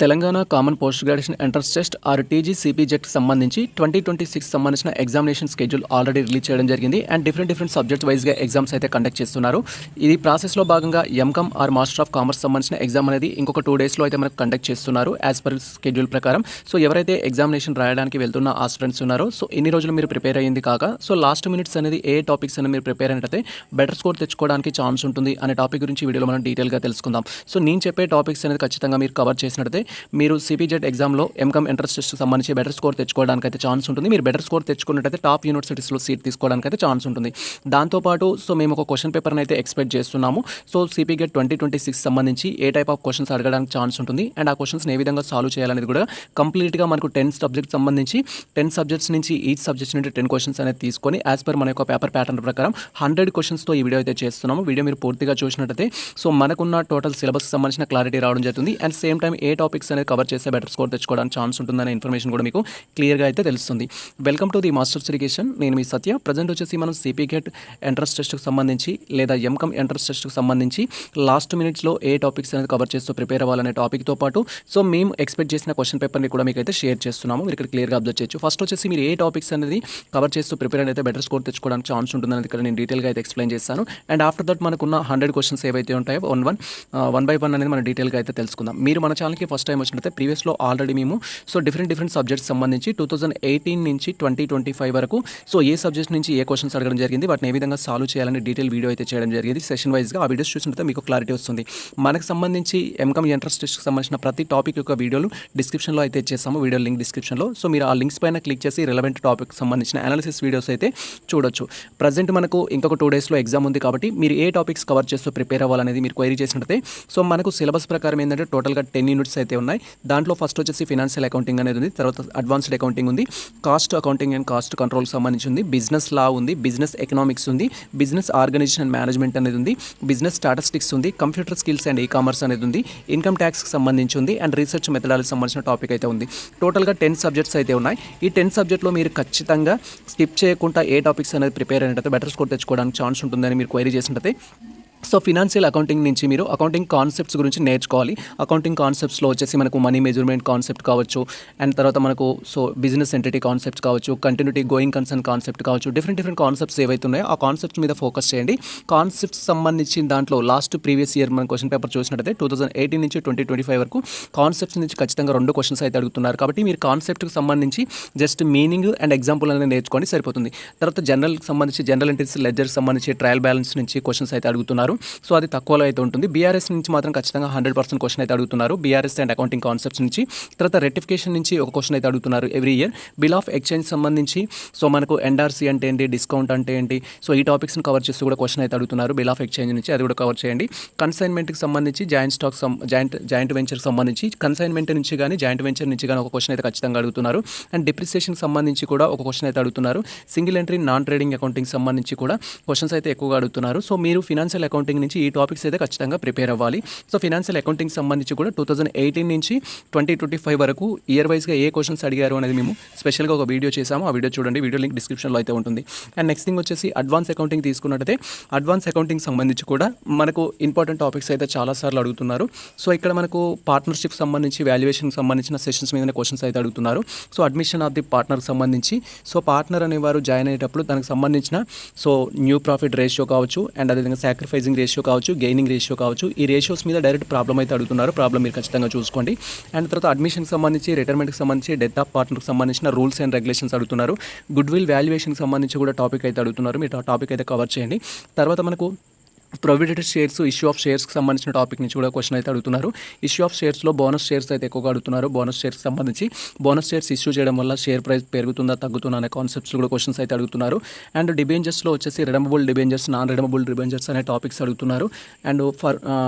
Telangana common post graduation entrance test or TG సిపిజెట్కి సంబంధించి 2026 సంబంధించిన ఎగ్జామినేషన్ స్కెడ్యూల్ ఆల్రెడీ రిలీజ్ చేయడం జరిగింది. అండ్ డిఫరెంట్ సబ్జెక్ట్ వైజ్గా ఎగ్జామ్స్ అయితే కండక్ట్ చేస్తున్నారు. ఇది ప్రాసెస్లో భాగంగా MCom or master of commerce సంబంధించిన ఎగ్జామ్ అనేది ఇంకొక 2 డేస్లో అయితే మనకు కండక్ట్ చేస్తున్నారు యాజ్ పర్ స్కెడ్యూల్ ప్రకారం. సో ఎవరైతే ఎగ్జామినేషన్ రాయడానికి వెళ్తున్న ఆ స్టూడెంట్స్ ఉన్నారో సో ఇన్ని రోజులు మీరు ప్రిపేర్ అయ్యింది కాక సో లాస్ట్ మినిట్స్ అనేది ఏ టాపిక్స్ అనేది మీరు ప్రిపేర్ అయినట్టయితే బెటర్ స్కోర్ తెచ్చుకోవడానికి ఛాన్స్ ఉంటుంది అనే టాపిక్ గురించి వీడియోలో మనం డీటెయిల్గా తెలుసుకుందాం. సో నేను చెప్పే టాపిక్స్ అనేది ఖచ్చితంగా మీరు కవర్ చేసినట్టయితే మీరు సిపిజెట్ ఎగ్జామ్లో ఎంకామ్ ఎంట్రన్స్ టెస్ట్కి సంబంధించి బెటర్ స్కోర్ తెచ్చుకోవడానికి అయితే ఛాన్స్ ఉంటుంది. మీరు బెటర్ స్కోర్ తెచ్చుకున్నట్టయితే టాప్ యూనివర్సిటీస్లో సీట్ తీసుకోవడానికి అయితే ఛాన్స్ ఉంటుంది. దాంతోపాటు సో మేము ఒక క్వశ్చన్ పేపర్ని అయితే ఎక్స్పెక్ట్ చేస్తున్నాము. సో సిపిగెట్ 2026 సంబంధించి ఏ టైప్ ఆఫ్ క్వశ్చన్స్ అడగడానికి ఛాన్స్ ఉంటుంది అండ్ ఆ క్వశ్చన్స్ని ఏ విధంగా సాల్వ్ చేయాలనేది కూడా కంప్లీట్గా మనకు 10 సబ్జెక్ట్స్ సంబంధించి 10 సబ్జెక్ట్స్ నుంచి ఈచ్ సబ్జెక్ట్స్ నుండి 10 క్వశ్చన్స్ అనేది తీసుకొని యాజ్ పర్ మన యొక్క పేపర్ ప్యాటర్న్ ప్రకారం 100 క్వశ్చన్స్తో ఈ వీడియో అయితే చేస్తున్నాము. వీడియో మీరు పూర్తిగా చూసినట్టయితే సో మనకున్న టోటల్ సిలబస్కి సంబంధించిన క్లారిటీ రావడం జరుగుతుంది. And same time A topics అనేది కవర్ చేస్తే బెటర్ స్కోర్ తెచ్చుకోవడానికి ఛాన్స్ ఉంటుందనే ఇన్ఫర్మేషన్ కూడా మీకు క్లియర్గా అయితే తెలుస్తుంది. Welcome to the masters education. నేను మీ సత్య. ప్రజెంట్ వచ్చేసి మనం సిపిగెట్ ఎంట్రన్స్ టెస్ట్కి సంబంధించి లేదా ఎంకామ్ ఎంట్రన్స్ టెస్ట్కి సంబంధించి లాస్ట్ మినిట్స్లో ఏ టాపిక్స్ అనేది కవర్ చేస్తూ ప్రిపేర్ అవ్వాలనే టాపిక్తో పాటు సో మేము ఎక్స్పెక్ట్ చేసిన క్వశ్చన్ పేపర్ని కూడా మీకు అయితే షేర్ చేస్తున్నాము. మీరు ఇక్కడ క్లియర్గా అబ్జర్వ్ చేయొచ్చు. ఫస్ట్ వచ్చేసి మీరు ఏ టాపిక్స్ అనేది కవర్ చేస్తూ ప్రిపేర్ అయితే బెటర్ స్కోర్ తెచ్చుకోవడానికి ఛాన్స్ ఉంటుందని ఇక్కడ నేను డీటెయిల్గా అయితే ఎక్స్ప్లెయిన్ చేస్తాను. అండ్ ఆఫ్టర్ దట్ మనకున్న 100 క్వశ్చన్స్ ఏవైతే ఉంటాయో వన్ బై వన్ అనేది మనం డీటెయిల్గా అయితే తెలుసుకుందాం. మీరు మన ఛానల్కి ఫస్ట్ టైం వచ్చినట్లయితే ప్రీవియస్లో ఆల్రెడీ మేము సో డిఫరెంట్ సబ్జెక్ట్స్ సంబంధించి 2018 నుంచి 2025 వరకు సో ఏ సబ్జెక్ట్ నుంచి ఏ క్వశ్చన్స్ అడగడం జరిగింది, వాటిని ఏ విధంగా సాల్వ్ చేయాలని డీటెయిల్ వీడియో అయితే చేయడం జరిగింది సెషన్ వైజ్గా. ఆ వీడియోస్ చూసినట్లయితే మీకు క్లారిటీ వస్తుంది. మనకు సంబంధించి ఎంకామ్ ఎంట్రన్స్ టెస్ట్కి సంబంధించిన ప్రతి టాపిక్ యొక్క వీడియోలు డిస్క్రిప్షన్లో అయితే ఇచ్చేస్తాము, వీడియో లింక్ డిస్క్రిప్షన్లో. సో మీరు ఆ లింక్స్ పైన క్లిక్ చేసి రిలవెంట్ టాపిక్ సంబంధించిన అనాలిసిస్ వీడియోస్ అయితే చూడొచ్చు. ప్రజెంట్ మనకు ఇంకొక 2 డేస్లో ఎగ్జామ్ ఉంది కాబట్టి మీరు ఏ టాపిక్స్ కవర్ చేస్తూ ప్రిపేర్ అవ్వాలనేది మీరు క్వైరీ చేసినట్లయితే సో మనకు సిలబస్ ప్రకారం ఏంటంటే టోటల్గా 10 యూనిట్స్ అయితే ఉన్నాయి. దాంట్లో ఫస్ట్ వచ్చేసి ఫినాన్షియల్ అకౌంటింగ్ అనేది ఉంది, తర్వాత అడ్వాన్స్డ్ అకౌంటింగ్ ఉంది, కాస్ట్ అకౌంటింగ్ అండ్ కాస్ట్ కంట్రోల్కి సంబంధించి ఉంది, బిజినెస్ లా ఉంది, బిజినెస్ ఎకనామిక్స్ ఉంది, బిజినెస్ ఆర్గనైజేషన్ అండ్ మేనేజ్మెంట్ అనేది ఉంది, బిజినెస్ స్టాటిస్టిక్స్ ఉంది, computer skills and e commerce అనేది ఉంది, ఇన్కమ్ ట్యాక్స్కి సంబంధించి ఉంది అండ్ రీసెర్చ్ మెథడాలజీకి సంబంధించిన టాపిక్ అయితే ఉంది. టోటల్గా 10 సబ్జెక్ట్స్ అయితే ఉన్నాయి. ఈ 10 సబ్జెక్ట్లో మీరు ఖచ్చితంగా స్కిప్ చేయకుండా ఏ టాపిక్స్ అనేది ప్రిపేర్ అయినట్టయితే బెటర్ స్కోర్ తెచ్చుకోవడానికి ఛాన్స్ ఉంటుందని మీరు క్వైరీ చేసినట్టయితే సో ఫినాన్షియల్ అకౌంటింగ్ నుంచి మీరు అకౌంటింగ్ కాన్సెప్ట్స్ గురించి నేర్చుకోవాలి. అకౌంటింగ్ కాన్సెప్ట్స్లో వచ్చేసి మనకు మనీ మెజర్మెంట్ కాన్సెప్ట్ కావచ్చు అండ్ తర్వాత మనకు సో బిజినెస్ ఎంటిటీ కాన్సెప్ట్స్ కావచ్చు, కంటిన్యూటీ గోయింగ్ కన్సర్న్ కాన్సెప్ట్ కావచ్చు, డిఫరెంట్ కాన్సెప్ట్స్ ఏవైతే ఉన్నాయో ఆ కాన్సెప్ట్స్ మీద ఫోకస్ చేయండి. కాన్సెప్ట్స్ సంబంధించిన దాంట్లో లాస్ట్ ప్రీవియస్ ఇయర్ మన క్వశ్చన్ పేపర్ చూసినట్టయితే 2018 నుంచి 2025 వరకు కాన్సెప్ట్స్ నుంచి ఖచ్చితంగా 2 క్వశ్చన్స్ అయితే అడుగుతున్నారు. కాబట్టి మీరు కాన్సెప్ట్కి సంబంధించి జస్ట్ మీనింగ్ అండ్ ఎగ్జాంపుల్ అనేది నేర్చుకోండి సరిపోతుంది. తర్వాత జనరల్కి సంబంధించి జనరల్ ఎంట్రీస్ లెడ్జర్కి సంబంధించి ట్రయల్ బ్యాలెన్స్ నుంచి క్వశ్చన్స్ అయితే అడుగుతున్నారు. సో అది తక్కువలో అయితే ఉంటుంది. బీఆర్ఎస్ నుంచి మాత్రం ఖచ్చితంగా 100% క్వశ్చన్ అయితే అడుగుతున్నారు. బీఆర్ఎస్ అండ్ అకౌంటింగ్ కాన్సెప్ట్స్ నుంచి. తర్వాత రెక్టిఫికేషన్ నుంచి ఒక క్వశ్చన్ అయితే అడుగుతున్నారు every year. Bill of exchange సంబంధించి సో మనకు ఎన్ఆర్సీ అంటే ఏంటి, డిస్కౌంట్ అంటే ఏంటి, సో ఈ టాపిక్స్ని కవర్ చేస్తూ కూడా క్వశ్చన్ అయితే అడుగుతున్నారు. బిల్ ఆఫ్ ఎక్స్చేంజ్ నుంచి అది కూడా కవర్ చేయండి. కన్సైన్మెంట్కి సంబంధించి జాయింట్ స్టాక్ జాయింట్ వెంచర్కి సంబంధించి కన్సైన్మెంట్ నుంచి కానీ జాయింట్ వెంచర్ నుంచి కానీ ఒక క్వశ్చన్ అయితే ఖచ్చితంగా అడుగుతున్నారు. అండ్ డిప్రిసియేషన్కి సంబంధించి కూడా ఒక క్వశ్చన్ అయితే అడుగుతున్నారు. Single entry non trading accounting సంబంధించి కూడా క్వశ్చన్స్ అయితే ఎక్కువగా అడుగుతున్నారు. సో మీరు ఫినాన్షియల్ అకౌంటింగ్ నుంచి ఈ టాపిక్స్ అయితే ఖచ్చితంగా ప్రిపేర్ అవ్వాలి. సో ఫినాన్షియల్ అకౌంటింగ్ సంబంధించి కూడా 2018 నుంచి 2025 వరకు ఇయర్ వైజ్గా ఏ క్వశ్చన్స్ అడిగారు అనేది మేము స్పెషల్గా ఒక వీడియో చేసాము. ఆ వీడియో చూడండి, వీడియో లింక్ డిస్క్రిప్షన్లో అయితే ఉంటుంది. అండ్ నెక్స్ట్ థింగ్ వచ్చేసి అడ్వాన్స్ అకౌంటింగ్ తీసుకున్నట్టయితే అడ్వాన్స్ అకౌంటింగ్ సంబంధించి కూడా మనకు ఇంపార్టెంట్ టాపిక్స్ అయితే చాలాసార్లు అడుగుతున్నారు. సో ఇక్కడ మనకు పార్ట్నర్షిప్ సంబంధించి వాల్యుయేషన్కి సంబంధించిన సెషన్స్ మీదనే క్వశ్చన్స్ అయితే అడుగుతున్నారు. సో అడ్మిషన్ ఆఫ్ ది పార్ట్నర్కి సంబంధించి సో పార్ట్నర్ అనేవారు జాయిన్ అయ్యేటప్పుడు దానికి సంబంధించిన సో న్యూ ప్రాఫిట్ రేషియో కావచ్చు అండ్ అదేవిధంగా సాక్రిఫైజింగ్ రేషియో కావచ్చు, గెయినింగ్ రేషియో కావచ్చు, ఈ రేషియోస్ మీద డైరెక్ట్ ప్రాబ్లం అయితే అడుగుతున్నారు. ప్రాబ్లం మీరు ఖచ్చితంగా చూసుకోండి. అండ్ తర్వాత అడ్మిషన్కి సంబంధించి, రిటైర్మెంట్కి సంబంధించి, డెత్ ఆఫ్ పార్ట్నర్కి సంబంధించిన రూల్స్ అండ్ రెగ్యులేషన్స్ అడుగుతున్నారు. గుడ్ విల్ వాల్యుయేషన్కి సంబంధించి కూడా టాపిక్ అయితే అడుగుతున్నారు. మీరు ఆ టాపిక్ అయితే కవర్ చేయండి. తర్వాత మనకు ప్రొవిడెడ్ షేర్స్, ఇష్యూ ఆఫ్ షేర్స్కి సంబంధించిన టాపిక్ నుంచి కూడా క్వశ్చన్ అయితే అడుగుతున్నారు. ఇష్యూ ఆఫ్ షేర్స్లో బోనస్ షేర్స్ అయితే ఎక్కువగా అడుగుతున్నారు. బోనస్ షేర్స్కి సంబంధించి బోనస్ షేర్స్ ఇష్యూ చేయడం వల్ల షేర్ ప్రైస్ పెరుగుతుందా తగ్గుతుందా అనే కాన్సెప్ట్స్ కూడా క్వశ్చన్స్ అయితే అడుగుతున్నారు. అండ్ డిబెంచర్స్లో వచ్చేసి రిడమబుల్ డిబెంచర్స్, నాన్ రిడమబుల్ డిబెంచర్స్ అనే టాపిక్స్ అడుగుతున్నారు. అండ్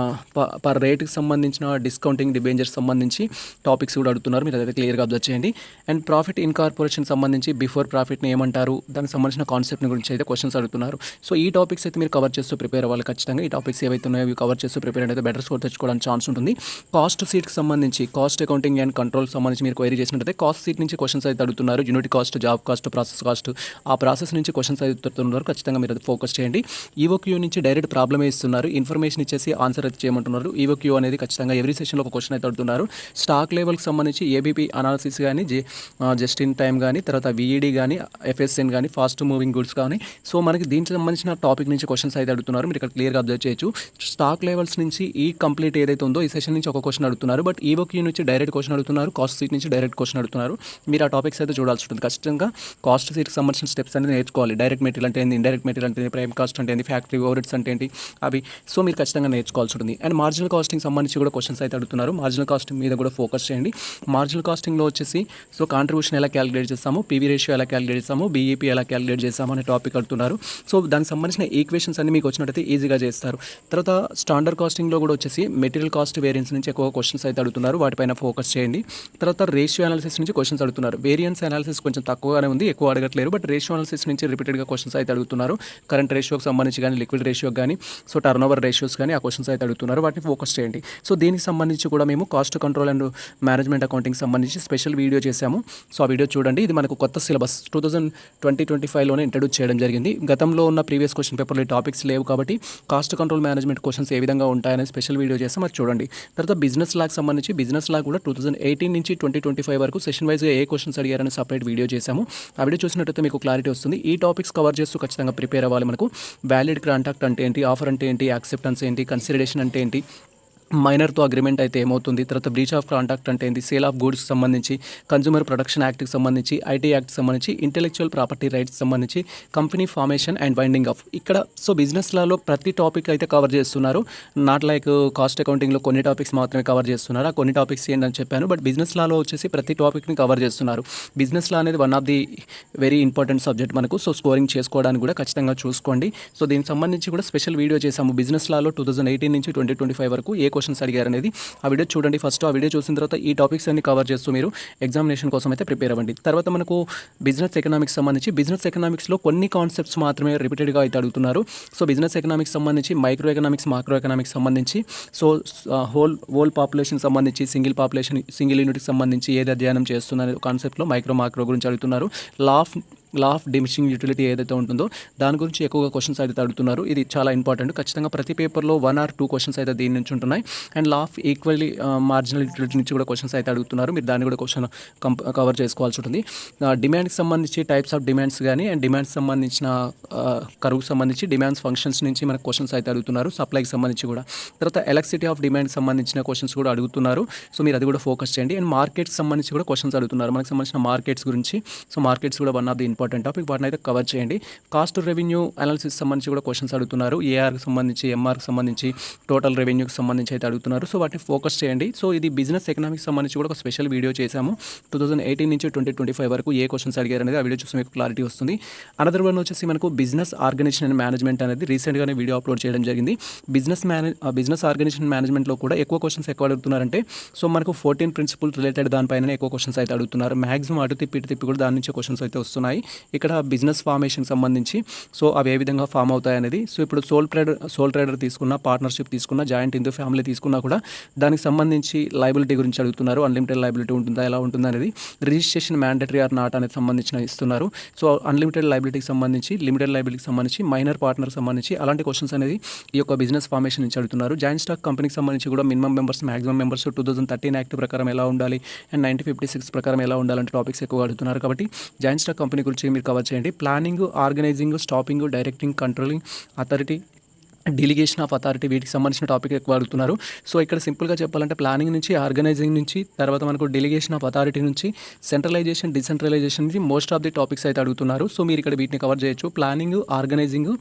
పర్ రేట్కి సంబంధించిన డిస్కౌంటింగ్ డిబెంచర్స్ సంబంధించి టాపిక్స్ కూడా అడుగుతున్నారు. మీరు అదైతే క్లియర్గా అబ్జర్వ్ చేయండి. అండ్ ప్రాఫిట్ ఇన్కార్పొరేషన్ సంబంధించి బిఫోర్ ప్రాఫిట్ని ఏమంటారు, దానికి సంబంధించిన కాన్సెప్ట్ గురించి అయితే క్వశ్చన్స్ అడుగుతున్నారు. సో ఈ టాపిక్స్ అయితే మీరు కవర్ చేస్తూ ప్రిపేర్ అవ్వాలి ఖచ్చితంగా ఈ టాపిక్స్ ఏవైతే ఉన్నాయో అవి కవర్ చేస్తూ ప్రిపేర్ అయితే బెటర్ స్కోర్ తెచ్చుకోవడానికి ఛాన్స్ ఉంటుంది. కాస్ట్ సీట్కి సంబంధించి కాస్ట్ అకౌంటింగ్ అండ్ కంట్రోల్ సంబంధించి మీరు క్వైరీ చేసినట్టయితే కాస్ట్ సీట్ నుంచి క్వశ్చన్స్ అయితే అడుగుతున్నారు. Unit cost, job cost, process cost, ఆ ప్రాసెస్ నుంచి క్వశ్చన్స్ అయితే అడుగుతున్నారు. ఖచ్చితంగా మీరు అది ఫోకస్ చేయండి. ఈవోక్యూ నుంచి డైరెక్ట్ ప్రాబ్లమే ఇస్తున్నారు, ఇన్ఫర్మేషన్ ఇచ్చేసి ఆన్సర్ అయితే చేయమంటున్నారు. ఈవోక్యూ అనేది ఖచ్చితంగా ఎవ్రీ సెషన్లో ఒక క్వశ్చన్ అయితే అడుగుతున్నారు. స్టాక్ లెవెల్కి సంబంధించి ఏబీపీ అనాలిసిస్ కానీ, జస్ట్ ఇన్ టైమ్ కానీ, తర్వాత వీఈడీ కానీ, ఎఫ్ఎస్ఎన్ కానీ, ఫాస్ట్ మూవింగ్ గుడ్స్ కానీ, సో మనకి దీనికి సంబంధించిన టాపిక్ నుంచి క్వశ్చన్స్ అయితే అడుగుతున్నారు. మీరు ఇక్కడ క్లియర్గా అబ్జర్వ్ చేయొచ్చు. స్టాక్ లెవెల్స్ నుంచి ఈ కంప్లీట్ ఏదైతే ఉందో ఈ సెషన్ నుంచి ఒక క్వశ్చన్ అడుగుతున్నారు. బట్ ఈవోక్యూ నుంచి డైరెక్ట్ క్వశ్చన్ అడుగుతున్నారు, కాస్ట్ సీట్ నుంచి డైరెక్ట్ క్వశ్చన్ అడుగుతున్నారు. మీరు ఆ టాపిక్స్ అయితే చూడాల్సి ఉంటుంది. ఖచ్చితంగా కాస్ట్ సీట్కి సంబంధించిన స్టెప్స్ అనేది నేర్చుకోవాలి. డైరెక్ట్ మెటీరియల్ అంటే ఏంటి, ఇండైరెక్ట్ మెటీరియల్ అంటే ప్రైమ్ కాస్ట్ అంటే ఏంటి, ఫ్యాక్టరీ ఓవర్హెడ్స్ అంటే ఏంటి, అవి సో మీరు ఖచ్చితంగా నేర్చుకోవాల్సి ఉంటుంది. అండ్ మార్జినల్ కాస్టింగ్ సంబంధించి కూడా క్వశ్చన్స్ అయితే అడుగుతున్నారు. మార్జినల్ కాస్టింగ్ మీద కూడా ఫోకస్ చేయండి. మార్జినల్ కాస్టింగ్లో వచ్చేసి సో కాంట్రిబ్యూషన్ ఎలా క్యాలిక్యులేట్ చేస్తాము, పీవీ రేషియో ఎలా క్యాలిక్యులేట్ చేస్తాము, బీఈపీ ఎలా క్యాలిక్యులేట్ చేస్తాము అనే టాపిక్ అడుగుతున్నారు. సో దానికి సంబంధించిన ఈక్వేషన్స్ అన్ని మీకు వచ్చినట్టయితే ఈజీగా చేస్తారు. తర్వాత స్టాండర్డ్ కాస్టింగ్లో కూడా వచ్చేసి మెటీరియల్ కాస్ట్ వేరియన్స్ నుంచి ఎక్కువ క్వశ్చన్స్ అయితే అడుగుతున్నారు, వాటిపైన ఫోకస్ చేయండి. తర్వాత రేషియో అనాలిసిస్ నుంచి క్వశ్చన్స్ అడుగుతున్నారు. వేరియన్స్ అనాలిసిస్ కొంచెం తక్కువగానే ఉంది, ఎక్కువ అడగట్లేరు. బట్ రేషియో అనాలిసిస్ నుంచి రిపీటెడ్గా క్వశ్చన్స్ అయితే అడుగుతున్నారు. కరెంట్ రేషియోకి సంబంధించి కానీ, లిక్విడ్ రేషియోకి కానీ, సో టర్న్ ఓవర్ రేషియోస్ కానీ ఆ క్వశ్చన్స్ అయితే అడుగుతున్నారు, వాటిని ఫోకస్ చేయండి. సో దీనికి సంబంధించి కూడా మేము cost control and management accounting సంబంధించి స్పెషల్ వీడియో చేశాము. సో ఆ వీడియో చూడండి. ఇది మనకు కొత్త సిలబస్ 2025లోనే ఇంట్రడ్యూస్ చేయడం జరిగింది. గతంలో ఉన్న ప్రీవియస్ క్వశ్చన్ పేపర్లో టాపిక్స్ లేవు కాబట్టి కాస్ట్ కంట్రోల్ మేనేజ్మెంట్ క్వశ్చన్స్ ఏ విధంగా ఉంటాయనే స్పెషల్ వీడియో చేస్తాం, అది చూడండి. తర్వాత బిజినెస్ లాకి సంబంధించి బిజినెస్ లా కూడా 2018 నుంచి 2025 వరకు సెషన్ వైజ్గా ఏ క్వశ్చన్స్ అడిగారని సపరేట్ వీడియో చేశాము. ఆ వీడియో చూసినట్టయితే మీకు క్లారిటీ వస్తుంది. ఈ టాపిక్స్ కవర్ చేస్తూ ఖచ్చితంగా ప్రిపేర్ అవ్వాలి. మనకు వ్యాలిడ్ కాంటాక్ట్ అంటే ఏంటి, ఆఫర్ అంటే ఏంటి, యాక్సెప్టెన్స్ ఏంటి, కన్సిడరేషన్ అంటే ఏంటి, మైనర్తో అగ్రిమెంట్ అయితే ఏమవుతుంది, తర్వాత బ్రీచ్ ఆఫ్ కాంట్రాక్ట్ అంటే ఏంటి, సేల్ ఆఫ్ గూడ్స్ సంబంధించి, కన్జ్యూమర్ ప్రొటెక్షన్ యాక్ట్కి సంబంధించి, ఐటీ యాక్ట్ సంబంధించి, ఇంటెలెక్చువల్ ప్రాపర్టీ రైట్స్ సంబంధించి, company formation and winding of. ఇక్కడ సో బిజినెస్ లాలో ప్రతి టాపిక్ అయితే కవర్ చేస్తున్నారు. నాట్ లైక్ కాస్ట్ అకౌంటింగ్లో కొన్ని టాపిక్స్ మాత్రమే కవర్ చేస్తున్నారు. ఆ కొన్ని టాపిక్స్ ఏంటని చెప్పాను. బట్ బిజినెస్ లాలో వచ్చేసి ప్రతి టాపిక్ని కవర్ చేస్తున్నారు. బిజినెస్ లా అనేది one of the very important subject మనకు. సో స్కోరింగ్ చేసుకోవడానికి కూడా ఖచ్చితంగా చూసుకోండి. సో దీనికి సంబంధించి కూడా స్పెషల్ వీడియో చేశాము. బిజినెస్ లాలో 2018 నుంచి 2025 వరకు ఏ క్వశ్చన్స్ అడిగారు అనేది ఆ వీడియో చూడండి. ఫస్ట్ ఆ వీడియో చూసిన తర్వాత ఈ టాపిక్స్ అన్ని కవర్ చేస్తూ మీరు ఎగ్జామినేషన్ కోసం అయితే ప్రిపేర్ అవ్వండి. తర్వాత మనకు బిజినెస్ ఎకనామిక్స్ సంబంధించి బిజినెస్ ఎకనామిక్స్లో కొన్ని కాన్సెప్ట్స్ మాత్రమే రిపీటెడ్గా అయితే అడుగుతున్నారు. సో బిజినెస్ ఎకనామిక్స్ సంబంధించి మైక్రో ఎకనామిక్స్, మాక్రో ఎకనామిక్స్ సంబంధించి, సో హోల్ పాపులేషన్ సంబంధించి, సింగిల్ యూనిట్కి సంబంధించి ఏది అధ్యయనం చేస్తున్న కాన్సెప్ట్లో మైక్రో, మాక్రో గురించి అడుగుతున్నారు. లా ఆఫ్ డిమినిషింగ్ యూటిలిటీ ఏదైతే ఉంటుందో దాని గురించి ఎక్కువగా క్వశ్చన్స్ అయితే అడుగుతున్నారు. ఇది చాలా ఇంపార్టెంట్. ఖచ్చితంగా ప్రతి పేపర్లో 1 or 2 క్వశ్చన్స్ అయితే దీని నుంచి ఉంటున్నాయి. And law of equally marginal utility నుంచి కూడా క్వశ్చన్స్ అయితే అడుగుతున్నారు. మీరు దాన్ని కూడా క్వశ్చన్ కవర్ చేసుకోవాల్సి ఉంటుంది. డిమాండ్కి సంబంధించి టైప్స్ ఆఫ్ డిమాండ్స్ కానీ, అండ్ డిమాండ్స్ సంబంధించిన కరువుకు సంబంధించి డిమాండ్స్ ఫంక్షన్స్ నుంచి మనకు క్వశ్చన్స్ అయితే అడుగుతున్నారు. సప్లైకి సంబంధించి కూడా. తర్వాత ఎలక్ట్రిసిటీ ఆఫ్ డిమాండ్కి సంబంధించిన క్వశ్చన్స్ కూడా అడుగుతున్నారు. సో మీరు అది కూడా ఫోకస్ చేయండి. అండ్ మార్కెట్స్ సంబంధించి కూడా క్వశ్చన్స్ అడుగుతున్నారు. మనకు సంబంధించిన మార్కెట్స్ గురించి. సో మార్కెట్స్ కూడా one of the important topic, వాటిని అయితే కవర్ చేయండి. కాస్ట్ రెవెన్యూ అనాలిసిస్ సంబంధించి కూడా క్వశ్చన్స్ అడుగుతున్నారు. ఏఆర్కి సంబంధించి, ఎంఆర్కి సంబంధించి, టోటల్ రెవెన్యూకి సంబంధించి అయితే అడుగుతున్నారు. సో వాటిని ఫోకస్ చేయండి. సో ఇది బిజినెస్ ఎకనామిక్స్ సంబంధించి కూడా ఒక స్పెషల్ వీడియో చేశాము. 2018 నుంచి 2025 వరకు ఏ క్వశ్చన్స్ అడిగారు అనేది ఆ వీడియో చూసి మీకు క్లారిటీ వస్తుంది. అనదర్ వన్ వచ్చేసి మనకు బిజినెస్ ఆర్గనైజేషన్ అండ్ మేనేజ్మెంట్ అనేది రీసెంట్గానే వీడియో అప్లోడ్ చేయడం జరిగింది. బిజినెస్ ఆర్గనైజేషన్ మేనేజ్మెంట్లో కూడా ఎక్కువ క్వశ్చన్స్ ఎక్కువ అడుగుతున్నారంటే సో మనకు 14 ప్రిన్సిపల్ రిలేటెడ్ దానిపైన ఎక్కువ క్వశ్చన్స్ అయితే అడుగుతున్నారు. మ్యాక్సిమం అటు తిప్పి కూడా దాని నుంచి క్వశ్చన్స్ అయితే వస్తున్నాయి. ఇక్కడ బిజినెస్ ఫార్మేషన్ సంబంధించి సో అవి ఏ విధంగా ఫామ్ అవుతాయి అనేది. సో ఇప్పుడు సోల్ ట్రేడర్ తీసుకున్న, పార్ట్నర్షిప్ తీసుకున్న, జాయింట్ హిందూ ఫ్యామిలీ తీసుకున్నా కూడా దానికి సంబంధించి లయబిలిటీ గురించి అడుగుతున్నారు. అన్లిమిటెడ్ లయబిలిటీ ఉంటుందా, ఎలా ఉంటుంది అనేది, రిజిస్ట్రేషన్ మ్యాండేటరీ ఆర్ నాట్ అనేది సంబంధించిన ఇస్తున్నారు. సో అన్లిమిటెడ్ లయబిలిటీకి సంబంధించి, లిమిటెడ్ లయబిలిటీకి సంబంధించి, మైనర్ పార్ట్నర్ సంబంధించి అలాంటి క్వశ్చన్స్ అనేది ఈ యొక్క బిజినెస్ ఫార్మేషన్ నుంచి అడుగుతున్నారు. జాయింట్ స్టాక్ కంపెనీకి సంబంధించి కూడా minimum members, maximum members 2013 act ప్రకారం ఎలా ఉండాలి అండ్ 1956 ప్రకారం ఎలా ఉండాలంటే టాపిక్స్ ఎక్కువ అడుగుతున్నారు. కాబట్టి జాయింట్ స్టాక్ కంపెనీ గురించి మీరు కవర్ చేయండి. Planning, organising, staffing, directing, controlling authority, delegation of authority, వీటికి సంబంధించిన టాపిక్ ఎక్కువ అడుగుతున్నారు. సో ఇక్కడ సింపుల్గా చెప్పాలంటే ప్లానింగ్ నుంచి, ఆర్గనైజింగ్ నుంచి, తర్వాత మనకు డెలిగేషన్ ఆఫ్ అథారిటీ నుంచి, సెంట్రలైజేషన్, డిసెంట్రలైజేషన్ నుంచి మోస్ట్ ఆఫ్ ది టాపిక్స్ అయితే అడుగుతున్నారు. సో మీరు ఇక్కడ వీటిని కవర్ చేయొచ్చు. Planning, organising,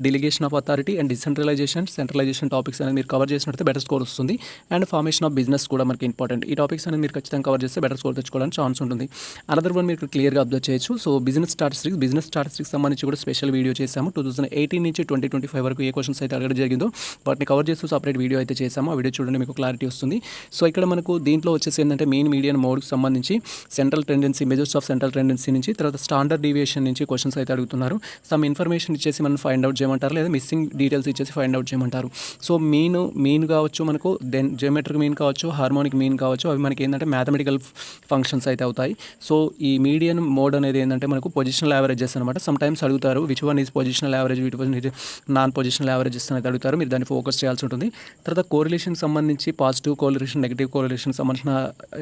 delegation of authority and decentralisation, centralisation topics అనేది మీరు కవర్ చేసినట్టు బెటర్ స్కోర్ వస్తుంది. అండ్ ఫార్మేషన్ ఆఫ్ బిజినెస్ కూడా మనకి ఇంపార్టెంట్. ఈ టాపిక్స్ అనేది మీరు ఖచ్చితంగా కవర్ చేస్తే బెటర్ స్కోర్ తెచ్చుకోవడానికి ఛాన్స్ ఉంటుంది. అనదర్ వన్ మీరు క్లియర్గా అబ్జర్వ్ చేయొచ్చు. సో బిజినెస్ స్టాటిస్టిక్స్ సంబంధించి కూడా స్పెషల్ వీడియో చేశాము. 2018 నుంచి 2025 వరకు ఏ క్వశ్చన్స్ అయితే అడగడం జరిగిందో వాటిని కవర్ చేస్తూ సపరేట్ వీడియో అయితే చేసాము. ఆ వీడియో చూడండి, మీకు క్లారిటీ వస్తుంది. సో ఇక్కడ మనకు దీంట్లో వచ్చేసి ఏంటంటే మెయిన్ మీడియన్ మోడ్కి సంబంధించి central tendency, measures of central tendency నుంచి, తర్వాత స్టాండర్డ్ డీవియేషన్ నుంచి క్వశ్చన్స్ అయితే అడుగుతున్నారు. సమ్ ఇన్ఫర్మేషన్ ఇచ్చేసి మనం ఫైండ్ అవుట్ చేయమంటారు, లేదా మిస్సింగ్ డీటెయిల్స్ ఇచ్చేసి ఫైండ్ అవుట్ చేయమంటారు. సో మీన్ కావచ్చు, మనకు దెన్ జియోమెట్రిక్ మీన్ కావచ్చు, హార్మోనిక్ మీన్ కావచ్చు, అవి మనకి ఏంటంటే మ్యాథమెటికల్ ఫంక్షన్స్ అయితే అవుతాయి. సో ఈ మీడియన్ మోడ్ అనేది ఏంటంటే మనకు పొజిషనల్ యావరేజెస్ అనమాట. సమ్ టైమ్స్ అడుగుతారు which one is positional average, which one is non positional averages అనేది అడుగుతారు. మీరు దాన్ని ఫోకస్ చేయాల్సి ఉంటుంది. తర్వాత కోరిలేషన్ సంబంధించి పాజిటివ్ కోరిలేషన్, నెగిటివ్ కోరిలేషన్ సంబంధించిన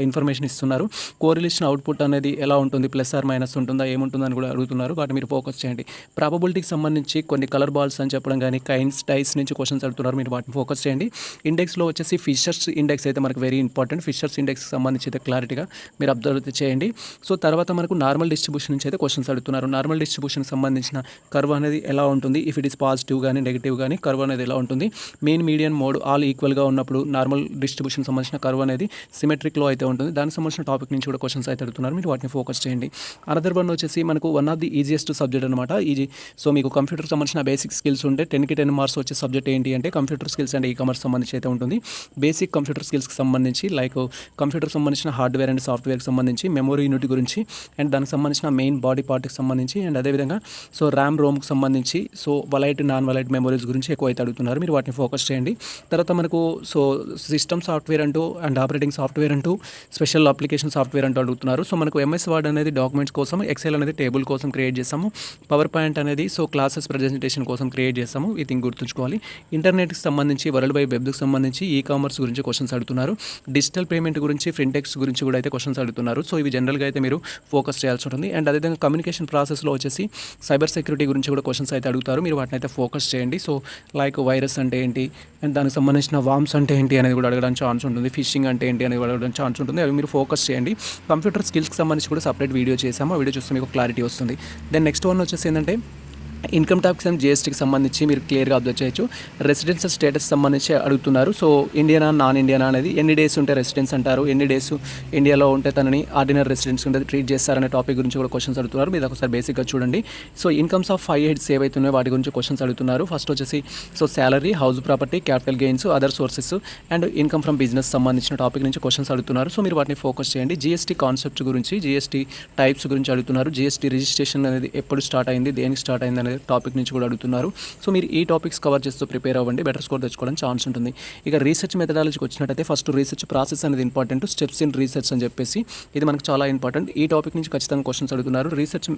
ఇన్ఫర్మేషన్ ఇస్తున్నారు. కోరిలేషన్ అవుట్పుట్ అనేది ఎలా ఉంటుంది, ప్లస్ ఆర్ మైనస్ ఉంటుందా, ఏముంటుందని కూడా అడుగుతున్నారు. వాటి మీరు ఫోకస్ చేయండి. ప్రాబబిలిటీకి సంబంధించి కొన్ని కలర్ బాల్స్ అని చెప్పడం కానీ, కైన్స్, టైస్ నుంచి క్వశ్చన్స్ అడుగుతున్నారు. మీరు వాటిని ఫోకస్ చేయండి. ఇండెక్స్లో వచ్చేసి ఫిషర్స్ ఇండెక్స్ అయితే మనకు వెరీ ఇంపార్టెంట్. ఫిషర్స్ ఇండెక్స్కి సంబంధించి అయితే క్లారిటీగా మీరు అబ్జర్వ్ చేయండి. సో తర్వాత మనకు నార్మల్ డిస్ట్రిబ్యూషన్ నుంచి అయితే క్వశ్చన్స్ అడుగుతున్నారు. నార్మల్ డిస్ట్రిబ్యూషన్కి సంబంధించిన కర్వ్ అనేది ఎలా ఉంటుంది, ఇఫ్ ఇట్ ఈస్ పాజిటివ్ కానీ నెగిటివ్ కానీ కర్వ్ అనేది ఎలా ఉంటుంది, మెయిన్ మీడియన్ మోడ్ ఆల్ ఈక్వల్గా ఉన్నప్పుడు నార్మల్ డిస్ట్రిబ్యూషన్ సంబంధించిన కర్వ్ అనేది సిమెట్రిక్లో అయితే ఉంటుంది. దానికి సంబంధించిన టాపిక్ నుంచి కూడా క్వశ్చన్స్ అయితే అడుగుతున్నారు. మీరు వాటిని ఫోకస్ చేయండి. అనదర్ వన్ వచ్చేసి మనకు one of the easiest subject అనమాట ఈజీ. సో మీకు కంప్యూటర్ సంబంధించిన బేసిక్ స్కిల్స్ ఉంటే 10కి 10 మార్క్స్ వచ్చే సబ్జెక్ట్ ఏంటి అంటే కంప్యూటర్ స్కిల్స్ అండ్ ఈ-కామర్స్ సంబంధించి అయితే ఉంటుంది. బేసిక్ కంప్యూటర్ స్కిల్స్కి సంబంధించి లైక్ కంప్యూటర్ సంబంధించిన హార్డ్వేర్ అండ్ సాఫ్ట్వేర్కి సంబంధించి, మెమరీ యూనిట్ గురించి అండ్ దానికి సంబంధించిన మెయిన్ బాడీ పార్ట్కి సంబంధించి, అండ్ అదేవిధంగా సో ర్యామ్, రోమ్కి సంబంధించి, సో వలైట్, నాన్ వలైట్ మెమరీస్ గురించి ఎక్కువ అయితే అడుగుతున్నారు. మీరు వాటిని ఫోకస్ చేయండి. తర్వాత మనకు సో సిస్టమ్ సాఫ్ట్వేర్ అంటూ అండ్ ఆపరేటింగ్ సాఫ్ట్వేర్ అంటూ, స్పెషల్ అప్లికేషన్ సాఫ్ట్వేర్ అంటూ అడుగుతున్నారు. సో మనకు ఎంఎస్ వర్డ్ అనేది డాక్యుమెంట్స్ కోసం, ఎక్సెల్ అనేది టేబుల్ కోసం క్రియేట్ చేస్తాము, పవర్ పాయింట్ అనేది సో క్లాసెస్ ప్రజెంటేషన్ కోసం క్రియేట్ చేస్తాము. ఈ థింగ్ గుర్తుంచుకోవాలి. ఇంటర్నెట్కి సంబంధించి, వరల్డ్ వైడ్ వెబ్కి సంబంధించి, ఈ-కామర్స్ గురించి క్వశ్చన్స్ అడుగుతున్నారు. డిజిటల్ పేమెంట్ గురించి, ఫిన్టెక్స్ గురించి కూడా అయితే క్వశ్చన్స్ అడుగుతున్నారు. సో ఇవి జనరల్గా అయితే మీరు ఫోకస్ చేయాల్సి ఉంటుంది. అండ్ అదేవిధంగా కమ్యూనికేషన్ ప్రాసెస్లో వచ్చేసి సైబర్ సెక్యూరిటీ గురించి కూడా క్వశ్చన్స్ అయితే అడుగుతారు. మీరు వాటిని అయితే ఫోకస్ చేయండి. సో లైక్ వైరస్ అంటే ఏంటి, అండ్ దానికి సంబంధించిన వామ్స్ అంటే ఏంటి అనేది కూడా అడగడానికి ఛాన్స్ ఉంటుంది. ఫిషింగ్ అంటే ఏంటి అనేది కూడా అడగడానికి ఛాన్స్ ఉంటుంది. అవి మీరు ఫోకస్ చేయండి. కంప్యూటర్ స్కిల్స్కి సంబంధించి కూడా సపరేట్ వీడియో చేసాము. ఆ వీడియో చూస్తే మీకు క్లారిటీ వస్తుంది. దెన్ నెక్స్ట్ వన్ వచ్చేసి ఏంటంటే ఇన్కమ్ ట్యాక్స్ అండ్ జిఎస్టీకి సంబంధించి మీరు క్లియర్గా అబ్జర్వ్ చేయొచ్చు. రెసిడెన్షియల్ స్టేటస్ సంబంధించి అడుగుతున్నారు. సో ఇండియనా, నాన్ ఇండియనా అనేది, ఎన్ని డేస్ ఉంటే రెసిడెన్స్ అంటారు, ఎన్ని డేస్ ఇండియాలో ఉంటే తనని ఆర్డినరీ రెసిడెన్స్ ఉంటే ట్రీట్ చేస్తారనే టాపిక్ గురించి కూడా క్వశ్చన్స్ అడుగుతున్నారు. మీరు ఒకసారి బేసిక్గా చూడండి. సో ఇన్కమ్స్ ఆఫ్ 5 హెడ్స్ ఏవైతున్నాయో వాటి గురించి క్వశ్చన్స్ అడుగుతున్నారు. ఫస్ట్ వచ్చేసి so salary, house property, capital gains, other sources and income from business సంబంధించిన టాపిక్ నుంచి క్వశ్చన్స్ అడుగుతున్నారు. సో మీరు వాటిని ఫోకస్ చేయండి. జిఎస్టీ కాన్సెప్ట్స్ గురించి, జిఎస్టీ టైప్స్ గురించి అడుగుతున్నారు. జిఎస్టీ రిజిస్ట్రేషన్ అనేది ఎప్పుడు స్టార్ట్ అయింది, దేనికి స్టార్ట్ అయింది అనేది టాపిక్ నుంచి కూడా అడుగుతున్నారు. సో మీరు ఈ టాపిక్స్ కవర్ చేస్తూ ప్రిపేర్ అవ్వండి. బెటర్ స్కోర్ తెచ్చుకోవడానికి ఛాన్స్ ఉంటుంది. ఇక రీసెర్చ్ మెథడాలజీకి వచ్చినట్టయితే ఫస్ట్ రీసెర్చ్ ప్రాసెస్ అనేది ఇంపార్టెంట్. స్టెప్స్ ఇన్ రీసెర్చ్ అని చెప్పేసి ఇది మనకు చాలా ఇంపార్టెంట్. ఈ టాపిక్ నుంచి ఖచ్చితంగా క్వశ్చన్స్ అడుగుతున్నారు. రీసెర్చ్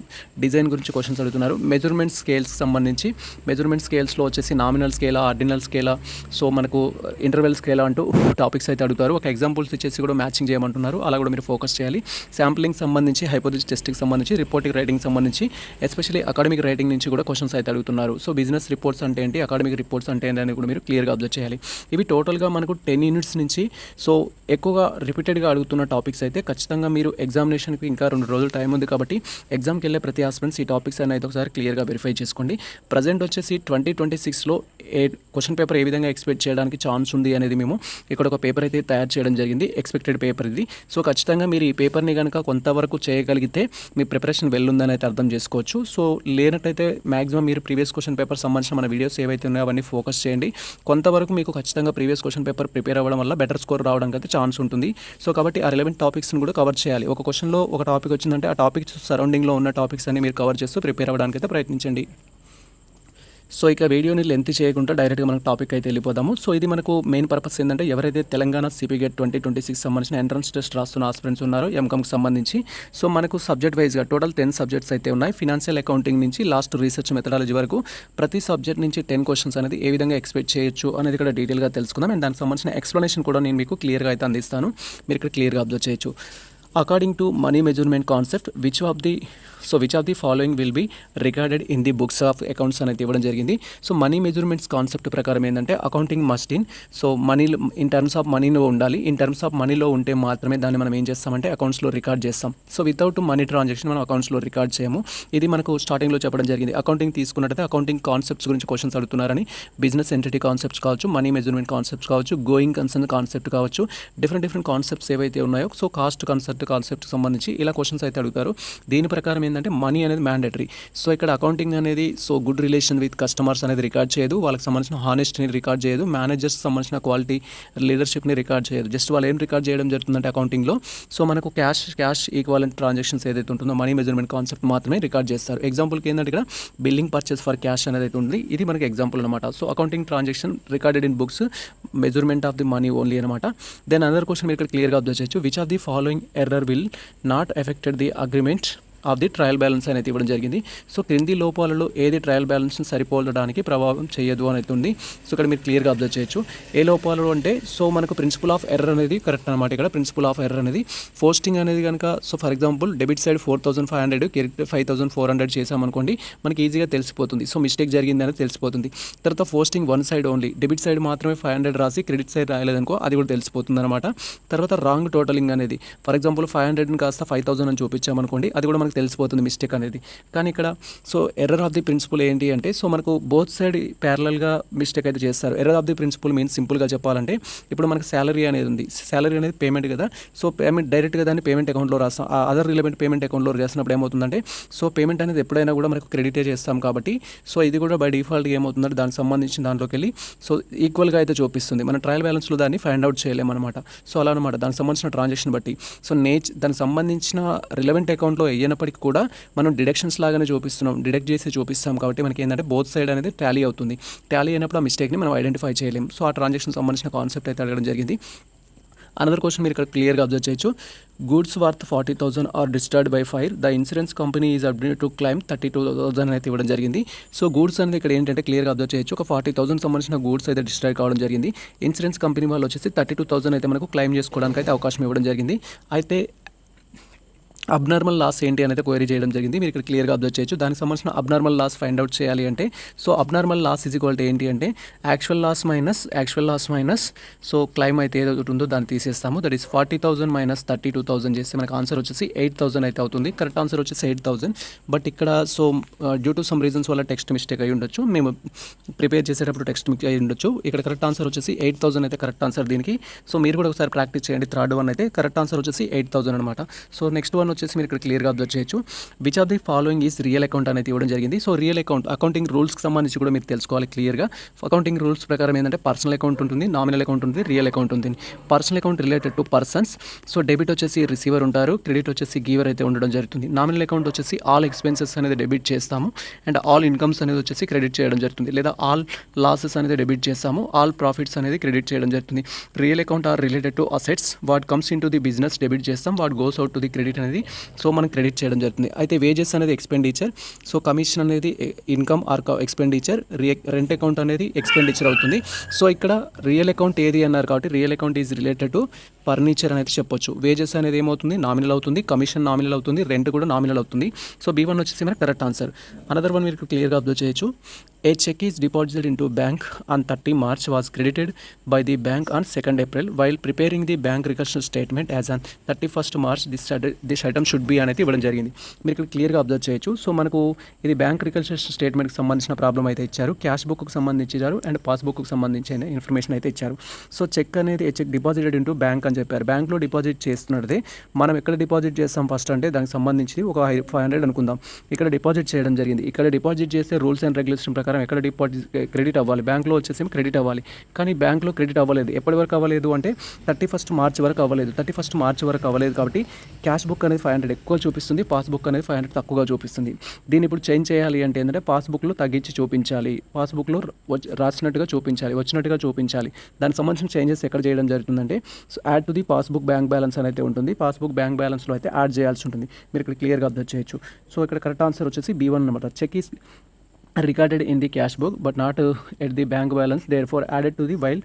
డిజైన్ గురించి క్వశ్చన్స్ అడుగుతున్నారు. మెజర్మెంట్ స్కేల్స్కి సంబంధించి, మెజర్మెంట్ స్కేల్స్లో వచ్చేసి nominal Scala, ordinal Scala, so మనకు ఇంటర్వెల్ స్కేలా అంటూ టాపిక్స్ అయితే అడుగుతారు. ఒక ఎగ్జాంపుల్స్ ఇచ్చేసి కూడా మ్యాచింగ్ చేయమంటున్నారు. అలా కూడా మీరు ఫోకస్ చేయాలి. శాంప్లింగ్ సంబంధించి, హైపోథెసిస్ టెస్ట్కి సంబంధించి, రిపోర్టింగ్ రైటింగ్ సంబంధించి, ఎస్పెషల్లీ అకాడమిక్ రైటింగ్ నుంచి కూడా క్వశ్చన్స్ అయితే అడుగుతున్నారు. సో బిజినెస్ రిపోర్ట్స్ అంటే ఏంటి, అకాడమిక్ రిపోర్ట్స్ అంటే ఏంటి అని కూడా మీరు క్లియర్గా అబ్జర్వ్ చేయాలి. ఇవి టోటల్గా మనకు 10 యూనిట్స్ నుంచి సో ఎక్కువగా రిపీటెడ్గా అడుగుతున్న టాపిక్స్ అయితే ఖచ్చితంగా మీరు ఎగ్జామినేషన్కి ఇంకా 2 రోజులు టైం ఉంది కాబట్టి ఎగ్జామ్కి వెళ్ళే ప్రతి ఆస్పిరెంట్స్ ఈ టాపిక్స్ అనేది ఒకసారి క్లియర్గా వెరిఫై చేసుకోండి. ప్రజెంట్ వచ్చేసి 2026లో క్వశ్చన్ పేపర్ ఏ విధంగా ఎక్స్పెక్ట్ చేయడానికి ఛాన్స్ ఉంది అనేది మేము ఇక్కడ ఒక పేపర్ అయితే తయారు చేయడం జరిగింది. ఎక్స్పెక్టెడ్ పేపర్ ఇది. సో ఖచ్చితంగా మీరు ఈ పేపర్ని కనుక కొంతవరకు చేయగలిగితే మీ ప్రిపరేషన్ వెళ్ళుందని అయితే అర్థం చేసుకోవచ్చు. సో లేనట్టయితే మ్యాక్సిమం మీరు ప్రీవియస్ క్వశ్చన్ పేపర్ సంబంధించిన మన వీడియోస్ ఏవైతే ఉన్నాయో అవన్నీ ఫోకస్ చేయండి. కొంతవరకు మీకు ఖచ్చితంగా ప్రీవియస్ క్వశ్చన్ పేపర్ ప్రిపేర్ అవ్వడం వల్ల బెటర్ స్కోర్ రావడానికి అయితే ఛాన్స్ ఉంటుంది. సో కాబట్టి ఆ రిలవెంట్ టాపిక్స్ని కూడా కవర్ చేయాలి. ఒక క్వశ్చన్లో ఒక టాపిక్ వచ్చిందంటే ఆ టాపిక్ సరౌండింగ్లో ఉన్న టాపిక్స్ అన్ని మీరు కవర్ చేస్తూ ప్రిపేర్ అవ్వడానికి అయితే ప్రయత్నించండి. సో ఇక వీడియోని లెంత్ చేయకుండా డైరెక్ట్గా మనకు టాపిక్ అయితే వెళ్ళిపోదాము. సో ఇది మనకు మెయిన్ పర్పస్ ఏంటంటే ఎవరైతే తెలంగాణ సిపి గేట్ 2026 సంబంధించిన ఎంట్రన్స్ టెస్ట్ రాస్తున్న ఆస్పిరెంట్స్ ఉన్నారో ఎంకామ్కి సంబంధించి, సో మనకు సబ్జెక్ట్ వైజ్గా టోటల్ 10 సబ్జెక్ట్స్ అయితే ఉన్నాయి. ఫినాన్షియల్ అకౌంటింగ్ నుంచి లాస్ట్ రీసెర్చ్ మెథడాలజీ వరకు ప్రతి సబ్జెక్ట్ నుంచి 10 క్వశ్చన్స్ అనేది ఏ విధంగా ఎక్స్పెక్ట్ చేయొచ్చు అనేది ఇక్కడ డీటెయిల్గా తెలుసుకుందాం. అండ్ దానికి సంబంధించిన ఎక్స్ప్లెనేషన్ కూడా నేను మీకు క్లియర్గా అయితే అందిస్తాను. మీరు ఇక్కడ క్లియర్గా అబ్జర్వ్ చేయొచ్చు. According to money measurement concept, which of the following will be recorded in the books of accounts అనేది ఇవ్వడం జరిగింది. సో మనీ మెజర్మెంట్స్ కాన్సెప్ట్ ప్రకారం ఏంటంటే accounting must in, so money in terms of మనీలో ఉండాలి. ఇన్ టర్మ్స్ ఆఫ్ మనీలో ఉంటే మాత్రమే దాన్ని మనం ఏం చేస్తామంటే అకౌంట్స్లో రికార్డ్ చేస్తాం. సో వితౌట్ మనీ ట్రాన్సాక్షన్ మనం అకౌంట్స్లో రికార్డ్ చేయము. ఇది మనకు స్టార్టింగ్లో చెప్పడం జరిగింది. అకౌంటింగ్ తీసుకున్నట్టయితే అకౌంటింగ్ కాన్సెప్ట్స్ గురించి క్వశ్చన్స్ అడుగుతున్నారని, బిజినెస్ ఎంటిటీ కాన్సెప్ట్స్ కావచ్చు, మనీ మెజర్మెంట్ కాన్సెప్ట్స్ కావచ్చు, గోయింగ్ కన్సర్న్ కాన్సెప్ట్ కావచ్చు, డిఫరెంట్ కాన్సెప్ట్స్ ఏవైతే ఉన్నాయో సో కాస్ట్ కన్సెప్ట్ కాన్సెప్ట్ సంబంధించి ఇలా క్వశ్చన్స్ అయితే అడుగుతారు. దీని ప్రకారం ఏంటంటే మనీ అనేది మ్యాండేటరీ. సో ఇక్కడ అకౌంటింగ్ అనేది గుడ్ రిలేషన్ విత్ కస్టమర్స్ అనేది రికార్డ్ చేయదు, వాళ్ళకి సంబంధించిన హానెస్టీని రికార్డ్ చేయదు, మేనేజర్స్ సంబంధించిన క్వాలిటీ లీడర్షిప్ని రికార్డ్ చేయదు. జస్ట్ వాళ్ళు ఏం రికార్డ్ చేయడం జరుగుతుందంటే అకౌంటింగ్లో మనకు క్యాష్ ఈక్వాలెంట్ ట్రాన్సాక్షన్స్ ఏదైతే ఉంటుందో మనీ మెజర్మెంట్ కాన్సెప్ట్ మాత్రమే రికార్డ్ చేస్తారు. ఎగ్జాంపుల్కి ఏంటంటే ఇక్కడ బిల్లింగ్ పర్చేస్ ఫర్ క్యాష్ అనేది అయితే ఉంది, ఇది మనకి ఎగ్జాంపుల్ అనమాట. So accounting transaction recorded in books, measurement of the money only అనమాట. దెన్ అనదర్ క్వశ్చన్ మీరు ఇక్కడ క్లియర్గా అబ్జర్వ్ చేయొచ్చు. Which of the following error will not affected the agreement of the trial balance అనేది ఇవ్వడం జరిగింది. సో క్రింది లోపాలలో ఏది ట్రయల్ బ్యాలెన్స్ని సరిపోలడానికి ప్రభావం చేయదు అని ఉంది. సో ఇక్కడ మీరు క్లియర్గా అబ్జర్వ్ చేయొచ్చు. ఏ లోపాలు అంటే మనకు ప్రిన్సిపల్ ఆఫ్ ఎర్రర్ అనేది కరెక్ట్ అనమాట. ఇక్కడ ప్రిన్సిపల్ ఆఫ్ ఎర్రర్ అనేది పోస్టింగ్ అనేది కనుక for example debit side 4500 credit 5400 చేసామనుకోండి, మనకి ఈజీగా తెలిసిపోతుంది. సో మిస్టేక్ జరిగింది అనేది తెలిసిపోతుంది. తర్వాత posting one side only, debit side మాత్రమే 500 రాసి క్రెడిట్ సైడ్ రాయలేదనుకో, అది కూడా తెలిసిపోతుంది అనమాట. తర్వాత రాంగ్ టోటలింగ్ అనేది ఫర్ ఎగ్జాంపుల్ 500ని కాస్త 5000 అని చూపించామనుకోండి, అది కూడా మనకు తెలిసిపోతుంది మిస్టేక్ అనేది. కానీ ఇక్కడ ఎర్రర్ ఆఫ్ ది ప్రిన్సిపల్ ఏంటి అంటే మనకు బోత్ సైడ్ ప్యారలల్గా మిస్టేక్ అయితే చేస్తారు. Error of the principle means సింపుల్గా చెప్పాలంటే ఇప్పుడు మనకు శాలరీ అనేది ఉంది, శాలరీ అనేది పేమెంట్ కదా. సో పేమెంట్ డైరెక్ట్గా దాన్ని పేమెంట్ అకౌంట్లో రాస్తాం, అదర్ రిలేవెంట్ పేమెంట్ అకౌంట్లో చేసినప్పుడు ఏమవుతుందంటే పేమెంట్ అనేది ఎప్పుడైనా కూడా మనకు క్రెడిటే చేస్తాం కాబట్టి ఇది కూడా బై డిఫాల్ట్గా ఏమవుతుందంటే దానికి సంబంధించిన దాంట్లోకి వెళ్ళి ఈక్వల్గా అయితే చూపిస్తుంది. మన ట్రయల్ బ్యాలెన్స్లో దాన్ని ఫైండ్ అవుట్ చేయలేమన్నమాట. అలా అనమాట దానికి సంబంధించిన ట్రాన్సాక్షన్ బట్టి. దానికి సంబంధించిన రిలవెంట్ అకౌంట్లో అయినప్పటికీ కూడా మనం డిడక్షన్స్ లాగానే డిడక్ట్ చేసి చూపిస్తాం కాబట్టి మనకి ఏంటంటే బోత్ సైడ్ అనేది టాలీ అవుతుంది. టాలీ అయినప్పుడు ఆ మిస్టేక్ని మనం ఐడెంటిఫై చేయలేం. ఆ ట్రాన్సాక్షన్ సంబంధించిన కాన్సెప్ట్ అయితే అడగడం జరిగింది. అనదర్ క్వశ్చన్ మీరు ఇక్కడ క్లియర్గా అబ్జర్వ్ చేయొచ్చు. Goods worth 40,000 are destroyed by fire, the insurance company is obligated to claim 32,000 అయితే ఇవ్వడం జరిగింది. గూడ్స్ అనేది ఇక్కడ ఏంటంటే క్లియర్గా అబ్జర్వ్ చేయొచ్చు. ఒక 40,000 సంబంధించిన గూడ్స్ అయితే డిస్ట్రాయ్ కావడం జరిగింది. ఇన్సూరెన్స్ కంపెనీ వాళ్ళు వచ్చేసి 32,000 అయితే మనకు క్లైమ్ చేసుకోవడానికి అయితే అవకాశం ఇవ్వడం జరిగింది. అయితే అబ్నార్మల్ లాస్ ఏంటి అనేది క్వైరీ చేయడం జరిగింది. మీరు ఇక్కడ క్లియర్గా అబ్జర్వ్ చేయొచ్చు. దానికి సంబంధించిన అబ్నార్మల్ లాస్ ఫైండ్ అవుట్ చేయాలి అంటే abnormal loss is equal to ఏంటి అంటే యాక్చువల్ లాస్ మైనస్ క్లైమ్ అయితే ఏదో ఉందో దాన్ని తీసేస్తాము. దట్ ఈస్ 40,000 మైనస్ 32,000 చేస్తే మనకు ఆన్సర్ వచ్చేసి 8,000 అయితే అవుతుంది. కరెక్ట్ ఆన్సర్ వచ్చేసి 8,000. బట్ ఇక్కడ డ్యూ టు సమ్ రీజన్స్ వల్ల టెక్స్ట్ మిస్టేక్ అయి ఉండొచ్చు, మేము ప్రిపేర్ చేసేటప్పుడు టెక్స్ట్ మిస్టేక్ అయి ఉండొచ్చు. ఇక్కడ కరెక్ట్ ఆన్సర్ వచ్చేసి 8,000 అయితే కరెక్ట్ ఆన్సర్ దీనికి. మీరు కూడా ఒకసారి ప్రాక్టీస్ చేయండి. థర్డ్ వన్ అయితే కరెక్ట్ ఆన్సర్ వచ్చేసి 8,000 అనమాట. నెక్స్ట్ వన్ వచ్చేసి మీరు ఇక్కడ క్లియర్గా అబ్జర్వ్ చేయొచ్చు. Which of the following is real account అనేది ఇవ్వడం జరిగింది. రియల్ అకౌంటింగ్ రూల్స్కి సంబంధించి కూడా మీరు తెలుసుకోవాలి క్లియర్గా. అకౌంటింగ్ రూల్స్ ప్రకారం ఏంటంటే పర్సనల్ అకౌంట్ ఉంటుంది, నామినల్ అకౌంట్ ఉంటుంది, రియల్ అకౌంట్ ఉంటుంది. Personal account related to persons. Debit వచ్చేసి రిసీవర్ ఉంటారు, క్రెడిట్ వచ్చేసి గివర్ అయితే ఉండడం జరుగుతుంది. నామినల్ అకౌంట్ వచ్చేసి ఆల్ ఎక్స్పెన్సెస్ అనేది డెబిట్ చేస్తాము అండ్ ఆల్ ఇన్కమ్స్ అనేది వచ్చేసి క్రెడిట్ చేయడం జరుగుతుంది. లేదా ఆల్ లాసెస్ అనేది డెబిట్ చేస్తాము, ఆల్ ప్రాఫిట్స్ అనేది క్రెడిట్ చేయడం జరుగుతుంది. Real account are related to assets, what comes in to the business debit చేస్తాం, what goes out to the credit అనేది మనం క్రెడిట్ చేయడం జరుగుతుంది. అయితే వేజెస్ అనేది ఎక్స్పెండిచర్, కమిషన్ అనేది income or expenditure, rent account అనేది ఎక్స్పెండిచర్ అవుతుంది. ఇక్కడ రియల్ అకౌంట్ ఏది అన్నారు కాబట్టి real account is related to furniture అనేది చెప్పొచ్చు. వేజెస్ అనేది ఏమవుతుంది నామినల్ అవుతుంది, కమిషన్ నామినల్ అవుతుంది, రెంట్ కూడా నామినల్ అవుతుంది. B1 వచ్చేసి మనకి కరెక్ట్ ఆన్సర్. అనదర్ వన్ మీరు క్లియర్గా అబ్జర్వ్ చేయొచ్చు. A check is deposited into bank on 30 March was credited by the bank on 2nd April. While preparing the bank reconciliation statement as on 31st March, this item should be అనేది ఇవ్వడం జరిగింది. మీరు ఇక్కడ క్లియర్గా observe చేయొచ్చు. మనకు ఇది bank reconciliation స్టేట్మెంట్కి సంబంధించిన ప్రాబ్లం అయితే ఇచ్చారు, క్యాష్ బుక్కి సంబంధించి ఇచ్చారు అండ్ పాస్బుక్కి సంబంధించిన ఇన్ఫర్మేషన్ అయితే ఇచ్చారు. చెక్ అనేది చెక్ డిపాజిటెడ్ ఇంటూ బ్యాంక్ అని చెప్పారు. బ్యాంక్లో డిపాజిట్ చేస్తున్నది మనం ఎక్కడ డిపాజిట్ చేస్తాం ఫస్ట్ అంటే దానికి సంబంధించి ఒక 500 అనుకుందాం. ఇక్కడ డిపాజిట్ చేయడం జరిగింది. ఇక్కడ డిపాజిట్ చేస్తే రూల్స్ అండ్ రెగ్యులేషన్ ప్రకారం ఎక్కడ డిపాజిట్ క్రెడిట్ అవ్వాలి, బ్యాంక్లో వచ్చేసి క్రెడిట్ అవ్వాలి. కానీ బ్యాంక్లో క్రెడిట్ అవ్వలేదు. ఎప్పటి వరకు అవ్వలేదు అంటే 31st March వరకు అవ్వలేదు. 31st March వరకు అవ్వలేదు కాబట్టి క్యాష్ బుక్ అనేది 500 ఎక్కువ చూపిస్తుంది, పాస్బుక్ అనేది 500 తక్కువగా చూపిస్తుంది. దీన్ని ఇప్పుడు చేంజ్ చేయాలి అంటే ఏంటంటే పాస్బుక్లో తగ్గించి చూపించాలి, పాస్బుక్లో రాసినట్టుగా చూపించాలి, వచ్చినట్టుగా చూపించాలి. దానికి సంబంధించిన చేంజెస్ ఎక్కడ చేయడం జరుగుతుందంటే add to the passbook bank balance అనేది ఉంటుంది. పాస్బుక్ బ్యాంక్ బ్యాలెన్స్లో అయితే యాడ్ చేయాల్సి ఉంటుంది. మీరు ఇక్కడ క్లియర్గా అబ్జర్వ్ చేయొచ్చు. ఇక్కడ కరెక్ట్ ఆన్సర్ వచ్చేసి B1 అనమాట. Check is recorded in the cash book but not at the bank balance, therefore added to the while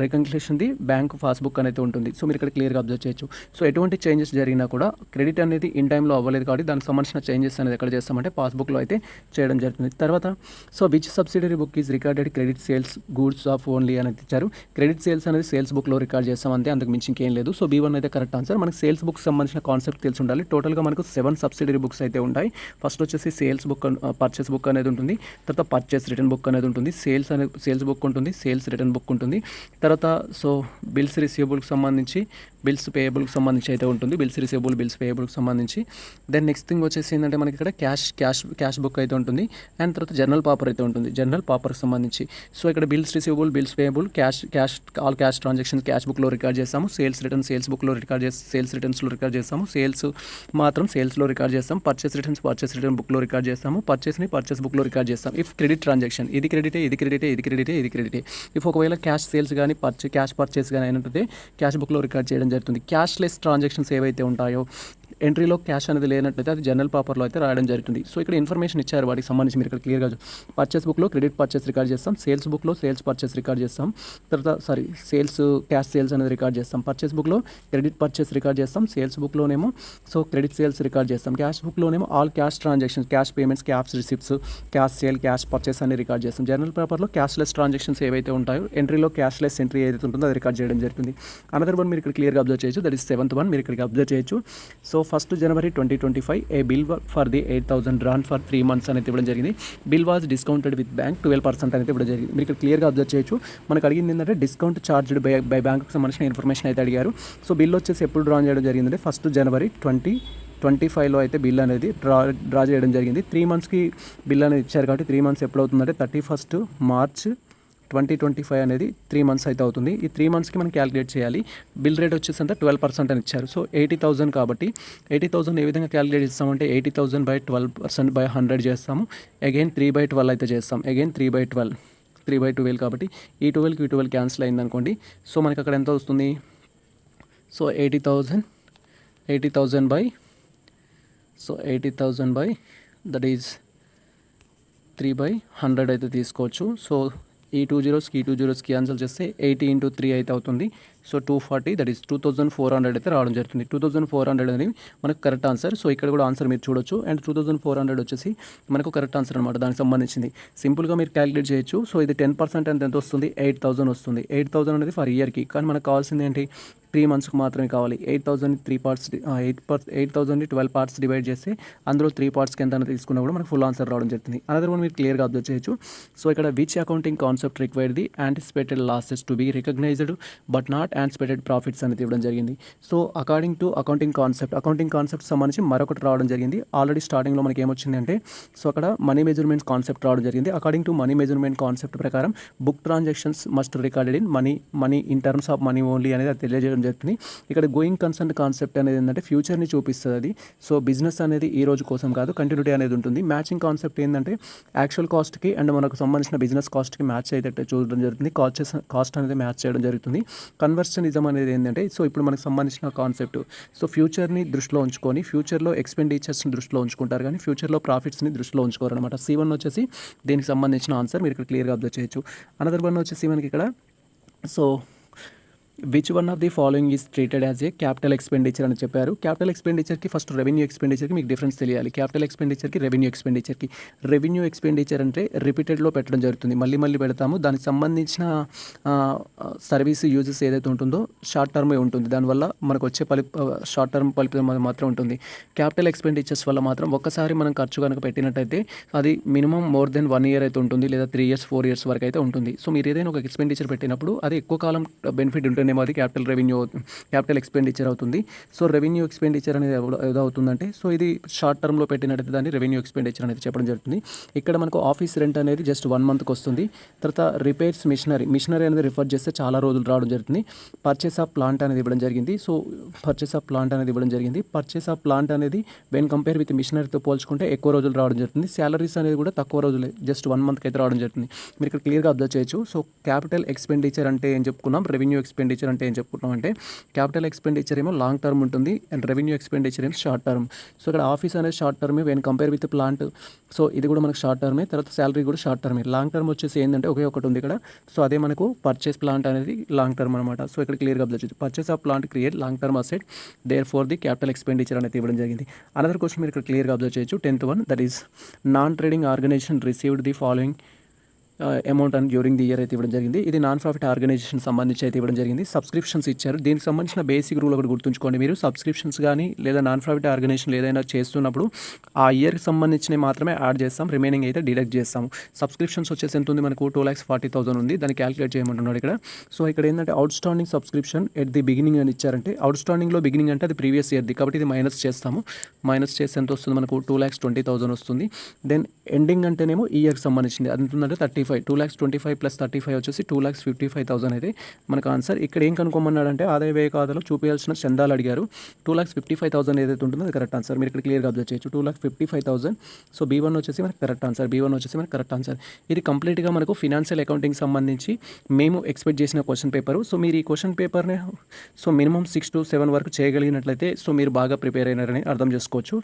reconciliation the bank passbook అనేది ఉంటుంది. మీరు ఇక్కడ క్లియర్గా అబ్జర్వ్ చేయొచ్చు. ఎటువంటి చేంజెస్ జరిగినా కూడా క్రెడిట్ అనేది ఇన్ టైంలో అవ్వలేదు కాబట్టి దానికి సంబంధించిన చేంజెస్ అనేది ఎక్కడ చేస్తామంటే పాస్బుక్లో అయితే చేయడం జరుగుతుంది. తర్వాత which subsidiary book is recorded credit sales goods of only అనేది ఇచ్చారు. క్రెడిట్ సేల్స్ అనేది సేల్స్ బుక్లో రికార్డ్ చేస్తాం అంతే, అంతకు మించి ఇంకేం లేదు. B1 అయితే కరెక్ట్ ఆన్సర్. మనకి సేల్స్ బుక్ సంబంధించిన కాన్సెప్ట్ తెలిసి ఉండాలి. టోటల్గా మనకు 7 సబ్సిడరీ బుక్స్ అయితే ఉంటాయి. ఫస్ట్ వచ్చేసి సేల్స్ బుక్, పర్చేస్ బుక్ అనేది ఉంటుంది. తర్వాత పర్చేస్ రిటర్న్ బుక్ అనేది ఉంటుంది, సేల్స్ బుక్ ఉంటుంది, సేల్స్ రిటర్న్ బుక్ ఉంటుంది, తర్వాత సో బిల్స్ రిసీవబుల్కి సంబంధించి బిల్స్ పేయబుల్కి సంబంధించి అయితే ఉంటుంది, బిల్స్ రిసీవబుల్ బిల్స్ పేయబుల్కి సంబంధించి. దెన్ నెక్స్ట్ థింగ్ వచ్చేసి ఏంటంటే మనకి ఇక్కడ క్యాష్ బుక్ అయితే ఉంటుంది, అండ్ తర్వాత జనరల్ పాపర్ అయితే ఉంటుంది, జనరల్ పాపర్కి సంబంధించి. సో ఇక్కడ bills receivable bills payable all cash transactions cash బుక్లో రికార్డ్ చేస్తాము, సేల్స్ రిటర్న్ సేల్స్ బుక్లో సేల్స్ రిటర్న్స్లో రికార్డ్ చేస్తాము, సేల్స్ మాత్రం సేల్స్లో రికార్డ్ చేస్తాం, పర్చేస్ రిటర్న్స్ పర్చేస్ రిటర్న్ బుక్లో రికార్డ్ చేస్తాము, పర్చేస్ని పర్చేస్ బుక్లో రికార్డ్ చేస్తాం. ఇఫ్ క్రెడిట్ ట్రాన్సాక్షన్ ఇది క్రెడిటే ఇది క్రెడిటే ఇది క్రెడిటే ఇది క్రెడిటే. ఇఫ్ ఒకవేళ క్యాష్ సేల్స్ కానీ క్యాష్ పర్చేస్ కానీ అయినట్టు క్యాష్ బుక్లో రికార్డ్ చేయడం జరుగుతుంది. క్యాష్లెస్ ట్రాన్సాక్షన్స్ ఏవైతే ఉంటాయో ఎంట్రీలో క్యాష్ అనేది లేనట్లయితే అది జనరల్ పేపర్లో అయితే రాయడం జరుగుతుంది. సో ఇక్కడ ఇన్ఫర్మేషన్ ఇచ్చారు వాటికి సంబంధించి మీరు ఇక్కడ క్లియర్గా పర్చేస్ బుక్లో క్రెడిట్ పర్చేస్ రికార్డ్ చేస్తాం, సేల్స్ బుక్లో సేల్స్ పర్చేస్ రికార్డ్ చేస్తాం, తర్వాత సేల్స్ క్యాష్ సేల్స్ అనేది రికార్డ్ చేస్తాం, పర్చేస్ బుక్లో క్రెడిట్ పర్చేస్ రికార్డ్ చేస్తాం, సేల్స్ బుక్లోనేమో సో క్రెడిట్ సేల్స్ రికార్డ్ చేస్తాం, క్యాష్ బుక్లోనేమో all cash transactions cash payments cash receipts cash sale cash purchase అని రికార్డ్ చేస్తాం. జనరల్ పేపర్లో క్యాష్లెస్ ట్రాన్సాక్షన్స్ ఏవైతే ఉంటాయో ఎంట్రీలో క్యాష్లెస్ ఎంట్రీ ఏదైతే ఉంటుందో అది రికార్డ్ చేయడం జరుగుతుంది. అనదర్ వన్ మీరు ఇక్కడ క్లియర్గా అబ్జర్వ్ చేయొచ్చు, దట్ ఈస్ 7th వన్ మీరు ఇక్కడికి అబ్జర్వ్ చేయొచ్చు. So 1st January 2025 A bill for the 8,000 drawn for 3 months అనేది ఇవ్వడం జరిగింది. Bill was discounted with bank 12% అనేది ఇవ్వడం జరిగింది. మీరు ఇక్కడ క్లియర్గా అబ్జర్వ్ చేయొచ్చు. మనకు అడిగింది ఏంటంటే డిస్కౌంట్ చార్జ్డ్ బై బ్యాంక్కి సంబంధించిన ఇన్ఫర్మేషన్ అయితే అడిగారు. సో బిల్ వచ్చేసి ఎప్పుడు డ్రా చేయడం జరిగిందంటే 1st January 2025లో అయితే బిల్ అనేది డ్రా చేయడం జరిగింది. 3 monthsకి బిల్ అనేది ఇచ్చారు కాబట్టి 3 months ఎప్పుడు అవుతుందంటే 31st March 2025 అనేది 3 months అయితే అవుతుంది. ఈ 3 monthsకి మనం క్యాలిక్యులేట్ చేయాలి. బిల్ రేట్ వచ్చేసి అంతా 12% అని ఇచ్చారు. సో 80,000 కాబట్టి 80,000 ఏ విధంగా క్యాలిక్యులేట్ చేస్తామంటే 80,000 బై 12% బై 100 చేస్తాము. అగైన్ 3/12 అయితే చేస్తాం. అగైన్ 3/12 కాబట్టి ఈ 12కి 12 క్యాన్సిల్ అయింది అనుకోండి. సో మనకి అక్కడ ఎంత వస్తుంది? సో 80,000 బై దట్ ఈజ్ 3/100 అయితే తీసుకోవచ్చు. సో ఈ 2 zeros క్యాన్సిల్ చేస్తే 80 into 3 అయితే అవుతుంది. సో 240 దట్ ఈస్ 2,400 అయితే రావడం జరుగుతుంది. 2,400 అనేది మనకు కరెక్ట్ ఆన్సర్. సో ఇక్కడ కూడా ఆన్సర్ మీరు చూడొచ్చు. అండ్ 2,400 వచ్చేసి మనకు కరెక్ట్ ఆన్సర్ అనమాట, దానికి సంబంధించింది. సింపుల్గా మీరు క్యాలిక్యులేట్ చేయొచ్చు. సో ఇది 10% అంటే ఎంత వస్తుంది? 8,000 వస్తుంది. 8,000 అనేది ఫర్ ఇయర్కి, కానీ మనకు కావాల్సింది ఏంటి? 3 monthsకి మాత్రమే కావాలి. 8,000 8,000ని 12 parts డివైడ్ చేస్తే అందులో 3 partsకి ఎంత తీసుకున్నా కూడా మనకు ఫుల్ ఆన్సర్ రావడం జరుగుతుంది. అనదర్ వన్ మీరు క్లియర్గా అబ్జర్వ్ చేయొచ్చు. సో ఇక్కడ which accounting concept required the anticipated losses to be recognised but not anticipated profits అనేది ఇవ్వడం జరిగింది. So according to accounting concept సంబంధించి మరొకటి రావడం జరిగింది. ఆల్రెడీ స్టార్టింగ్లో మనకి ఏమొచ్చింది అంటే సో అక్కడ మనీ మెజర్మెంట్ కాన్సెప్ట్ రావడం జరిగింది. According to money measurement concept ప్రకారం book transactions must recorded in money in terms of money only అనేది తెలియజేయడం జరుగుతుంది. ఇక్కడ గోయింగ్ కన్సర్న్ కాన్సెప్ట్ అనేది ఏంటంటే ఫ్యూచర్ని చూపిస్తుంది అది. సో బిజినెస్ అనేది ఈ రోజు కోసం కాదు, కంటిన్యూటీ అనేది ఉంటుంది. మ్యాచింగ్ కాన్సెప్ట్ ఏంటంటే యాక్చువల్ కాస్ట్కి అండ్ మనకు సంబంధించిన బిజినెస్ కాస్ట్కి మ్యాచ్ అయితే చూడడం జరుగుతుంది. కాస్ట్ అనేది మ్యాచ్ చేయడం జరుగుతుంది. కన్వర్షనిజం అనేది ఏంటంటే సో ఇప్పుడు మనకు సంబంధించిన కాన్సెప్ట్ సో ఫ్యూచర్ని దృష్టిలో ఉంచుకొని ఫ్యూచర్లో ఎక్స్పెండిచర్స్ని దృష్టిలో ఉంచుకుంటారు, కానీ ఫ్యూచర్లో ప్రాఫిట్స్ని దృష్టిలో ఉంచుకోరు అనమాట. C1 వచ్చేసి దీనికి సంబంధించిన ఆన్సర్ మీరు ఇక్కడ క్లియర్గా అబ్జర్వ్ చేయొచ్చు. అనదర్ వన్ వచ్చేసి మనకి ఇక్కడ so which one of the following is treated as a capital expenditure అని చెప్పారు. క్యాపిటల్ ఎక్స్పెండిచర్కి ఫస్ట్ రెవెన్యూ ఎక్స్పెండిచర్కి మీకు డిఫరెన్స్ తెలియాలి. క్యాపిటల్ ఎక్స్పెండిచర్కి రెవెన్యూ ఎక్స్పెండిచర్ అంటే రిపీటెడ్లో పెట్టడం జరుగుతుంది, మళ్ళీ పెడతాము. దానికి సంబంధించిన సర్వీస్ యూజెస్ ఏదైతే ఉంటుందో షార్ట్ టర్మే ఉంటుంది, దానివల్ల మనకు వచ్చే షార్ట్ టర్మ్ ఫలితం మాత్రం ఉంటుంది. క్యాపిటల్ ఎక్స్పెండిచర్స్ వల్ల మాత్రం ఒక్కసారి మనం ఖర్చు కనుక పెట్టినట్టయితే అది మినిమం more than 1 year అయితే ఉంటుంది, లేదా 3 years 4 years వరకు అయితే ఉంటుంది. సో మీరు ఏదైనా ఒక ఎక్స్పెండిచర్ పెట్టినప్పుడు అది ఎక్కువ కాలం బెనిఫిట్ ఉంటుందేమో అది క్యాపిటల్ ఎక్స్పెండిచర్ అవుతుంది. సో రెవెన్యూ ఎక్స్పెండిచర్ అనేది ఏదవుతుందంటే సో ఇది షార్ట్ టర్మ్లో పెట్టినట్టయితే దాన్ని రెవెన్యూ ఎక్స్పెండిచర్ అనేది చెప్పడం జరుగుతుంది. ఇక్కడ మనకు ఆఫీస్ రెంట్ అనేది జస్ట్ 1 monthకి వస్తుంది. తర్వాత రిపేర్స్ మిషనరీ అనేది రిఫర్ చేస్తే చాలా రోజులు రావడం జరుగుతుంది. పర్చేస్ ఆఫ్ ప్లాంట్ అనేది ఇవ్వడం జరిగింది. పర్చేస్ ఆఫ్ ప్లాంట్ అనేది వెన్ కంపేర్ విత్ మిషనరీతో పోల్చుకుంటే ఎక్కువ రోజులు రావడం జరుగుతుంది. శాలరీస్ అనేది కూడా తక్కువ రోజులే, జస్ట్ 1 monthకి అయితే రావడం జరుగుతుంది. మీరు ఇక్కడ క్లియర్గా అబ్జర్వ్ చేయొచ్చు. సో క్యాపిటల్ ఎక్స్పెండిచర్ అంటే ఏం చెప్పుకున్నాం, రెవెన్యూ ఎక్స్పెండిచర్ అంటే ఏం చెప్పుకున్నాం అంటే క్యాపిటల్ ఎక్స్పెండిచర్ ఏమో లాంగ్ టర్మ్ ఉంటుంది అండ్ రెవెన్యూ ఎక్స్పెండిచర్ ఏమో షార్ట్ టర్మ్. సో ఇక్కడ ఆఫీస్ అనేది షార్ట్ టర్మే when compare with plant. So ఇది కూడా మనకు షార్ట్ టర్మే. తర్వాత శాలరీ కూడా షార్ట్ టర్మే. లాంగ్ టర్మ్ వచ్చేసి ఏంటంటే ఒకే ఒకటి ఉంది ఇక్కడ. సో అదే మనకు పర్చేస్ ప్లాంట్ అనేది లాంగ్ టర్మ్ అనమాట. సో ఇక్కడ క్లియర్గా అబ్జర్వ్ చేయొచ్చు. Purchase of plant create long term asset, therefore the capital expenditure అనేది ఇవ్వడం జరిగింది. అనదర్ క్వశ్చన్ మీరు ఇక్కడ క్లియర్గా అబ్జర్వ్ చేయొచ్చు. 10th one, that is non trading organisation received the following amount అని డ్యూరింగ్ ది ఇయర్ అయితే ఇవ్వడం జరిగింది. ఇది నాన్ ప్రాఫిట్ ఆర్గనైజేషన్ సంబంధించి అయితే ఇవ్వడం జరిగింది. సబ్స్క్రిప్షన్స్ ఇచ్చారు. దీనికి సంబంధించిన బేసిక్ రూల్ ఒకటి గుర్తుంచుకోండి. మీరు సబ్స్క్రిప్షన్స్ కానీ లేదా నాన్ ప్రాఫిట్ ఆర్గనైజేషన్ ఏదైనా చేస్తున్నప్పుడు ఆ ఇయర్కి సంబంధించినవి మాత్రమే యాడ్ చేస్తాం, రిమైనింగ్ అయితే డిడక్ట్ చేస్తాము. సబ్స్క్రిప్షన్స్ వచ్చేసి ఎంత ఉంది మనకు 2,40,000 ఉంది. దాన్ని క్యాలిక్యులేట్ చేయమంటున్నాడు ఇక్కడ. సో ఇక్కడ ఏంటంటే out standing subscription at the beginning అని ఇచ్చారంటే అవుట్ స్టాండింగ్లో బిగినింగ్ అంటే అది ప్రీవియస్ ఇయర్ది కాబట్టి ఇది మైనస్ చేస్తాము. మైనస్ చేస్తే ఎంత వస్తుంది మనకు 2,20,000 వస్తుంది. దెన్ ఎండింగ్ అంటేనేమో ఈ ఇయర్కి సంబంధించింది అది ఎంత ఉందంటే 35, 2,25,000 ప్లస్ 35 వచ్చేసి 2,55,000 అయితే మనకు ఆన్సర్. ఇక్కడ ఏం కనుక్కోమన్నాడంటే ఆదాయ వ్యయ ఖాతాలో చూపించాల్సిన చందాలు అడిగారు. 2,55,000 ఏదైతే ఉంటుందో అది కరెక్ట్ ఆన్సర్. మీరు ఇక్కడ క్లియర్గా అబ్జర్వ్ చేయొచ్చు 2,55,000. సో B1 వచ్చేసి మనకు కరెక్ట్ ఆన్సర్. B1 వచ్చేసి మనకు కరెక్ట్ ఆన్సర్. ఇది కంప్లీట్గా మనకు ఫినాన్షియల్ అకౌంటింగ్ సంబంధించి మేము ఎక్స్పెక్ట్ చేసిన క్వశ్చన్ పేపరు. సో మీరు ఈ క్వశ్చన్ పేపర్ని సో మినిమం 6 to 7 వరకు చేయగలిగినట్లయితే సో మీరు బాగా ప్రిపేర్ అయినారని అర్థం చేసుకోవచ్చు.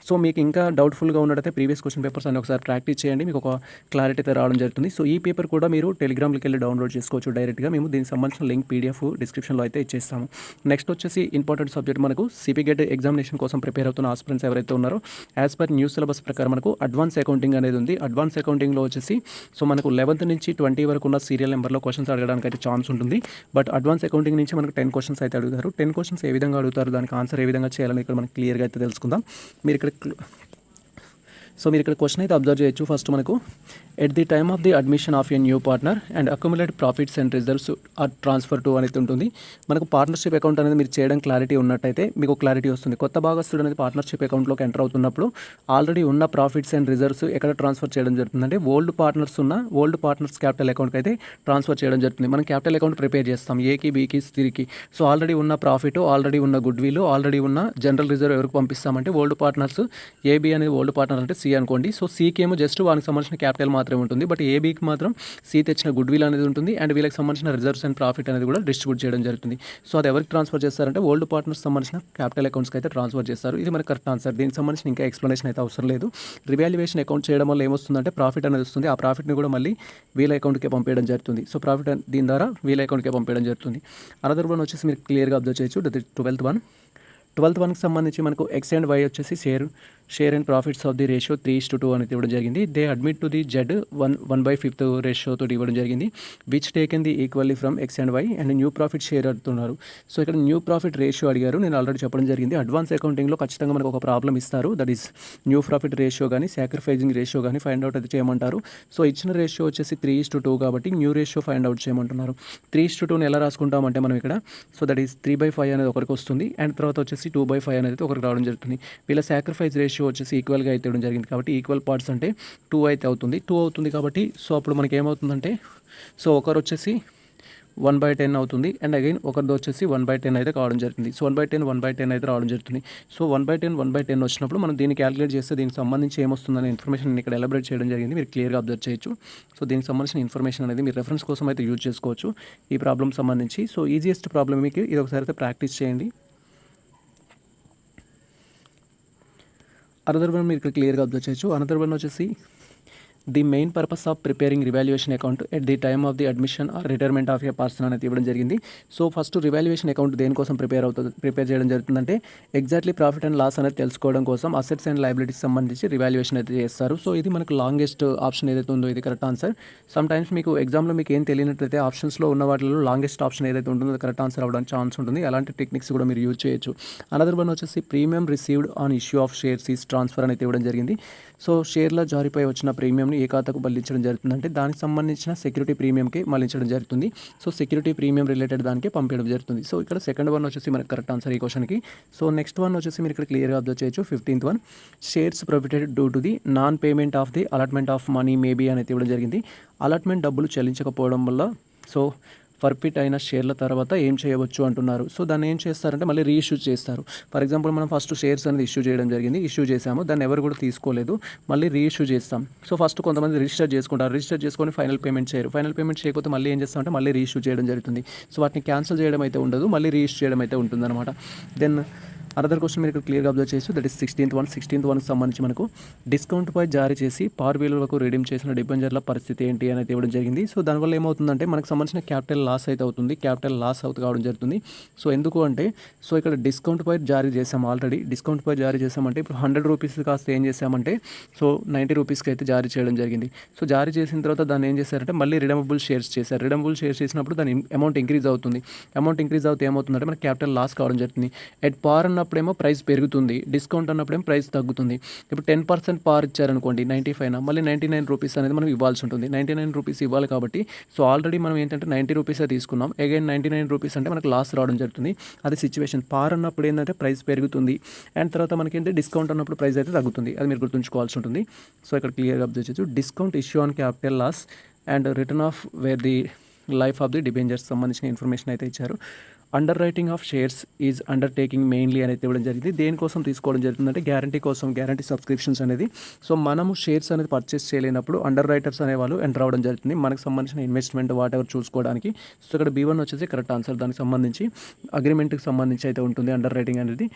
సో మీకు ఇంకా డౌట్ఫుల్గా ఉన్నట్టయితే ప్రీవియస్ క్వశ్చన్ పేపర్స్ అని ఒకసారి ప్రాక్టీస్ చేయండి, మీకు ఒక క్లారిటీ అయితే రావడం జరుగుతుంది. సో ఈ పేపర్ కూడా మీరు టెలిగ్రామ్కి వెళ్ళి డౌన్లోడ్ చేసుకోవచ్చు డైరెక్ట్గా. మేము దీనికి సంబంధించిన లింక్ PDF డిస్క్రిప్షన్లో అయితే ఇచ్చేస్తాము. నెక్స్ట్ వచ్చేసి ఇంపార్టెంట్ సబ్జెక్ట్ మనకు CP గేట్ ఎగ్జామినేషన్ కోసం ప్రిపేర్ అవుతున్న ఆస్పిరెంట్స్ ఎవరైతే ఉన్నారో యాజ్ పర్ న్యూ సిలబస్ ప్రకారం మనకు అడ్వాన్స్ అకౌంటింగ్ అనేది ఉంది. అడ్వాన్స్ అకౌంటింగ్లో వచ్చేసి సో మనకు 11th నుంచి 20 వరకు ఉన్న సీరియల్ నెంబర్లో క్వశ్చన్స్ అడగడానికి అయితే ఛాన్స్ ఉంటుంది. బట్ అడ్వాన్స్ అకౌంటింగ్ నుంచి మనకు 10 క్వశ్చన్స్ అయితే అడుగుతారు. 10 క్వశ్చన్స్ ఏ విధంగా అడుగుతారు, దానికి ఆన్సర్ ఏ విధంగా చేయాలని ఇక్కడ మనకు క్లియర్గా అయితే తెలుసుకుందాం. మీరు ఇక్కడ క్వశ్చన్ అయితే అబ్జర్వ్ చేయొచ్చు. ఫస్ట్ మనకు at the time of the admission of a new partner and accumulate profits and reserves are transfer to అనేది ఉంటుంది. మనకు పార్ట్నర్షిప్ అకౌంట్ అనేది మీరు చేయడం క్లారిటీ ఉన్నట్టయితే మీకు క్లారిటీ వస్తుంది. కొత్త భాగస్తుడు అనేది పార్ట్నర్షిప్ అకౌంట్లోకి ఎంటర్ అవుతున్నప్పుడు ఆల్రెడీ ఉన్న ప్రాఫిట్స్ అండ్ రిజర్వ్స్ ఎక్కడ ట్రాన్స్ఫర్ చేయడం జరుగుతుందంటే ఓల్డ్ పార్ట్నర్స్ క్యాపిటల్ అకౌంట్కి అయితే ట్రాన్స్ఫర్ చేయడం జరుగుతుంది. మనం క్యాపిటల్ అకౌంట్ ప్రిపేర్ చేస్తాం ఏకి, బికి, సికి. సో ఆల్రెడీ ఉన్న ప్రాఫిట్, ఆల్రెడీ ఉన్న గుడ్ విల్, ఆల్రెడీ ఉన్న జనరల్ రిజర్వ్ ఎవరికి పంపిస్తామంటే ఓల్డ్ పార్ట్నర్స్. ఏబి అనేది ఓల్డ్ పార్ట్నర్ అంటే సి అనుకోండి. సో సికి ఏమో జస్ట్ వానికి సంబంధించిన క్యాపిటల్ మాత్రమే ఉంటుంది. బట్ ఏబీకి మాత్రం సి తెచ్చిన గుడ్ విల్ అనేది ఉంటుంది అండ్ వీళ్ళకి సంబంధించిన రిజర్వ్స్ అండ్ ప్రాఫిట్ అనేది కూడా డిస్ట్రిబ్యూట్ చేయడం జరుగుతుంది. సో అది ఎవరికి ట్రాన్స్ఫర్ చేస్తారంటే ఓల్డ్ పార్ట్నర్స్ సంబంధించిన క్యాపిటల్ అకౌంట్స్కి అయితే ట్రాన్స్ఫర్ చేస్తారు. ఇది మనకు కరెక్ట్ ఆన్సర్. దీనికి సంబంధించిన ఇంకా ఎక్స్ప్లెనేషన్ అయితే అవసరం లేదు. రివాల్యుయేషన్ అకౌంట్ చేయడం వల్ల ఏమొస్తుందంటే ప్రాఫిట్ అనేది వస్తుంది. ఆ ప్రాఫిట్ని కూడా మళ్ళీ వీళ్ళ అకౌంట్కే పంపించడం జరుగుతుంది. సో ప్రాఫిట్ దీని ద్వారా వీళ్ళ అకౌంట్కే పంపించడం జరుగుతుంది. అనదర్ వన్ వచ్చేసి మీరు క్లియర్గా అబ్జర్వ్ చేయొచ్చు. 12th వన్కి సంబంధించి మనకు X and Y వచ్చేసి share and profits of the ratio 3:2 అనేది ఇవ్వడం జరిగింది. They admit to the Z 1/5 రేషియోతో ఇవ్వడం జరిగింది. Which taken the equally from X and Y and new profit share అడుగుతున్నారు. సో ఇక్కడ న్యూ ప్రాఫిట్ రేషియో అడిగారు. నేను ఆల్రెడీ చెప్పడం జరిగింది. అడ్వాన్స్ అకౌంటింగ్లో ఖచ్చితంగా మనకు ఒక ప్రాబ్లం ఇస్తారు. That is new profit ratio కానీ సాక్రిఫైజింగ్ రేషియో కానీ ఫైండ్ అవుట్ అది చేయమంటారు. సో ఇచ్చిన రేషియో వచ్చేసి 3:2 కాబట్టి న్యూ రేషియో ఫైండ్ అవుట్ చేయమంటున్నారు. 3:2ని ఎలా రాసుకుంటామంటే మనం ఇక్కడ సో దట్ ఈస్ 3/5 అనేది ఒకరికి వస్తుంది అండ్ తర్వాత వచ్చేసి 2/5 అనేది ఒకరికి రావడం జరుగుతుంది. వీళ్ళ సాక్రిఫైస్ రేషియో వచ్చేసి ఈక్వల్గా అయితే ఇవ్వడం జరిగింది కాబట్టి ఈక్వల్ పార్ట్స్ అంటే 2 అయితే అవుతుంది. 2 అవుతుంది కాబట్టి సో అప్పుడు మనకి ఏమవుతుందంటే సో ఒకరు వచ్చేసి 1/10 అవుతుంది అండ్ అగైన్ ఒకరిది వచ్చేసి 1/10 అయితే కావడం జరుగుతుంది. సో 1/10 అయితే రావడం జరుగుతుంది. సో 1/10 వచ్చినప్పుడు మనం దీన్ని క్యాలిక్యులేట్ చేస్తే దీనికి సంబంధించి ఏమొస్తుందనే ఇన్ఫర్మేషన్ నేను ఇక్కడ ఎలాబరేట్ చేయడం జరిగింది. మీరు క్లియర్గా అబ్జర్వ్ చేయొచ్చు. సో దీనికి సంబంధించిన ఇన్ఫర్మేషన్ అనేది మీరు రెఫరెన్స్ కోసం అయితే యూజ్ చేసుకోవచ్చు ఈ ప్రాబ్లమ్ సంబంధించి. సో ఈజియెస్ట్ ప్రాబ్లమ్ మీకు ఇది ఒకసారి అయితే ప్రాక్టీస్ చేయండి. అనదర్ వన్ మీరు ఇక్కడ క్లియర్గా అబ్జర్వ్ చేయొచ్చు. అనదర్ వన్ వచ్చేసి the main purpose of preparing revaluation account at the time of the admission or retirement of a person అనేది ఇవ్వడం జరిగింది. సో ఫస్ట్ రివాల్యుయేషన్ అకౌంట్ దేనికోసం ప్రిపేర్ చేయడం జరుగుతుందంటే ఎగ్జాక్ట్లీ ప్రాఫిట్ అండ్ లాస్ అనేది తెలుసుకోవడం కోసం అసెట్స్ అండ్ లయబిలిటీస్ సంబంధించి రివాల్యుయేషన్ అయితే చేస్తారు. సో ఇది మనకు లాంగెస్ట్ ఆప్షన్ ఏదైతే ఉందో ఇది కరెక్ట్ ఆన్సర్. సమ్ టైమ్స్ మీకు ఎగ్జామ్లో మీకు ఏం తెలియనట్లయితే ఆప్షన్స్లో ఉన్న వాటిలో లాంగెస్ట్ ఆప్షన్ ఏదైతే ఉంటుందో అది కరెక్ట్ ఆన్సర్ అవ్వడానికి ఛాన్స్ ఉంటుంది. అలాంటి టెక్నిక్స్ కూడా మీరు యూజ్ చేయొచ్చు. అనదర్ వన్ వచ్చేసి premium received on issue of shares is transfer అనేది ఇవ్వడం జరిగింది. సో షేర్ల జారీపై వచ్చిన ప్రీమియంని ఏ ఖాతాకు మళ్లించడం జరుగుతుందంటే దానికి సంబంధించిన సెక్యూరిటీ ప్రీమియంకి మళ్లించడం జరుగుతుంది. సో సెక్యూరిటీ ప్రీమియం రిలేటెడ్ దానికి పంపించడం జరుగుతుంది. సో ఇక్కడ సెకండ్ వన్ వచ్చేసి మనకు కరెక్ట్ ఆన్సర్ ఈ క్వశ్చన్కి. సో నెక్స్ట్ వన్ వచ్చేసి మీరు ఇక్కడ క్లియర్గా అబ్జర్వ్ చేయొచ్చు. 15th one shares profited due to the non payment of the allotment of money maybe అనేది ఇవ్వడం జరిగింది. అలాట్మెంట్ డబ్బులు చెల్లించకపోవడం వల్ల సో ఫర్ఫిట్ అయిన షేర్ల తర్వాత ఏం చేయవచ్చు అంటున్నారు. సో దాన్ని ఏం చేస్తారంటే మళ్ళీ రీఇష్యూ చేస్తారు. ఫర్ ఎగ్జాంపుల్ మనం ఫస్ట్ షేర్స్ అనేది ఇష్యూ చేయడం జరిగింది, ఇష్యూ చేసాము, దాన్ని ఎవరు కూడా తీసుకోలేదు, మళ్ళీ రీఇష్యూ చేస్తాం. సో ఫస్ట్ కొంతమంది రిజిస్టర్ చేసుకుంటారు, రిజిస్టర్ చేసుకొని ఫైనల్ పేమెంట్ చేయరు, ఫైనల్ పేమెంట్ చేయకపోతే మళ్ళీ ఏం చేస్తామంటే మళ్ళీ రీఇష్యూ చేయడం జరుగుతుంది. సో వాటిని క్యాన్సిల్ చేయడం అయితే ఉండదు, మళ్ళీ రీఇష్యూ చేయడం అయితే ఉంటుందన్నమాట. దెన్ అనదర్ క్వశ్చన్ మీరు ఇక్కడ క్లియర్గా అబ్జర్వ్ చేసి దట్ ఈస్ 16th వన్కి సంబంధించి మనకు డిస్కౌంట్ పై జారీ చేసి పార్ విలువలకు రిడీమ్ చేసిన డిబెంచర్ల పరిస్థితి ఏంటి అనేది ఇవ్వడం జరిగింది. సో దానివల్ల ఏమవుతుందంటే మనకు సంబంధించిన క్యాపిటల్ లాస్ అయితే అవుతుంది, క్యాపిటల్ లాస్ కావడం జరుగుతుంది. సో ఎందుకు అంటే సో ఇక్కడ డిస్కౌంట్ పై జారీ చేసాం, ఆల్రెడీ డిస్కౌంట్ పై జారీ చేసామంటే ఇప్పుడు 100 రూపీస్ కాస్త ఏం చేసామంటే సో 90 రూపీస్కి అయితే జారీ చేయడం జరిగింది. సో జారీ చేసిన తర్వాత దాన్ని ఏం చేశారంటే మళ్ళీ రిడమబుల్ షేర్స్ చేశారు. రిడమబుల్ షేర్స్ చేసినప్పుడు దాని అమౌంట్ ఇంక్రీజ్ అవుతుంది. అమౌంట్ ఇంక్రీజ్ అవుతే ఏమవుతుందంటే మనకి క్యాపిటల్ లాస్ కావడం జరుగుతుంది. ఎట్ పార్ అన్నప్పుడేమో ప్రైస్ పెరుగుతుంది, డిస్కౌంట్ అన్నప్పుడేమో ప్రైస్ తగ్గుతుంది. ఇప్పుడు 10% పార్ ఇచ్చారనుకోండి 95 మళ్ళీ 99 రూపీస్ అనేది మనం ఇవ్వాల్సి ఉంటుంది. 99 రూపీస్ ఇవ్వాలి కాబట్టి సో ఆల్రెడీ మనం ఏంటంటే 90 రూపీసే తీసుకున్నాం, అగైన్ 99 రూపీస్ అంటే మనకు లాస్ రావడం జరుగుతుంది. అది సిచ్యువేషన్. పార్ అన్నప్పుడు ఏంటంటే ప్రైస్ పెరుగుతుంది అండ్ తర్వాత మనకి ఏంటంటే డిస్కౌంట్ అన్నప్పుడు ప్రైస్ అయితే తగ్గుతుంది. అది మీరు గుర్తుంచుకోవాల్సి ఉంటుంది. సో ఇక్కడ క్లియర్గా అబ్జర్వ్ చేయొచ్చు discount issue on capital loss and return of where the life of the debentures సంబంధించిన ఇన్ఫర్మేషన్ అయితే ఇచ్చారు. Underwriting of shares is undertaking mainly అనేది ఇవ్వడం జరిగింది. దేనికోసం తీసుకోవడం జరుగుతుందంటే గ్యారంటీ కోసం, గ్యారంటీ సబ్స్క్రిప్షన్స్ అనేది. సో మనము షేర్స్ అనేది పర్చేస్ చేయలేనప్పుడు అండర్ రైటర్స్ అనేవాళ్ళు ఎంటర్ అవ్వడం జరుగుతుంది మనకు సంబంధించిన ఇన్వెస్ట్మెంట్ వాట్ ఎవర్ చూసుకోవడానికి. సో ఇక్కడ B1 వచ్చేసి కరెక్ట్ ఆన్సర్. దానికి సంబంధించి అగ్రిమెంట్కి సంబంధించి అయితే ఉంటుంది అండర్ రైటింగ్ అనేది.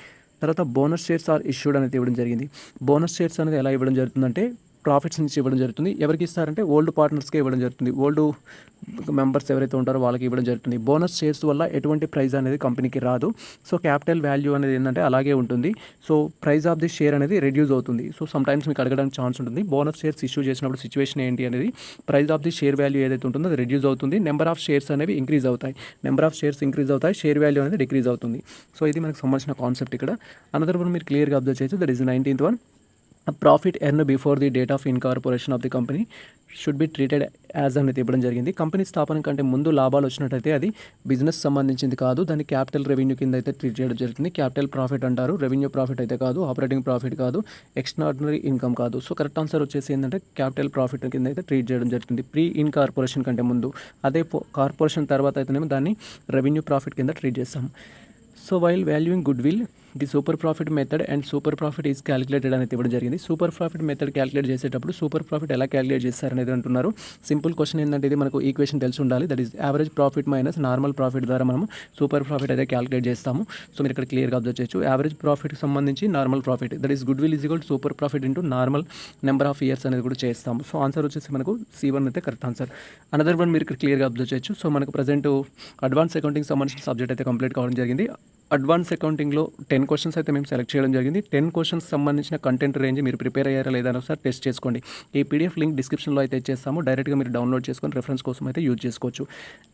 తర్వాత బోనస్ షేర్స్ ఆర్ ఇష్యూడ్ అనేది ఇవ్వడం జరిగింది. బోనస్ షేర్స్ అనేది ఎలా ఇవ్వడం జరుగుతుందంటే ప్రాఫిట్స్ నుంచి ఇవ్వడం జరుగుతుంది. ఎవరికి ఇస్తారంటే ఓల్డ్ పార్ట్నర్స్కే ఇవ్వడం జరుగుతుంది. ఓల్డ్ మెంబర్స్ ఎవరైతే ఉంటారో వాళ్ళకి ఇవ్వడం జరుగుతుంది. బోనస్ షేర్స్ వల్ల ఎటువంటి ప్రైజ్ అనేది కంపెనీకి రాదు. సో క్యాపిటల్ వాల్యూ అనేది ఏంటంటే అలాగే ఉంటుంది. So price of the share అనేది రెడ్యూస్ అవుతుంది. సో సమ్ టైమ్స్ మీకు అడగడానికి ఛాన్స్ ఉంటుంది. బోనస్ షేర్స్ ఇష్యూ చేసినప్పుడు సిచ్యువేషన్ ఏంటి అనేది price of the share value ఏదైతే ఉంటుందో అది రెడ్యూస్ అవుతుంది. నెంబర్ ఆఫ్ షేర్స్ అనేవి ఇంక్రీజ్ అవుతాయి. నెంబర్ ఆఫ్ షేర్స్ ఇంక్రీజ్ అవుతాయి, షేర్ వాల్యూ అనేది డిక్రీజ్ అవుతుంది. సో ఇది మనకు సంబంధించిన కాన్సెప్ట్ ఇక్కడ. అనదర్ వన్ మీరు క్లియర్గా అబ్జర్వ్ చేయొచ్చు that is 19th one. Profit earn before the date of incorporation of the company should be treated as అనేది ఇవ్వడం జరిగింది. కంపెనీ స్థాపన కంటే ముందు లాభాలు వచ్చినట్టయితే అది బిజినెస్ సంబంధించింది కాదు, దాన్ని క్యాపిటల్ రెవెన్యూ కింద అయితే ట్రీట్ చేయడం జరుగుతుంది. క్యాపిటల్ ప్రాఫిట్ అంటారు, రెవెన్యూ ప్రాఫిట్ అయితే కాదు, ఆపరేటింగ్ ప్రాఫిట్ కాదు, ఎక్స్ట్రాడినరీ ఇన్కమ్ కాదు. సో కరెక్ట్ ఆన్సర్ వచ్చేసి ఏంటంటే క్యాపిటల్ ప్రాఫిట్ కింద అయితే ట్రీట్ చేయడం జరుగుతుంది ప్రీ ఇన్కార్పొరేషన్ కంటే ముందు. అదే కార్పొరేషన్ తర్వాత అయితేనేమో దాన్ని రెవెన్యూ ప్రాఫిట్ కింద ట్రీట్ చేస్తాం. So while valuing good will the super profit method and super profit is calculated అనేది ఇవ్వడం జరిగింది. సూపర్ ప్రాఫిట్ మెథడ్ క్యాలిక్యులేట్ చేసేటప్పుడు సూపర్ ప్రాఫిట్ ఎలా క్యాలిక్యులేట్ చేస్తారనేది అంటున్నారు. సింపుల్ క్వశ్చన్ ఏంటంటే ఇది మనకు ఈక్వేషన్ తెలిసి ఉండాలి. That is average profit minus normal profit ద్వారా మనం సూపర్ ప్రాఫిట్ అయితే క్యాలిక్యులేట్ చేస్తాము. సో మీరు ఇక్కడ క్లియర్గా అబ్జర్వ్ చేయొచ్చు. యావరేజ్ ప్రాఫిట్కి సంబంధించి normal profit that is good will is equal super profit into normal number of years అనేది కూడా చేస్తాము. సో ఆన్సర్ వచ్చేసి మనకు C1 అయితే కరెక్ట్ ఆన్సర్. అనదర్ వన్ మీరు ఇక్కడ క్లియర్గా అబ్జర్వ్ చేయొచ్చు. సో మనకు ప్రజెంట్ అడ్వాన్స్ అకౌంటింగ్ సంబంధించిన సబ్జెక్ట్ అయితే కంప్లీట్ కావడం జరిగింది. అడ్వాన్స్ అకౌంటింగ్లో 10 క్వశ్చన్స్ అయితే మేము సెలెక్ట్ చేయడం జరిగింది. 10 క్వశ్చన్స్ సంబంధించిన కంటెంట్ రేంజ్ మీరు ప్రిపేర్ అయ్యారా లేదా అని ఒకసారి టెస్ట్ చేసుకోండి. ఈ PDF లింక్ డిస్క్రిప్షన్లో అయితే ఇచ్చేస్తాము. డైరెక్ట్గా మీరు డౌన్లోడ్ చేసుకొని రెఫరెన్స్ కోసం అయితే యూజ్ చేసుకోవచ్చు.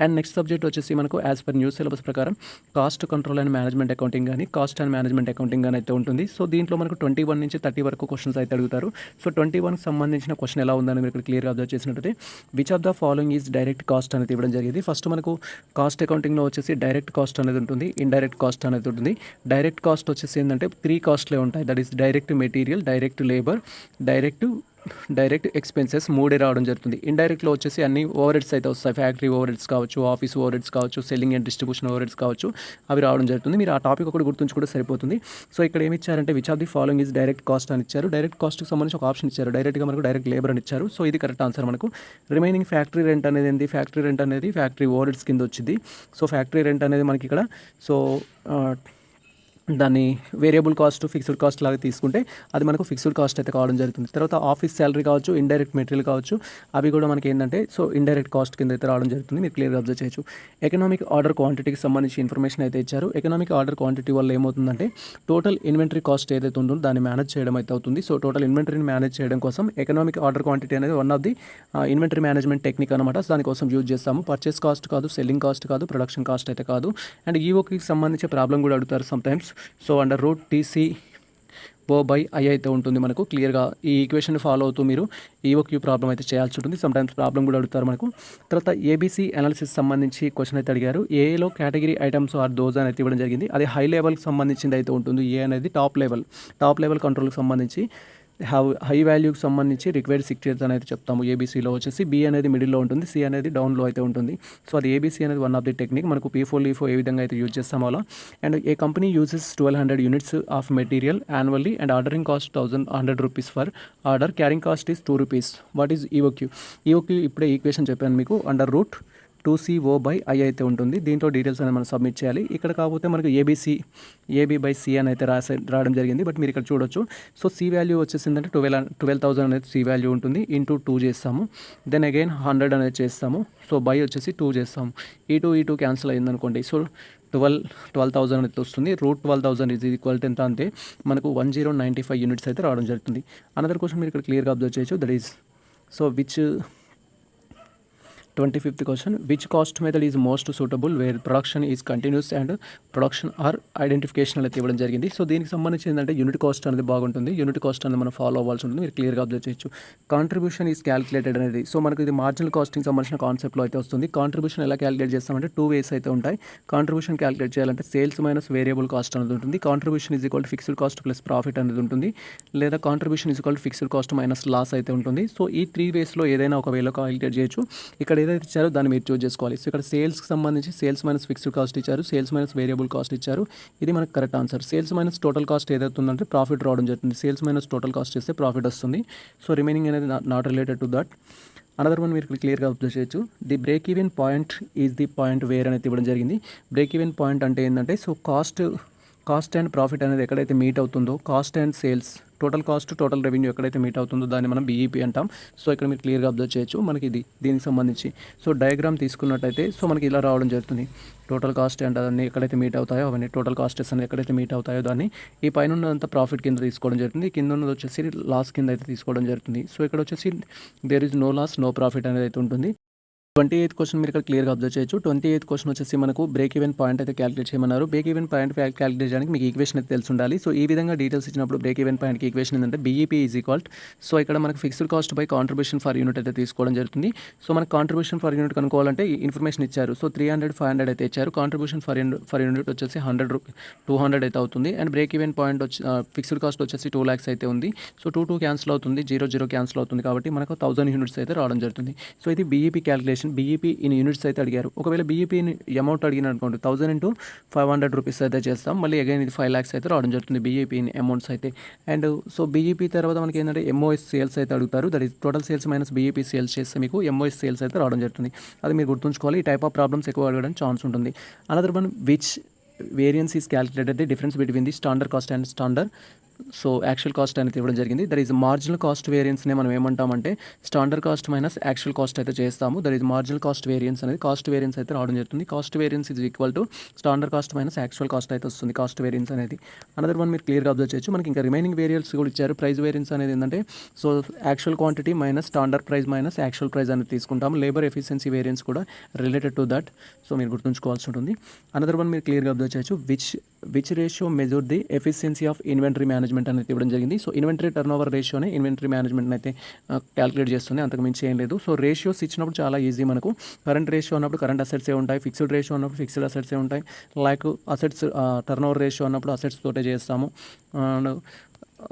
అండ్ నెక్స్ట్ సబ్జెక్ట్ వచ్చేసి మనకు యాజ్ పర్ న్యూ సిలబస్ ప్రకారం cost control and management accounting కానీ కాస్ట్ అండ్ మేనేజ్మెంట్ అకౌంటింగ్ కానీ అయితే ఉంటుంది. సో దీంట్లో మనకు 21 నుంచి 30 వరకు క్వశ్చన్స్ అయితే అడుగుతారు. సో 21కి సంబంధించిన క్వశ్చన్ ఎలా ఉందని మీరు ఇక్కడ క్లియర్గా అబ్జర్వ్ చేసినట్టయితే which of the following is direct cost అనేది ఇవ్వడం జరిగింది. ఫస్ట్ మనకు కాస్ట్ అకౌంటింగ్లో వచ్చేసి డైరెక్ట్ కాస్ట్ అనేది ఉంటుంది, ఇండైరెక్ట్ కాస్ట్ అనేది ఉంటుంది. డైరెక్ట్ కాస్ట్ వచ్చేసి ఏంటంటే 3 కాస్ట్లే ఉంటాయి. That is direct material, direct labour, direct expenses 3 రావడం జరుగుతుంది. ఇండైరెక్ట్లో వచ్చేసి అన్ని ఓవర్ హెడ్స్ అయితే వస్తాయి. ఫ్యాక్టరీ ఓవర్ హెడ్స్ కావచ్చు, ఆఫీస్ ఓవర్ హెడ్స్ కావచ్చు, selling and distribution over heads కావచ్చు, అవి రావడం జరుగుతుంది. మీరు ఆ టాపిక్ ఒకటి గుర్తుంచుకుంటే సరిపోతుంది. సో ఇక్కడ ఏమి ఇచ్చారంటే which of the following is direct cost అని ఇచ్చారు. డైరెక్ట్ కాస్ట్కి సంబంధించి ఒక ఆప్షన్ ఇచ్చారు. డైరెక్ట్గా మనకు డైరెక్ట్ లేబర్ అని ఇచ్చారు. సో ఇది కరెక్ట్ ఆన్సర్ మనకు. రిమైనింగ్ ఫ్యాక్టరీ రెంట్ అనేది ఏంటి? ఫ్యాక్టరీ రెంట్ అనేది ఫ్యాక్టరీ ఓవర్ హెడ్స్ కింద వచ్చింది. సో ఫ్యాక్టరీ రెంట్ అనేది మనకి ఇక్కడ సో దాన్ని వేరియబుల్ కాస్ట్, ఫిక్స్డ్ కాస్ట్ లాగా తీసుకుంటే అది మనకు ఫిక్స్డ్ కాస్ట్ అయితే కావడం జరుగుతుంది. తర్వాత ఆఫీస్ శాలరీ కావచ్చు, ఇండైరెక్ట్ మెటీరియల్ కావచ్చు, అవి కూడా మనకి ఏంటంటే సో ఇండైరెక్ట్ కాస్ట్ కింద అయితే రావడం జరుగుతుంది. మీరు క్లియర్గా అబ్జర్వ్ చేయొచ్చు. ఎకనామిక్ ఆర్డర్ క్వాంటిటీకి సంబంధించి ఇన్ఫర్మేషన్ అయితే ఇచ్చారు. ఎకనామిక్ ఆర్డర్ క్వాంటిటీ వల్ల ఏమవుతుందంటే టోటల్ ఇన్వెంటరీ కాస్ట్ ఏదైతే ఉంటుందో దాన్ని మేనేజ్ చేయడం అయితే అవుతుంది. సో టోటల్ ఇన్వెంటరీని మేనేజ్ చేయడం కోసం ఎకనామిక్ ఆర్డర్ క్వాంటిటీ అనేది one of the inventory management technique అనమాట. దానికోసం యూజ్ చేస్తాము. పర్చేస్ కాస్ట్ కాదు, సెల్లింగ్ కాస్ట్ కాదు, ప్రొడక్షన్ కాస్ట్ అయితే కాదు. అండ్ ఈఓకి సంబంధించి ప్రాబ్లం కూడా అడుగుతారు some times. So under root TCO/I అయితే ఉంటుంది మనకు. క్లియర్గా ఈ ఈక్వేషన్ ఫాలో అవుతూ మీరు ఈఓక్యూ ప్రాబ్లం అయితే చేయాల్సి ఉంటుంది. సమ్ టైమ్స్ ప్రాబ్లం కూడా అడుగుతారు మనకు. తర్వాత ABC అనాలిసిస్ సంబంధించి క్వశ్చన్ అయితే అడిగారు. ఏలో కేటగిరీ ఐటమ్స్ ఆర్ దోజ్ అని అయితే ఇవ్వడం జరిగింది. అది హై లెవెల్కి సంబంధించింది అయితే ఉంటుంది. ఏ అనేది టాప్ లెవెల్ కంట్రోల్కి సంబంధించి హై వాల్యూకి సంబంధించి రిక్వైర్డ్ సిక్టర్స్ అనేది చెప్తాము. ABCలో వచ్చేసి B అనేది మిడిల్లో ఉంటుంది, C అనేది డౌన్లో అయితే ఉంటుంది. సో అది ABC అనేది వన్ ఆఫ్ ది టెక్నిక్. మనకు P4 LIFO ఏ విధంగా అయితే యూజ్ చేస్తామో అలా. And a company uses 1200 units of material annually and ordering cost 1100 rupees for order, carrying cost is 2 rupees. What is EOQ? EOQ ఇప్పుడే equation చెప్పాను మీకు. Under root 2CO/I అయితే ఉంటుంది. దీంట్లో డీటెయిల్స్ అనేది మనం సబ్మిట్ చేయాలి. ఇక్కడ కాకపోతే మనకు AB/C అని అయితే రావడం జరిగింది. బట్ మీరు ఇక్కడ చూడొచ్చు. సో సి వాల్యూ వచ్చేసిందంటే 12,000 అనేది సి వాల్యూ ఉంటుంది. ఇంటూ 2 చేస్తాము. దెన్ అగైన్ 100 అనేది చేస్తాము. సో బై వచ్చేసి 2 చేస్తాము. ఈ టూ క్యాన్సిల్ అయిందనుకోండి. సో 12,000 అయితే వస్తుంది. √12,000 ఈజ్ ఈక్వల్ టు ఎంత అంటే మనకు 1095 యూనిట్స్ అయితే రావడం జరుగుతుంది. అనదర్ క్వశ్చన్ మీరు ఇక్కడ క్లియర్గా అబ్జర్వ్ చేయొచ్చు. That is so which 25th question, which cost method is most suitable where production is continuous and production or identification అయితే ఇవ్వడం జరిగింది. సో దీనికి సంబంధించి ఏంటంటే యూనిట్ కాస్ట్ అనేది బాగుంటుంది. యూనిట్ కాస్ట్ అనేది మనం ఫాలో అవ్వాల్సి ఉంటుంది. మీరు క్లియర్గా అబ్జర్వ్ చేయొచ్చు. కాంట్రిబ్యూషన్ ఈజ్ క్యాలిక్యులేటెడ్ అనేది సో మనకు ఇది మార్జినల్ కాస్టింగ్ సంబంధించిన కాన్సెప్ట్లో అయితే వస్తుంది. కాంట్రిబ్యూషన్ ఎలా క్యాలిక్యులేట్ చేస్తామంటే 2 ways అయితే ఉంటాయి. కాంట్రిబ్యూషన్ క్యాలిక్యులేట్ చేయాలంటే సేల్స్ మైనస్ వేరియబుల్ కాస్ట్ అనేది ఉంటుంది. Contribution is equal to fixed cost plus profit అనేది ఉంటుంది. లేదా contribution is equal to fixed cost minus loss అయితే ఉంటుంది. సో ఈ 3 waysలో ఏదైనా ఒక వేలో క్యాలిక్యులేట్ చేయొచ్చు. ఇక్కడ ఏదైతే ఇచ్చారో దాన్ని మీరు చూస్ చేసుకోవాలి. సో ఇక్కడ సేల్స్కి సంబంధించి సేల్స్ మైనస్ ఫిక్స్డ్ కాస్ట్ ఇచ్చారు, సేల్స్ మైనస్ వేరియబుల్ కాస్ట్ ఇచ్చారు. ఇది మనకు correct answer. Sales minus total cost ఏదైతే ఉందంటే ప్రాఫిట్ రావడం జరుగుతుంది. సేల్స్ మైనస్ టోటల్ కాస్ట్ చేస్తే ప్రాఫిట్ వస్తుంది. సో రిమైనింగ్ అనేది not related to that. Another one మీరు క్లియర్గా అబ్జర్వ్ చేయొచ్చు. The break even point is the point where అనేది ఇవ్వడం జరిగింది. బ్రేక్ ఈవెన్ పాయింట్ అంటే ఏంటంటే సో కాస్ట్ అండ్ ప్రాఫిట్ అనేది ఎక్కడైతే మీట్ అవుతుందో, cost and sales total cost total revenue ఎక్కడైతే మీట్ అవుతుందో దాన్ని మనం BEP అంటాం. సో ఇక్కడ మీరు క్లియర్గా అబ్జర్వ్ చేయొచ్చు. మనకి దీనికి సంబంధించి సో డయాగ్రామ్ తీసుకున్నట్టయితే సో మనకి ఇలా రావడం జరుగుతుంది. టోటల్ కాస్ట్ అండ్ అన్నీ ఎక్కడైతే మీట్ అవుతాయో అవన్నీ టోటల్ కాస్టెస్ అనేది ఎక్కడైతే మీట్ అవుతాయో దాన్ని ఈ పైన ఉన్నదంతా ప్రాఫిట్ కింద తీసుకోవడం జరుగుతుంది. కింద ఉన్నది వచ్చేసి లాస్ కింద అయితే తీసుకోవడం జరుగుతుంది. సో ఇక్కడ వచ్చేసి there is no loss no profit అనేది అయితే ఉంటుంది. 28th క్వశ్చన్ మీరు ఇక్కడ క్లియర్గా అబ్జర్వ్ చేయొచ్చు. 28th క్వశ్చన్ వచ్చేసి మనకు బ్రేక్ ఈవెన్ పాయింట్ అయితే క్యాలిక్యులేట్ చేయమన్నారు. బ్రేక్ ఈవెన్ పాయింట్ క్యాలిక్యులేట్ చేయడానికి మీకు ఈక్వేషన్ అయితే తెలిసి ఉండాలి. సో ఈ విధంగా డీటెయిల్స్ ఇచ్చినప్పుడు బ్రేక్ ఈవెన్ పాయింట్కి ఈక్వేషన్ ఏంటంటే BEP ఈజ్ ఈక్వల్ సో ఇక్కడ మనకు fixed cost by contribution for unit అయితే తీసుకోవడం జరుగుతుంది. సో మనకు కాంట్రిబ్యూషన్ ఫర్ యూనిట్ కనుక్కోవాలంటే ఇన్ఫర్మేషన్ ఇచ్చారు. సో 300 500 అయితే ఇచ్చారు. కాంట్రిబ్యూషన్ ఫర్ యూనిట్ వచ్చేసి 200 అయితే అవుతుంది. అండ్ బ్రేక్ ఈవెన్ పాయింట్ వచ్చి ఫిక్స్డ్ కాస్ట్ వచ్చేసి 2 lakhs అయితే ఉంది. సో 2 క్యాన్సిల్ అవుతుంది, 0 క్యాన్సిల్ అవుతుంది కాబట్టి మనకు 1000 యూనిట్స్ అయితే రావడం జరుగుతుంది. సో ఇది BEP calculation. BEP in units అయితే అడిగారు. ఒకవేళ BEP అమౌంట్ అడిగిన అనుకోండి 1000 into 500 రూపీస్ అయితే చేస్తాం. మళ్ళీ అగైన్ ఇది 5 lakhs అయితే రావడం జరుగుతుంది BEP ఇన్ అమౌంట్స్ అయితే. అండ్ సో BEP తర్వాత మనకి ఏంటంటే MOS సేల్స్ అయితే అడుగుతారు. That is total sales minus BEP sales చేస్తే మీకు MOS సేల్స్ అయితే రావడం జరుగుతుంది. అది మీరు గుర్తుంచుకోవాలి. ఈ టైప్ ఆఫ్ ప్రాబ్లమ్స్ ఎక్కువ అడగడానికి ఛాన్స్ ఉంటుంది. Another one which variance is calculated the difference between the standard cost and standard so actual cost అనేది ఇవ్వడం జరిగింది. దట్ ఈజ్ మార్జినల్ కాస్ట్ వేరియన్స్నే మనం ఏమంటామంటే standard cost minus actual cost అయితే చేస్తాము. That is marginal cost variance అనేది cost variance అయితే రావడం జరుగుతుంది. Cost variance is equal to standard cost minus actual cost అయితే వస్తుంది కాస్ట్ వేరియన్స్ అనేది. అనదర్ వన్ మీరు క్లియర్గా అబ్జర్వ్ చేయొచ్చు. మనకి ఇంకా రిమైనింగ్ వేరియన్స్ కూడా ఇచ్చారు. ప్రైస్ వేరియన్స్ అనేది ఏంటంటే so actual quantity minus standard price minus actual price అనేది తీసుకుంటాము. లేబర్ ఎఫిషియన్సీ వేరియన్స్ కూడా రిలేటెడ్ టు దట్. సో మీరు గుర్తుంచుకోవాల్సి ఉంటుంది. అనదర్ వన్ మీరు క్లియర్గా అబ్జర్వ్ చేయొచ్చు. Which ratio measure the efficiency of inventory management అనేది ఇవ్వడం జరిగింది. సో ఇన్వెంటరీ టర్న్ ఓవర్ రేషియోనే ఇన్వెంటరీ మేనేజ్మెంట్ అయితే క్యాలిక్యులేట్ చేస్తుంది. అంతకు మించి ఏం లేదు. సో రేషియోస్ ఇచ్చినప్పుడు చాలా ఈజీ. మనకు కరెంట్ రేషియో ఉన్నప్పుడు కరెంట్ అసెట్సే ఉంటాయి, ఫిక్స్డ్ రేషియో ఉన్నప్పుడు ఫిక్స్డ్ అసెట్సే ఉంటాయి. Like assets turn over ratio ఉన్నప్పుడు అసెట్స్ తోటే చేస్తాము.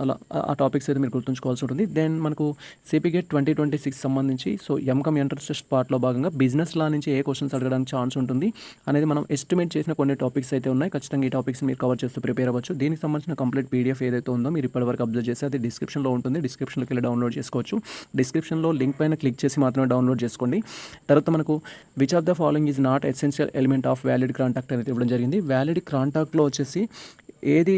అలా ఆ టాపిక్స్ అయితే మీరు గుర్తుంచుకోవాల్సి ఉంటుంది. దెన్ మనకు CPGATE 2026 సంబంధించి సో ఎంకమ్ ఎంట్రన్స్ టెస్ట్ పార్ట్లో భాగంగా బిజినెస్ లా నుంచి ఏ క్వశ్చన్స్ అడగడానికి ఛాన్స్ ఉంటుంది అనేది మనం ఎస్టిమేట్ చేసిన కొన్ని టాపిక్స్ అయితే ఉన్నాయి. ఖచ్చితంగా ఈ టాపిక్స్ మీరు కవర్ చేస్తూ ప్రిపేర్ అవ్వచ్చు. దీనికి సంబంధించిన కంప్లీట్ PDF ఏదైతే ఉందో మీరు ఇప్పటివరకు అబ్జర్వ్ చేస్తే అది డిస్క్రిప్షన్లో ఉంటుంది. డిస్క్రిప్షన్లోకి వెళ్ళి డౌన్లోడ్ చేసుకోవచ్చు. డిస్క్రిప్షన్లో లింక్ పైన క్లిక్ చేసి మాత్రమే డౌన్లోడ్ చేసుకోండి. తర్వాత మనకు which of the following is not essential element of valid contact అనేది ఇవ్వడం జరిగింది. వ్యాలిడ్ కాంటాక్ట్లో వచ్చేసి ఏది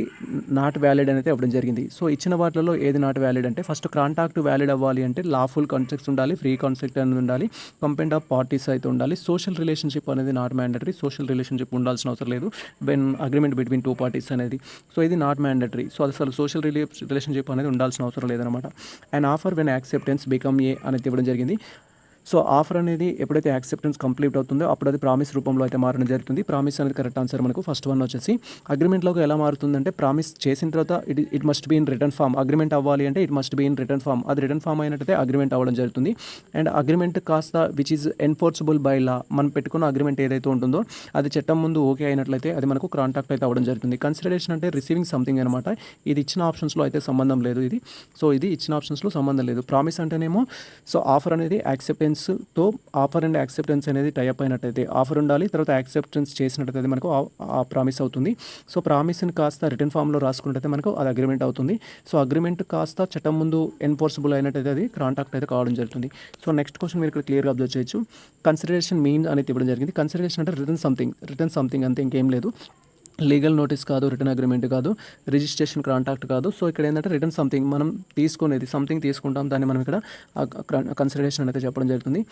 నాట్ వ్యాలిడ్ అనేది ఇవ్వడం జరిగింది. సో ఇచ్చిన వాటిలో ఏది నాట్ వ్యాలిడ్ అంటే ఫస్ట్ కాంటాక్ట్ వ్యాలిడ్ అవ్వాలి అంటే లాఫుల్ కాన్సెప్ట్స్ ఉండాలి, ఫ్రీ కాన్సెప్ట్ అనేది ఉండాలి, కంపెంట్ ఆఫ్ పార్టీస్ అయితే ఉండాలి. సోషల్ రిలేషన్షిప్ అనేది నాట్ మ్యాండటరీ. సోషల్ రిలేషన్షిప్ ఉండాల్సిన అవసరం లేదు వెన్ అగ్రిమెంట్ బిట్వీన్ 2 parties అనేది. సో ఇది నాట్ మ్యాండటరీ. సో అసలు సోషల్ రిలేషన్షిప్ అనేది ఉండాల్సిన అవసరం లేదనమాట. And offer when acceptance become a అనేది ఇవ్వడం జరిగింది. సో ఆఫర్ అనేది ఎప్పుడైతే యాక్సెప్టెన్స్ కంప్లీట్ అవుతుందో అప్పుడు అది ప్రామిస్ రూపంలో అయితే మారడం జరుగుతుంది. ప్రామిస్ అనేది కరెక్ట్ ఆన్సర్. మనకు ఫస్ట్ వన్ వచ్చేసి అగ్రిమెంట్లోకి ఎలా మారుతుందంటే ప్రామిస్ చేసిన తర్వాత it must be in return form. Agreement అవ్వాలి అంటే it must be in return form. అది రిటర్న్ ఫామ్ అయినట్టయితే అగ్రిమెంట్ అవ్వడం జరుగుతుంది. అండ్ అగ్రిమెంట్ కాస్త which is enforceable by law. మనం పెట్టుకున్న అగ్రిమెంట్ ఏదైతే ఉంటుందో అది చట్టం ముందు ఓకే అయినట్లయితే అది మనకు కాంటాక్ట్ అయితే అవ్వడం జరుగుతుంది. కన్సిడరేషన్ అంటే రిసీవింగ్ సంథింగ్ అనమాట. ఇది ఇచ్చిన ఆప్షన్స్లో అయితే సంబంధం లేదు. ఇది ఇచ్చిన ఆప్షన్స్లో సంబంధం లేదు. ప్రామిస్ అంటేనేమో సో ఆఫర్ అనేది యాక్సెప్టెన్స్ యాక్సెప్టెన్స్తో ఆఫర్ అండ్ యాక్సెప్టెన్స్ అనేది టైప్ అయినట్టయితే ఆఫర్ ఉండాలి, తర్వాత యాక్సెప్టెన్స్ చేసినట్టయితే మనకు ఆ ప్రామిస్ అవుతుంది. సో ప్రామిస్ని కాస్త రిటర్న్ ఫామ్లో రాసుకున్నట్టయితే మనకు అది అగ్రిమెంట్ అవుతుంది. సో అగ్రిమెంట్ కాస్త చట్టం ముందు ఎన్ఫోర్సబుల్ అయినట్టయితే అది కాంట్రాక్ట్ అయితే కావడం జరుగుతుంది. సో నెక్స్ట్ క్వశ్చన్ మీరు ఇక్కడ క్లియర్గా అబ్జర్వ్ చేయొచ్చు. కన్సిడరేషన్ మీన్ అనేది ఇవ్వడం జరిగింది. కన్సిడరేషన్ అంటే రిటర్న్ సంథింగ్ అంతే, ఇంకేం లేదు. లీగల్ నోటీస్ కాదు, రిటర్న్ అగ్రిమెంట్ కాదు, రిజిస్ట్రేషన్ కాంట్రాక్ట్ కాదు. సో ఇక్కడ ఏంటంటే రిటర్న్ సంథింగ్, మనం తీసుకునేది సంథింగ్ తీసుకుంటాం, దాన్ని మనం ఇక్కడ కన్సిడరేషన్ అయితే చెప్పడం జరుగుతుంది.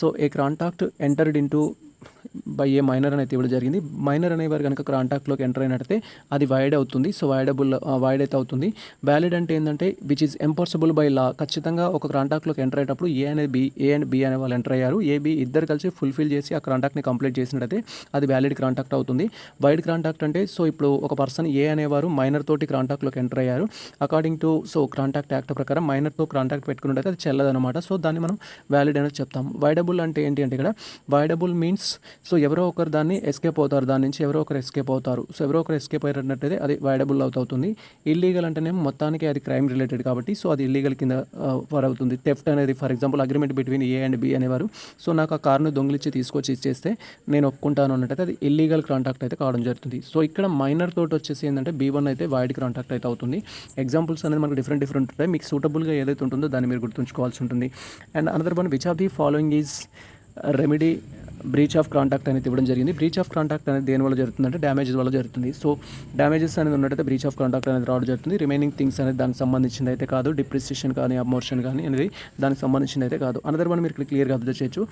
So a contract entered into by a minor అనేది ఇవ్వడం జరిగింది. మైనర్ అనేవారు కనుక కాంట్రాక్ట్లోకి ఎంటర్ అయినట్టయితే అది వైడ్ అవుతుంది. సో వైడ్ అయితే అవుతుంది. వ్యాలిడ్ అంటే ఏంటంటే విచ్ ఈజ్ ఎంఫోర్సబుల్ బై లా. ఖచ్చితంగా ఒక కాంట్రాక్ట్లోకి ఎంటర్ అయ్యేటప్పుడు ఏ అండ్ బి అనే వాళ్ళు ఎంటర్ అయ్యారు, ఏబి ఇద్దరు కలిసి ఫుల్ఫిల్ చేసి ఆ కాంట్రాక్ట్ని కంప్లీట్ చేసినట్టయితే అది వ్యాలిడ్ కాంట్రాక్ట్ అవుతుంది. వైడ్ కాంట్రాక్ట్ అంటే సో ఇప్పుడు ఒక పర్సన్ ఏ అనేవారు మైనర్ తోటి కాంట్రాక్ట్లోకి ఎంటర్ అయ్యారు. According to so contract act ప్రకారం మైనర్తో కాంట్రాక్ట్ పెట్టుకున్నట్టయితే అది చెల్లదనమాట. సో దాన్ని మనం వ్యాలిడ్ అనేది చెప్తాం. వైడబుల్ అంటే ఏంటి అంటే ఇక్కడ వైడబుల్ మీన్స్ సో ఎవరో ఒకరు దాన్ని ఎస్కేప్ అవుతారు, దాని నుంచి ఎవరో ఒకరు ఎస్కేప్ అవుతారు. సో ఎవరో ఒకరు ఎస్కేప్ అయ్యేటట్టయితే అది వైడబుల్ అవుతుంది. ఇల్లీగల్ అంటేనే మొత్తానికి అది క్రైమ్ రిలేటెడ్ కాబట్టి సో అది ఇల్లీగల్ కింద ఫర్ అవుతుంది. థెఫ్ట్ అనేది for example agreement between A and B అనేవారు, సో నాకు ఆ కార్ను దొంగిలించి తీసుకొచ్చి ఇచ్చేస్తే నేను ఒప్పుకుంటాను అన్నట్టయితే అది ఇల్లీగల్ కాంట్రాక్ట్ అయితే కావడం జరుగుతుంది. సో ఇక్కడ మైనర్ తోటి వచ్చేసి ఏంటంటే B1 అయితే వైడ్ కాంట్రాక్ట్ అయితే అవుతుంది. ఎగ్జాంపుల్స్ అనేది మనకు డిఫరెంట్ ఉంటాయి. మీకు సూటబుల్గా ఏదైతే ఉంటుందో దాన్ని మీరు గుర్తుంచుకోవాల్సి ఉంటుంది. And another one which of the following is remedy breach of contract అనేది ఇవ్వడం జరిగింది. బ్రీచ్ ఆఫ్ కాంట్రాక్ట్ అనేది దేని వల్ల జరుగుతుందంటే డ్యామేజెస్ వల్ల జరుగుతుంది. సో డ్యామేజెస్ అనేది ఉన్నట్టయితే బ్రీచ్ ఆఫ్ కాంట్రాక్ట్ అనేది రావడం జరుగుతుంది. రిమైనింగ్ థింగ్స్ అనేది దానికి సంబంధించింది అయితే కాదు. డిప్రిసియేషన్ కానీ అమోర్షన్ కానీ అనేది దానికి సంబంధించింది అయితే కాదు. అనదర్ వన్ మీరు ఇక్కడ క్లియర్గా అబ్జర్వ్ చేయొచ్చు.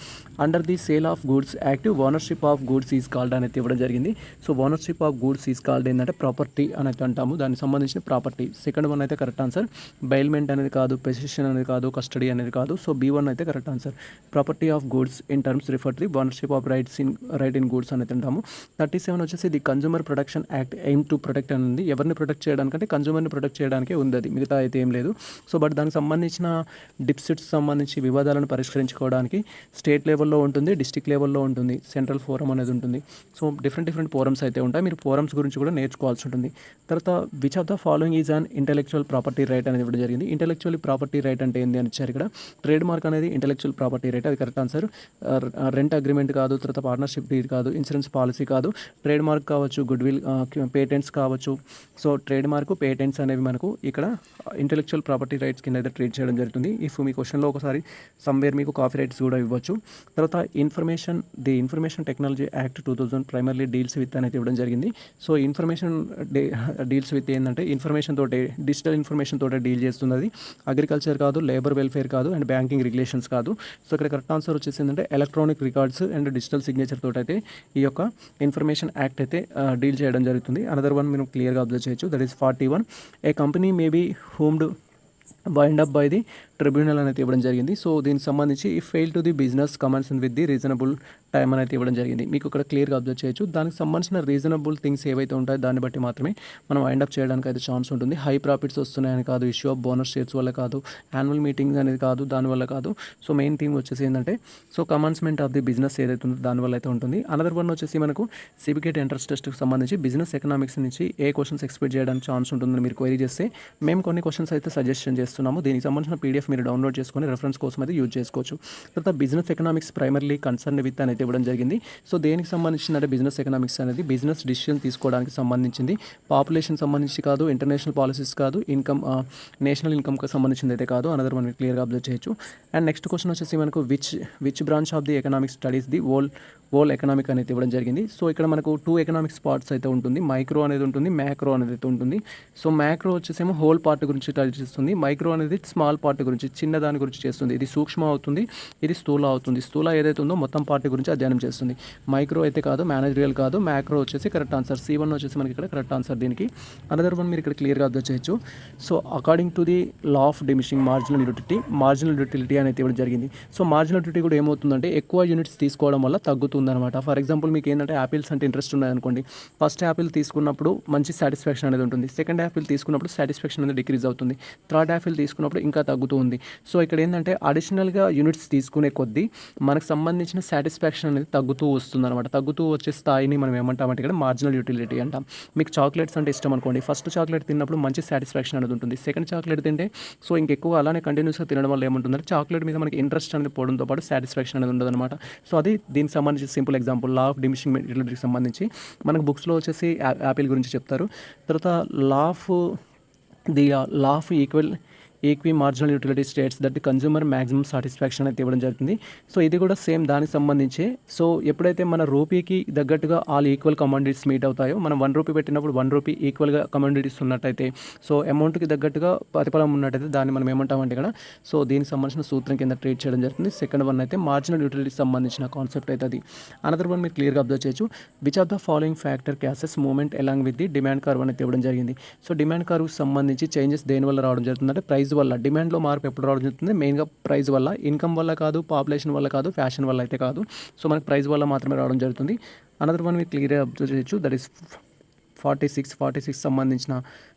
Under the sale of goods act ownership of goods is called అనేది ఇవ్వడం జరిగింది. So ownership of goods is called ఏంటంటే ప్రాపర్టీ అనేది అంటాము, దానికి సంబంధించిన ప్రాపర్టీ. సెకండ్ వన్ అయితే కరెక్ట్ ఆన్సర్. బైల్మెంట్ అనేది కాదు, పొజిషన్ అనేది కాదు, కస్టడీ అనేది కాదు. సో B1 అయితే correct answer. Property of goods in terms refer to the ownership of right in goods అనేది అంటాము. 37 వచ్చేసి the consumer protection act aim to protect అని ఉంది. ఎవరిని ప్రొటెక్ట్ చేయడానికంటే కన్జ్యూమర్ని ప్రొటెక్ట్ చేయడానికే ఉంది, అది మిగతా అయితే ఏం లేదు. సో బట్ దానికి సంబంధించిన డిస్ప్యూట్స్ సంబంధించి వివాదాలను పరిష్కరించుకోవడానికి స్టేట్ లెవెల్లో ఉంటుంది, డిస్ట్రిక్ట్ లెవెల్లో ఉంటుంది, సెంట్రల్ ఫోరం అనేది ఉంటుంది. సో డిఫరెంట్ ఫోరమ్స్ అయితే ఉంటాయి. మీరు ఫోరమ్స్ గురించి కూడా నేర్చుకోవాల్సి ఉంటుంది. తర్వాత which of the following is an intellectual property right అనేది ఇవ్వడం జరిగింది. ఇంటెలెక్చువల్ ప్రాపర్టీ రైట్ అంటే ఏంటి అని ఇచ్చారు ఇక్కడ. ట్రేడ్ మార్క్ అనేది ఇంటెలెక్చువల్ ప్రాపర్టీ రైట్, అది కరెక్ట్ ఆన్సర్. రెంట్ అగ్రిమెంట్ కాదు, తర్వాత పార్ట్నర్షిప్ డీడ్ కాదు, ఇన్సూరెన్స్ పాలసీ కాదు. ట్రేడ్ మార్క్ కావచ్చు, గుడ్ విల్, పేటెంట్స్ కావచ్చు. సో ట్రేడ్ మార్క్, పేటెంట్స్ అనేవి మనకు ఇక్కడ ఇంటెలెక్చువల్ ప్రాపర్టీ రైట్స్ కింద అయితే ట్రీట్ చేయడం జరుగుతుంది. ఇఫ్ మీ క్వశ్చన్లో ఒకసారి సమ్వేర్ మీకు కాపీ రైట్స్ కూడా ఇవ్వచ్చు. తర్వాత information technology act 2000 primarily deals with అనేది ఇవ్వడం జరిగింది. సో ఇన్ఫర్మేషన్ డీల్స్ విత్ ఏంటంటే ఇన్ఫర్మేషన్ తోటే, డిజిటల్ ఇన్ఫర్మేషన్ తోటే డీల్ చేస్తుంది. అది అగ్రికల్చర్ కాదు, లేబర్ వెల్ఫేర్ కాదు, అండ్ బ్యాంకింగ్ రెగ్యులేషన్స్ కాదు. సో ఇక్కడ కరెక్ట్ ఆన్సర్ వచ్చేసి ఏంటంటే electronic records and digital signature తోటి అయితే ఈ యొక్క ఇన్ఫర్మేషన్ యాక్ట్ అయితే డీల్ చేయడం జరుగుతుంది. అనదర్ వన్ మీరు క్లియర్గా అబ్జర్వ్ చేయొచ్చు. That is 41. A company may be homed bind up by the tribunal అనేది ఇవ్వడం జరిగింది. సో దీనికి సంబంధించి ఈ fail to the business commons with the reasonable time అనేది ఇవ్వడం జరిగింది. మీకు ఇక్కడ క్లియర్గా అబ్జర్వ్ చేయొచ్చు. దానికి సంబంధించిన రీజనబుల్ థింగ్స్ ఏవైతే ఉంటాయో దాన్ని బట్టి మాత్రమే మనం వైండ్ అప్ చేయడానికి అయితే ఛాన్స్ ఉంటుంది. హై ప్రాఫిట్స్ వస్తున్నాయని కాదు, ఇష్యూ ఆఫ్ బోనస్ షేర్స్ వల్ల కాదు, యాన్యువల్ మీటింగ్స్ అనేది కాదు, దానివల్ల కాదు. సో మెయిన్ థింగ్ వచ్చేసి ఏంటంటే so commencement of the business ఏదైతే ఉందో దానివల్ల అయితే ఉంటుంది. అనదర్ వన్ వచ్చేసి మనకు సిబికేట్ ఎంట్రన్స్ టెస్ట్కి సంబంధించి బిజినెస్ ఎకనామిక్స్ నుంచి ఏ క్వశ్చన్స్ ఎక్స్పెక్ట్ చేయడానికి ఛాన్స్ ఉంటుందని మీరు క్వైరీ చేస్తే మేము కొన్ని క్వశ్చన్స్ అయితే సజెషన్ చేస్తున్నాము. దీనికి సంబంధించిన పీడిఎఫ్ మీరు డౌన్లోడ్ చేసుకొని రెఫరెన్స్ కోసం అయితే యూజ్ చేసుకోవచ్చు. తర్వాత business economics primarily concern with అనేది ఇవ్వడం జరిగింది. సో దేనికి సంబంధించిన అంటే బిజినెస్ ఎకనామిక్స్ అనేది బిజినెస్ డిసిషన్ తీసుకోవడానికి సంబంధించింది. పాపులేషన్ సంబంధించి కాదు, ఇంటర్నేషనల్ పాలసీస్ కాదు, నేషనల్ ఇన్కమ్కి సంబంధించింది అయితే కాదు. అనదర్ మనం క్లియర్గా అబ్జర్వ్ చేయొచ్చు. అండ్ నెక్స్ట్ క్వశ్చన్ వచ్చేసి మనకు which branch of the economic studies the whole economic అనేది ఇవ్వడం జరిగింది. సో ఇక్కడ మనకు 2 ఎకనామిక్స్ పార్ట్స్ అయితే ఉంటుంది. మైక్రో అనేది ఉంటుంది, మ్యాక్రో అనేది అయితే ఉంటుంది. సో మ్యాక్రో వచ్చేసేమో హోల్ పార్ట్ గురించి స్టడీ చేస్తుంది. మైక్రో అనేది స్మాల్ పార్ట్ గురించి, చిన్న దాని గురించి చేస్తుంది. ఇది సూక్ష్మ అవుతుంది, ఇది స్థూల అవుతుంది. స్థూల ఏదైతే ఉందో మొత్తం పార్టీ గురించి అధ్యయనం చేస్తుంది. మైక్రో అయితే కాదు, మేనేజరియల్ కాదు, మ్యాక్రో వచ్చేసి కరెక్ట్ ఆన్సర్. C1 వచ్చేసి మనకి ఇక్కడ కరెక్ట్ ఆన్సర్ దీనికి. అనదర్ వన్ మీరు ఇక్కడ క్లియర్గా అబ్జర్వ్ చేయొచ్చు. So according to the law of diminishing marginal utility అనేది ఇవ్వడం జరిగింది. సో మార్జినల్ యూటిలిటీ కూడా ఏమవుతుందంటే ఎక్కువ యూనిట్స్ తీసుకోవడం వల్ల తగ్గుతుంది అనమాట. ఫర్ ఎగ్జాంపుల్ మీకు ఏంటంటే యాపిల్స్ అంటే ఇంట్రెస్ట్ ఉన్నదనుకోండి, ఫస్ట్ యాపిల్ తీసుకున్నప్పుడు మంచి సాటిస్ఫాక్షన్ అనేది ఉంటుంది. సెకండ్ యాపిల్ తీసుకున్నప్పుడు సాటిస్ఫాక్షన్ అనేది డిక్రీజ్ అవుతుంది. థర్డ్ యాపిల్ తీసుకున్నప్పుడు ఇంకా తగ్గుతూ ఉంది. సో ఇక్కడ ఏంటంటే అడిషనల్గా యూనిట్స్ తీసుకునే కొద్దీ మనకు సంబంధించిన సాటిస్ఫాక్షన్ సాటిస్ఫాక్షన్ అనేది తగ్గుతూ వస్తుందన్నమాట. తగ్గుతూ వచ్చే స్థాయిని మనం ఏమంటామంటే ఇక్కడ మార్జినల్ యూటిలిటీ అంటాం. మీకు చాక్లెట్స్ అంటే ఇష్టం అనుకోండి, ఫస్ట్ చాక్లెట్ తిన్నప్పుడు మంచి సాటిస్ఫాక్షన్ అనేది ఉంటుంది. సెకండ్ చాక్లెట్ తింటే సో ఇంకెక్కువ అలానే కంటిన్యూస్గా తినడం వల్ల ఏముంటుందంటే చాక్లెట్ మీద మనకి ఇంట్రెస్ట్ అనేది పోవడంతో పాటు సాటిస్ఫాక్షన్ అనేది ఉండదన్నమాట. సో అది దీనికి సంబంధించి simple example. Law of diminishing యూటిలిటీకి సంబంధించి మనకు బుక్స్లో వచ్చేసి యాపిల్ గురించి చెప్తారు. తర్వాత law of equi marginal utility states that the consumer maximum satisfaction అయితే ఇవ్వడం జరుగుతుంది. సో ఇది కూడా సేమ్ దానికి సంబంధించి. సో ఎప్పుడైతే మన రూపీకి తగ్గట్టుగా ఆల్ ఈక్వల్ కమాడిటీస్ మీట్ అవుతాయో, మనం 1 రూపీ పెట్టినప్పుడు 1 రూపీ ఈక్వల్గా కమాడిటీస్ ఉన్నట్టయితే, సో అమౌంట్కి తగ్గట్టుగా ప్రతిఫలం ఉన్నట్టయితే దాన్ని మనం ఏమంటామంటే ఇక్కడ సో దీనికి సంబంధించిన సూత్రం కింద ట్రీట్ చేయడం జరుగుతుంది. సెకండ్ వన్ అయితే మార్జినల్ యూటిలిటీకి సంబంధించిన కాన్సెప్ట్ అయితే అది. అనదర్ వన్ మీరు క్లియర్గా అబ్జర్వ్ చేయొచ్చు. Which of the following factor cases movement along with the demand curve అనేది ఇవ్వడం జరిగింది. సో డిమాండ్ కర్వ్కి సంబంధించి చేంజెస్ దేనివల్ల రావడం జరుగుతుంది అంటే ప్రైస్ వల్ల. డిమాండ్లో మార్పు ఎప్పుడు రావడం జరుగుతుంది? మెయిన్గా ప్రైస్ వల్ల. ఇన్కమ్ వల్ల కాదు, పాపులేషన్ వల్ల కాదు, ఫ్యాషన్ వల్ల అయితే కాదు. సో మనకు ప్రైస్ వల్ల మాత్రమే రావడం జరుగుతుంది. అనదర్ వన్ మీరు క్లియర్గా అబ్జర్వ్ చేయొచ్చు. దట్ ఈస్ 46 సంబంధించిన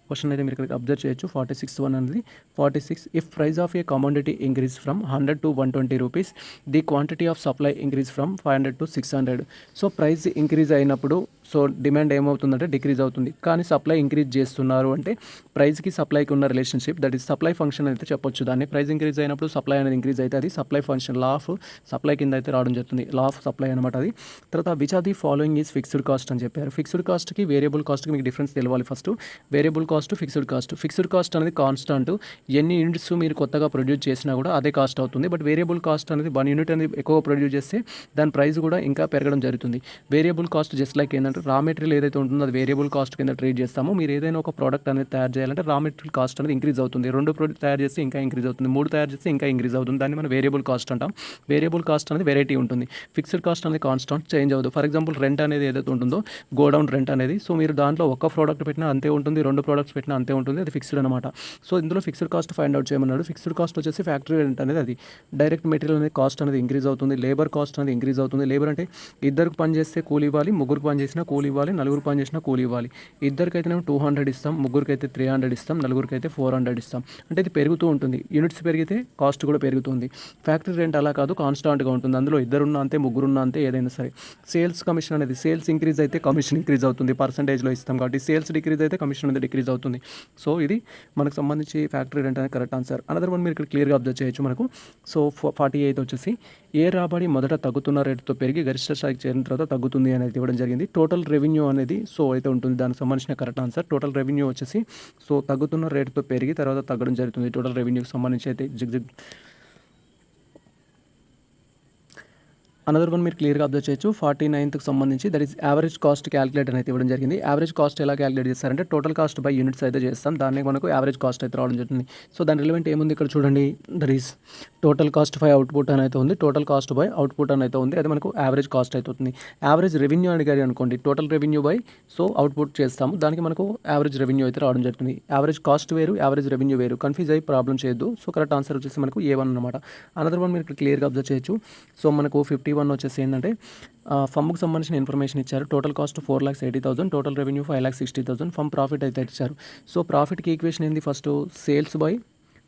క్వశ్చన్ అయితే మీరు ఇక్కడ అబ్జర్వ్ చేయొచ్చు. 46 వన్ అనేది 46 if price of A commodity increase from 100 to 120 rupees, the quantity of supply increase from 500 to 600. So price increase అయినప్పుడు సో డిమాండ్ ఏమవుతుందంటే డిక్రీజ్ అవుతుంది. కానీ సప్లై ఇంక్రీజ్ చేస్తున్నారు అంటే ప్రైస్కి సప్లైకి ఉన్న relationship, that is supply function అయితే చెప్పొచ్చు దాన్ని. ప్రైస్ ఇంక్రీజ్ అయినప్పుడు సప్లై అనేది ఇంక్రీజ్ అయితే అది supply function, law of supply కింద అయితే రావడం జరుగుతుంది. లా ఆఫ్ సప్లై అనమాట అది. తర్వాత which of the following is fixed cost అని చెప్పారు. ఫిక్స్డ్ కాస్ట్కి వేరియబుల్ కాస్ట్కి మీకు డిఫరెన్స్ తెలవాలి first. Variable cost, fixed cost. Fixed cost అనేది కాన్స్టాంట్. ఎన్ని యూనిట్స్ మీరు కొత్తగా ప్రొడ్యూస్ చేసినా కూడా అదే కాస్ట్ అవుతుంది. బట్ వేరియబుల్ కాస్ట్ అనేది 1 యూనిట్ అనేది ఎక్కువ ప్రొడ్యూస్ చేస్తే దాని ప్రైస్ కూడా ఇంకా పెరగడం జరుగుతుంది. వేరియబుల్ కాస్ట్ జస్ట్ లైక్ ఏంటంటే రా మెటీరియల్ ఏదైతే ఉంటుందో అది వేరియబుల్ కాస్ట్ కింద ట్రీట్ చేస్తాము. మీరు ఏదైనా ఒక ప్రోడక్ట్ అనేది తయారు చేయాలంటే రా మెటీరియల్ కాస్ట్ అనేది ఇంక్రీజ్ అవుతుంది. 2 ప్రోడక్ట్ తయారు చేస్తే ఇంకా ఇంక్రీజ్ అవుతుంది, 3 తయారు చేస్తే ఇంకా ఇంక్రీజ్ అవుతుంది. దాన్ని మనం వేరియబుల్ కాస్ట్ అంటాం. వేరియబుల్ కాస్ట్ అనేది వెరైటీ ఉంటుంది. ఫిక్స్డ్ కాస్ట్ అనేది కాన్స్టాంట్, చేంజ్ అవ్వదు. ఫర్ ఎగ్జాంపుల్ రెంట్ అనేది ఏదైతే ఉంటుందో గోడౌన్ రెంట్ అనేది, సో మీరు దాంట్లో ఒక ప్రోడక్ట్ పెట్టినా అంతే ఉంటుంది, 2 ప్రోడక్ట్స్ పెట్టినా అంతే ఉంటుంది. అది ఫిక్స్డ్ అనమాట. సో ఇందులో ఫిక్స్డ్ కాస్ట్ ఫైండ్ అవుట్ చేయమన్నాడు. ఫిక్స్డ్ కాస్ట్ వచ్చేసి ఫ్యాక్టరీ రెంట్ అనేది అది. డైరెక్ట్ మెటీరియల్ అనేది కాస్ట్ అనేది ఇంక్రీజ్ అవుతుంది. లేబర్ కాస్ట్ అనేది ఇంక్రీజ్ అవుతుంది. లేబర్ అంటే ఇద్దరికి పని చేస్తే కూలి ఇవ్వాలి, ముగ్గురికి పని చేసినా కూలి ఇవ్వాలి, నలుగురు పని చేసినా కూలి ఇవ్వాలి. ఇద్దరికైతే 200 ఇస్తాం, ముగ్గురికి అయితే 300 ఇస్తాం, నలుగురికి అయితే 400 ఇస్తాం. అంటే ఇది పెరుగుతూ ఉంటుంది. యూనిట్స్ పెరిగితే కాస్ట్ కూడా పెరుగుతుంది. ఫ్యాక్టరీ రెంట్ అలా కాదు, కాన్స్టాంట్గా ఉంటుంది. అందులో ఇద్దరున్న అంతే, ముగ్గురున్న అంతే, ఏదైనా సరే. సేల్స్ కమిషన్ అనేది సేల్స్ ఇంక్రీజ్ అయితే కమిషన్ ఇంక్రీజ్ అవుతుంది, పర్సంటేజ్లో ఇస్తాం కాబట్టి. సేల్స్ డిక్రీజ్ అయితే కమిషన్ అనేది డిక్రీజ్ అవుతుంది. సో ఇది మనకు సంబంధించి ఫ్యాక్టరీ రెంట్ అనేది కరెక్ట్ ఆన్సర్. అనదర్ వన్ మీరు ఇక్కడ క్లియర్గా అబ్జర్వ్ చేయొచ్చు మనకు. సో 48 వచ్చేసి ఏ రాబడి మొదట తగ్గుతున్న రేటుతో పెరిగి గరిష్ట స్థాయికి చేరిన తర్వాత తగ్గుతుంది అనేది ఇవ్వడం జరిగింది. టోటల్ రెవెన్యూ అనేది సో అయితే ఉంటుంది, దానికి సంబంధించిన కరెక్ట్ ఆన్సర్. టోటల్ రెవెన్యూ వచ్చేసి సో తగ్గుతున్న రేటుతో పెరిగి తర్వాత తగ్గడం జరుగుతుంది. టోటల్ రెవెన్యూకి సంబంధించి అయితే అనదర్ వన్ మీరు క్లియర్గా అబ్జర్వ్ చేయొచ్చు. 49కి సంబంధించి that is average cost calculator అయితే ఇవ్వడం జరిగింది. యావరేజ్ కాస్ట్ ఎలా క్యాలిక్యులేట్ చేస్తారంటే టోటల్ కాస్ట్ బై యూనిట్స్ అయితే చేస్తాం, దాన్ని మనకు యావరేజ్ కాస్ట్ అయితే రావడం జరుగుతుంది. సో దాని రిలవెంట్ ఏముంది ఇక్కడ చూడండి. That is total cost by output అని అయితే ఉంది, టోటల్ కాస్ట్ బై అవుట్పుట్ అని అయితే ఉంది. అది మనకు యావరేజ్ కాస్ట్ అయితే అవుతుంది. యావరేజ్ రెవెన్యూ అడిగారు అనుకోండి, total revenue by so output చేస్తాము, దానికి మనకు యావరేజ్ రెవెన్యూ అయితే రావడం జరుగుతుంది. యావరేజ్ కాస్ట్ వేరు, యావరేజ్ రెవెన్యూ వేరు, కన్ఫ్యూజ్ అయ్యి ప్రాబ్లం చేయొద్దు. సో కరెక్ట్ ఆన్సర్ వచ్చేసి మనకు A1 అనమాట. అనదర్ వన్ మీరు ఇక్కడ క్లియర్గా అబ్జర్వ్ చేయొచ్చు. సో మనకు 51 వచ్చేసి ఏంటంటే ఫమ్కి సంబంధించిన ఇన్ఫర్మేషన్ ఇచ్చారు. Total cost 4,80,000, total revenue 5,60,000, firm profit అయితే ఇచ్చారు. సో ప్రాఫిట్కి ఈక్వేషన్ ఏంది? ఫస్ట్ సేల్స్ బై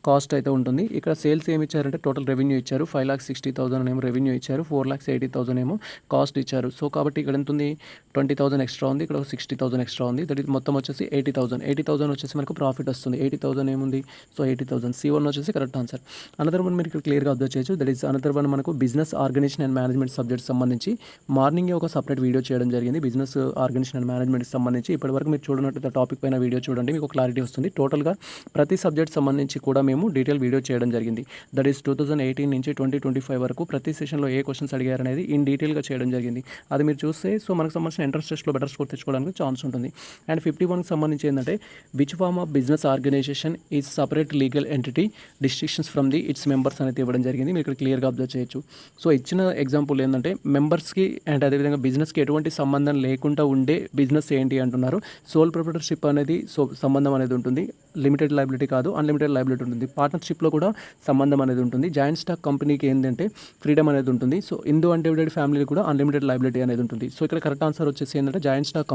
కాస్ట్ అయితే ఉంటుంది. ఇక్కడ సేల్స్ ఏమి ఇచ్చారంటే టోటల్ రెవెన్యూ ఇచ్చారు, 5,60,000 ఏమో రెవెన్యూ ఇచ్చారు, 4,80,000 ఏమో కాస్ట్ ఇచ్చారు. సో కాబట్టి ఇక్కడ ఎంత ఉంది? 20,000 ఎక్స్ట్రా ఉంది, ఇక్కడ 60,000 ఎక్స్ట్రా ఉంది. దట్ ఇది మొత్తం వచ్చేసి 80,000 వచ్చేసి మనకు ప్రాఫిట్ వస్తుంది. 80,000 ఏముంది? సో 80,000. C1 వచ్చేసి కరెక్ట్ ఆన్సర్. అనదర్ వన్ మీరు ఇక్కడ క్లియర్గా అబ్జర్వ్ చేయొచ్చు. దట్ ఈస్ అనదర్ వన్ మనకు business organisation and management subject సంబంధించి మార్నింగ్ ఒక సపరేట్ వీడియో చేయడం జరిగింది. బిజినెస్ ఆర్గనైజేషన్ అండ్ మేనేజ్మెంట్కి సంబంధించి ఇప్పటివరకు మీరు చూడనట్టు టాపిక్ పైన వీడియో చూడండి, మీకు క్లారిటీ వస్తుంది. టోటల్గా ప్రతి సబ్జెక్ట్ సంబంధించి కూడా మేము డీటెయిల్ వీడియో చేయడం జరిగింది. దట్ ఈస్ 2018 నుంచి 2025 వరకు ప్రతి సెషన్లో ఏ క్వశ్చన్స్ అడిగారు అనేది ఇన్ డీటెయిల్గా చేయడం జరిగింది. అది మీరు చూస్తే సో మనకు సంబంధించిన ఎంట్రన్స్ టెస్ట్లో బెటర్ స్కోర్ తెచ్చుకోవడానికి ఛాన్స్ ఉంటుంది. అండ్ 51కి సంబంధించి ఏంటంటే which form of business organisation is separate legal entity distinctions from the its members అనేది ఇవ్వడం జరిగింది. మీరు ఇక్కడ క్లియర్గా అబ్జర్వ్ చేయొచ్చు. సో ఇచ్చిన ఎగ్జాంపుల్ ఏంటంటే మెంబర్స్కి అండ్ అదేవిధంగా బిజినెస్కి ఎటువంటి సంబంధం లేకుండా ఉండే బిజినెస్ ఏంటి అంటున్నారు. సోల్ ప్రొప్రైటర్షిప్ అనేది సో సంబంధం అనేది ఉంటుంది. లిమిటెడ్ లయబిలిటీ కాదు, అన్లిమిటెడ్ లయబిలిటీ ఉంటుంది. పార్ట్నర్షిప్లో కూడా సంబంధం అనేది ఉంటుంది. జాయింట్ స్టాక్ కంపెనీకి ఏంటంటే ఫ్రీడమ్ అనేది ఉంటుంది. సో ఇందు అన్డివైడెడ్ ఫ్యామిలీ కూడా అన్లిమిటెడ్ లయబిలిటీ అనేది ఉంటుంది. సో ఇక్కడ కరెక్ట్ ఆన్సర్ వచ్చేసి ఏంటంటే జాయింట్ స్టాక్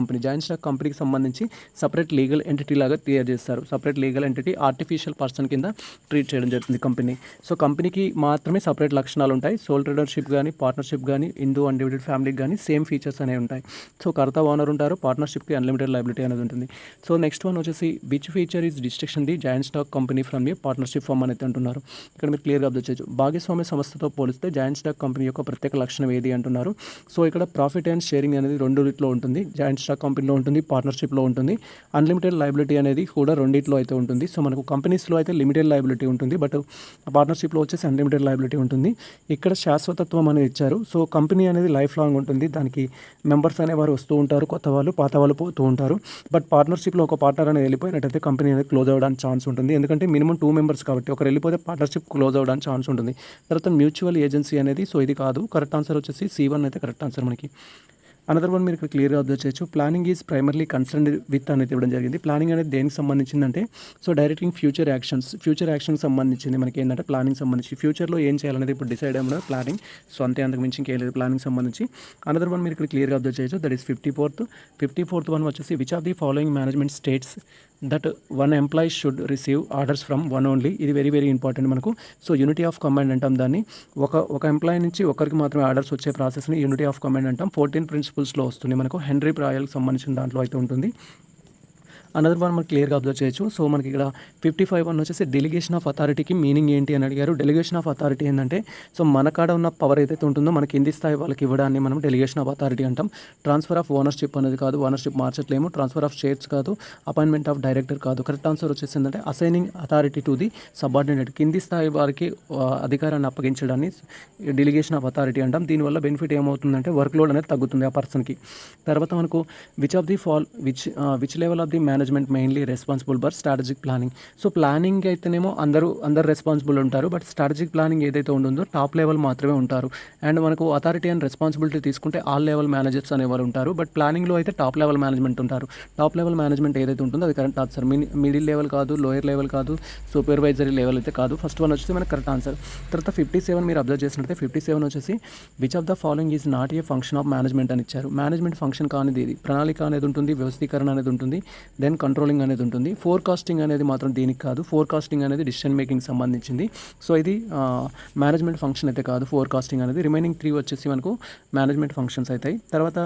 కంపెనీకి సంబంధించి సపరేట్ లీగల్ ఎంటిటీ లాగా క్రియేట్ చేస్తారు. Separate legal entity artificial person కింద ట్రీట్ చేయడం జరుగుతుంది కంపెనీ. సో కంపెనీకి మాత్రమే సపరేట్ లక్షణాలు ఉంటాయి. సోల్ ట్రేడర్షిప్ కానీ పార్ట్నర్షిప్ కానీ ఇందు అన్డివైడెడ్ ఫ్యామిలీకి కానీ సేమ్ ఫీచర్స్ అనేవి ఉంటాయి. సో కర్త ఓనర్ ఉంటారు, పార్ట్నర్షిప్కి అన్లిమిటెడ్ లయబిలిటీ అనేది ఉంటుంది. సో నెక్స్ట్ వన్ వచ్చేసి which feature is distinction the joint stock company from A partnership firm అనేది అంటున్నారు. ఇక్కడ మీరు క్లియర్గా అబ్జర్వ్ చేయొచ్చు. భాగస్వామ్య సంస్థతో పోలిస్తే జాయింట్ స్టాక్ కంపెనీ యొక్క ప్రత్యేక లక్షణం ఏది అంటున్నారు. సో ఇక్కడ ప్రాఫిట్ అండ్ షేరింగ్ అనేది రెండిట్లో ఉంటుంది. జాయింట్ స్టాక్ కంపెనీలో ఉంటుంది, పార్ట్నర్షిప్లో ఉంటుంది. అన్లిమిటెడ్ లయబిలిటీ అనేది కూడా రెండిట్లో అయితే ఉంటుంది. సో మనకు కంపెనీస్లో అయితే లిమిటెడ్ లయబిలిటీ ఉంటుంది, బట్ పార్ట్నర్షిప్లో వచ్చేసి అన్లిమిటెడ్ లయబిలిటీ ఉంటుంది. ఇక్కడ శాశ్వతత్వం అనేది ఇచ్చారు. సో కంపెనీ అనేది లైఫ్ లాంగ్ ఉంటుంది. దానికి మెంబర్స్ అనేవారు వస్తూ ఉంటారు, కొత్త వాళ్ళు పాత వాళ్ళు పోతూ ఉంటారు. బట్ పార్ట్నర్షిప్లో ఒక పార్ట్నర్ అనేది వెళ్ళిపోయినట్టయితే కంపెనీ అనేది క్లోజ్ అవ్వడానికి ఛాన్స్ ఉంటుంది. ఎందుకంటే మినిమం 2 మెంబర్స్ కాబట్టి ఒకరు వెళ్ళిపోతే పార్ట్నర్షిప్ క్లోజ్ అవ్వడానికి ఛాన్స్ ఉంటుంది. తర్వాత మ్యూచువల్ ఏజెన్సీ అనేది సో ఇది కాదు. కరెక్ట్ ఆన్సర్ వచ్చేసి C1 అయితే కరెక్ట్ ఆన్సర్ మనకి. అనదర్ వన్ మీరు ఇక్కడ క్లియర్గా అబ్జర్వ్ చేయొచ్చు. Planning is primarily concerned with అనేది ఇవ్వడం జరిగింది. ప్లానింగ్ అనేది దేనికి సంబంధించిందంటే సో డైరెక్టింగ్ ఫ్యూచర్ యాక్షన్కి సంబంధించింది. మనకి ఏంటంటే ప్లానింగ్ సంబంధించి ఫ్యూచర్లో ఏం చేయాలనేది ఇప్పుడు డిసైడ్ అయ్యడం ప్లానింగ్. సో అంతే, అంతకు మించి ఇంకేం లేదు ప్లానింగ్ సంబంధించి. అనదర్ వన్ మీరు ఇక్కడ క్లియర్గా అబ్జర్వ్ చేయొచ్చు. దట్ ఈస్ 54th వన్ వచ్చేసి which of the following management states that one employee should receive orders from one only. ఇది వెరీ వెరీ ఇంపార్టెంట్ మనకు. సో యూనిటీ ఆఫ్ కమాండ్ అంటాం దాన్ని. ఒక ఎంప్లాయీ నుంచి ఒకరికి మాత్రమే ఆర్డర్స్ వచ్చే ప్రాసెస్ని యూనిటీ ఆఫ్ కమాండ్ అంటాం. 14 ప్రిన్సిపల్స్లో వస్తుంది మనకు. హెన్రీ ప్రాయల్కి సంబంధించిన దాంట్లో అయితే ఉంటుంది. అనదర్ వన్ మనకి క్లియర్గా అబ్జర్వ్ చేయొచ్చు. సో మనకి ఇక్కడ 55 వచ్చేసి డెలిగేషన్ ఆఫ్ అథారిటీకి మీనింగ్ ఏంటి అని అడిగారు. డెలిగేషన్ ఆఫ్ అథారిటీ ఏంటంటే సో మన కాడ ఉన్న పవర్ ఏదైతే ఉంటుందో మనకి కింది స్థాయి వాళ్ళకి ఇవ్వడాన్ని మనం డెలిగేషన్ ఆఫ్ అథారిటీ అంటాం. ట్రాన్స్ఫర్ ఆఫ్ ఓనర్షిప్ అనేది కాదు, ఓనర్షిప్ మార్చట్లేము. ట్రాన్స్ఫర్ ఆఫ్ షేర్స్ కాదు, అపాయింట్మెంట్ ఆఫ్ డైరెక్టర్ కాదు. కరెక్ట్ ఆన్సర్ వచ్చేసి ఏంటంటే assigning authority to the subordinate, కింది స్థాయి వారికి అధికారాన్ని అప్పగించడాన్ని డెలిగేషన్ ఆఫ్ అథారిటీ అంటాం. దీనివల్ల బెనిఫిట్ ఏమవుతుందంటే వర్క్ లోడ్ అనేది తగ్గుతుంది ఆ పర్సన్కి. తర్వాత మనకు which level of the management mainly responsible for strategic planning. So planning అయితేనేమో అందరూ రెస్పాన్సిబుల్ ఉంటారు, బట్ స్ట్రాటజిక్ ప్లానింగ్ ఏదైతే ఉంటుందో టాప్ లెవెల్ మాత్రమే ఉంటారు. అండ్ మనకు అథారిటీ అండ్ రెస్పాన్సిబిలిటీ తీసుకుంటే ఆల్ లెవెల్ మేనేజర్స్ అనేవారు ఉంటారు, బట్ ప్లానింగ్లో అయితే టాప్ లెవెల్ మేనేజ్మెంట్ ఉంటారు. టాప్ లెవెల్ మేనేజ్మెంట్ ఏదైతే ఉంటుందో అది కరెక్ట్ ఆన్సర్. మిడిల్ లెవెల్ కాదు, లోయర్ లెవెల్ కాదు, సూపర్వైజరీ లెవెల్ అయితే కాదు. ఫస్ట్ వన్ వచ్చేసి మనకు కరెక్ట్ ఆన్సర్. తర్వాత 57 మీరు అబ్జర్వ్ చేసినట్లయితే 57 వచ్చేసి which of the following is not A function of management అని ఇచ్చారు. మేనేజ్మెంట్ ఫంక్షన్ కానిది ఇది. ప్రణాళిక అనేది ఉంటుంది, వ్యవస్థీకరణ అనేది ఉంటుంది, దెన్ కంట్రోలింగ్ అనేది ఉంటుంది. ఫోర్కాస్టింగ్ అనేది మాత్రం దీనికి కాదు. ఫోర్కాస్టింగ్ అనేది డిసిషన్ మేకింగ్ సంబంధించింది. సో ఇది మేనేజ్మెంట్ ఫంక్షన్ అయితే కాదు ఫోర్కాస్టింగ్ అనేది. రిమైనింగ్ 3 వచ్చేసి మనకు మేనేజ్మెంట్ ఫంక్షన్స్ అవుతాయి. తర్వాత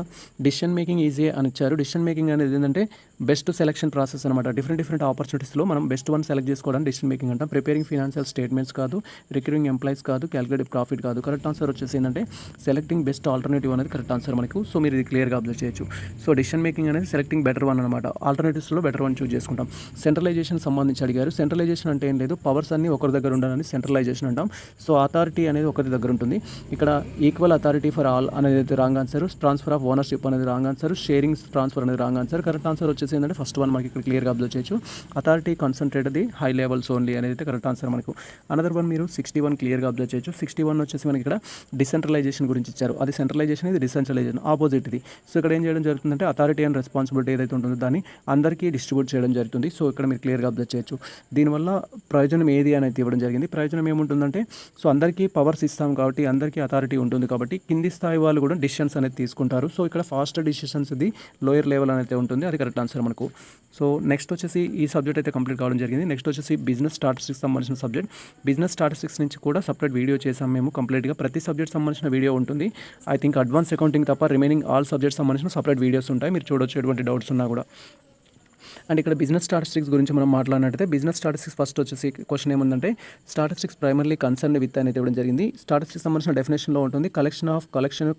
డిసిషన్ మేకింగ్ ఈజీ అని ఇచ్చారు. డిసిషన్ మేకింగ్ అనేది ఏంటంటే బెస్ట్ సెలక్షన్ ప్రాసెస్ అనమాట. డిఫరెంట్ ఆపర్చునిటీస్లో మనం బెస్ట్ వన్ సెలెక్ట్ చేసుకోవడానికి డిసిషన్ మేకింగ్ అంటాం. ప్రిపేరింగ్ ఫినాన్షియల్ స్టేట్మెంట్స్ కాదు, రికరింగ్ ఎంప్లాయీస్ కాదు, క్యాలిక్యులేటివ్ ప్రాఫిట్ కాదు. కరెక్ట్ ఆన్సర్ వచ్చేసి ఏంటంటే సెలెక్టింగ్ బెస్ట్ ఆల్టర్నేటివ్ అనేది కరెక్ట్ ఆన్సర్ మనకు. సో మీరు ఇది క్లియర్గా అబ్జర్వ్ చేయొచ్చు. సో డిసిషన్ మేకింగ్ అనేది సెలెక్టింగ్ బెటర్ వన్ అనమాట. ఆల్టర్నేటివ్స్లో బెటర్ వన్ చూస్ చేసుకుంటాం. సెంట్రలైజేషన్ సంబంధించి అడిగారు. సెంట్రలైజేషన్ అంటే ఏం లేదు, పవర్స్ అన్ని ఒకరి దగ్గర ఉండాలని సెంట్రలైజేషన్ అంటాం. సో అథారిటీ అనేది ఒకరి దగ్గర ఉంటుంది. ఇక్కడ ఈక్వల్ అథారిటీ ఫర్ ఆల్ అనేది అయితే wrong answer. Transfer of ownership అనేది రాంగ్ ఆన్సర్. షేరింగ్ ట్రాన్స్ఫర్ అనేది రాంగ్ ఆన్సర్. కరెక్ట్ ఆన్సర్ వచ్చేసి ఏంటంటే ఫస్ట్ వన్ మనకి ఇక్కడ క్లియర్గా అబ్జర్వ్ చేయొచ్చు. Authority concentrate the high levels only అనేది అయితే కరెక్ట్ ఆన్సర్ మనకు. అనదర్ వన్ మీరు 61 క్లియర్గా అబ్జర్వ్ చేయొచ్చు. 61 వచ్చేసి మనకి ఇక్కడ డిసెంట్రలైజేషన్ గురించి ఇచ్చారు. అది సెంట్రలైజేషన్, ఇది డిసెంట్రలైజేషన్, ఆపోజిట్ ఇది. సో ఇక్కడ ఏం చేయడం జరుగుతుందంటే అథారిటీ అండ్ రెస్పాన్సిబిలిటీ ఏదైతే ఉంటుందో దాన్ని అందరికీ డిస్ట్రిబ్యూట్ చేయడం జరుగుతుంది. సో ఇక్కడ మీరు క్లియర్గా అబ్జర్వ్ చేయొచ్చు. దీనివల్ల ప్రయోజనం ఏది అనేది ఇవ్వడం జరిగింది. ప్రయోజనం ఏముంటుందంటే సో అందరికీ పవర్స్ ఇస్తాం కాబట్టి అందరికీ అథారిటీ ఉంటుంది కాబట్టి కింది స్థాయి వాళ్ళు కూడా డిసిషన్స్ అనేది తీసుకుంటారు. సో ఇక్కడ ఫాస్ట్ డిసిషన్స్ ఇది లోయర్ లెవెల్ అనేది ఉంటుంది. అది కరెక్ట్ ఆన్సర్ మనకు. సో నెక్స్ట్ వచ్చేసి ఈ సబ్జెక్ట్ అయితే కంప్లీట్ కావడం జరిగింది. నెక్స్ట్ వచ్చేసి బిజినెస్ స్టాటిస్టిక్స్ సంబంధించిన సబ్జెక్ట్. బిజినెస్ స్టాటిస్టిక్స్ నుంచి కూడా సపరేట్ వీడియో చేసాం మేము కంప్లీట్గా. ప్రతి సబ్జెక్ట్ సంబంధించిన వీడియో ఉంటుంది. ఐ థింక్ అడ్వాన్స్ అకౌంటింగ్ తప్ప రిమైనింగ్ ఆల్ సబ్జెక్ట్స్ సంబంధించిన సపరేట్ వీడియోస్ ఉంటాయి. మీరు చూడొచ్చు ఎటువంటి డౌట్స్ ఉన్నా కూడా. అండ్ ఇక్కడ బిజినెస్ స్టాటిస్టిక్స్ గురించి మనం మాట్లాడినట్టయితే బిజినెస్ స్టాటిస్టిక్స్ ఫస్ట్ వచ్చేసి క్వశ్చన్ ఏముందంటే స్టాటిస్టిక్స్ ప్రైమర్లీ కన్సర్న్ విత్ అనేది ఇవ్వడం జరిగింది. స్టాటిస్టిక్స్ సంబంధించిన డెఫినేషన్లో ఉంటుంది. కలెక్షన్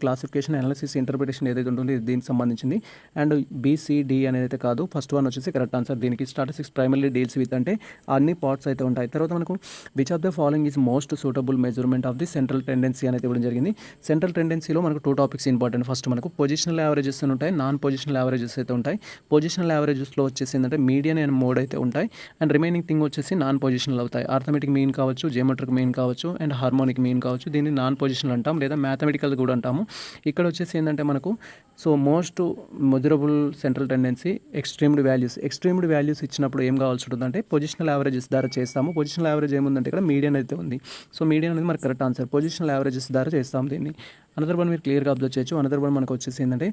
క్లాసిఫికేషన్ అనాలిసిస్ ఇంటర్ప్రిటేషన్ ఏదైతే ఉంటుంది దీనికి సంబంధించింది. అండ్ BCD అనేది అయితే కాదు. ఫస్ట్ వన్ వచ్చేసి కరెక్ట్ ఆన్సర్ దీనికి. స్టాటిస్టిక్స్ ప్రైమర్లీ డీల్స్ విత్ అంటే అన్ని పార్ట్స్ అయితే ఉంటాయి. తర్వాత మనకు which of the following is most suitable measurement of the central tendency అనేది ఇవ్వడం జరిగింది. సెంట్రల్ టెండెన్సీలో మనకు 2 టాపిక్స్ ఇంపార్టెంట్. ఫస్ట్ మనకు పొజిషనల్ యావరేజెస్ అని ఉంటాయి, నాన్ పొజిషనల్ యావరేజెస్ అయితే ఉంటాయి. పొజిషనల్ యావరేజెస్లో వచ్చేసి వచ్చేసి ఏంటంటే మీడియన్ అండ్ మోడ్ అయితే ఉంటాయి. అండ్ రిమైనింగ్ థింగ్ వచ్చేసి నాన్ పొజిషనల్ అవుతాయి. ఆర్థమెటిక్ మీన్ కావచ్చు, జియోమెట్రిక్ మీన్ కావచ్చు, అండ్ హార్మోనిక్ మీన్ కావచ్చు. దీన్ని నాన్ పొజిషనల్ అంటాం, లేదా మ్యాథమెటికల్ కూడా అంటాము. ఇక్కడ వచ్చేసి ఏంటంటే మనకు so most measurable central tendency extreme values ఇచ్చినప్పుడు ఏం కావాల్సి ఉంటుందంటే పొజిషనల్ యావరేజెస్ ద్వారా చేస్తాము. పొజిషనల్ యావరేజ్ ఏముందంటే ఇక్కడ మీడియన్ అయితే ఉంది. సో మీడియన్ అనేది మనకు కరెక్ట్ ఆన్సర్. పొజిషనల్ యావరేజెస్ ద్వారా చేస్తాం దీన్ని. అనదర్ వన్ మీరు క్లియర్గా అబ్జర్వ్ చేయొచ్చు. అనదర్ వన్ మనకు వచ్చేసి ఏంటంటే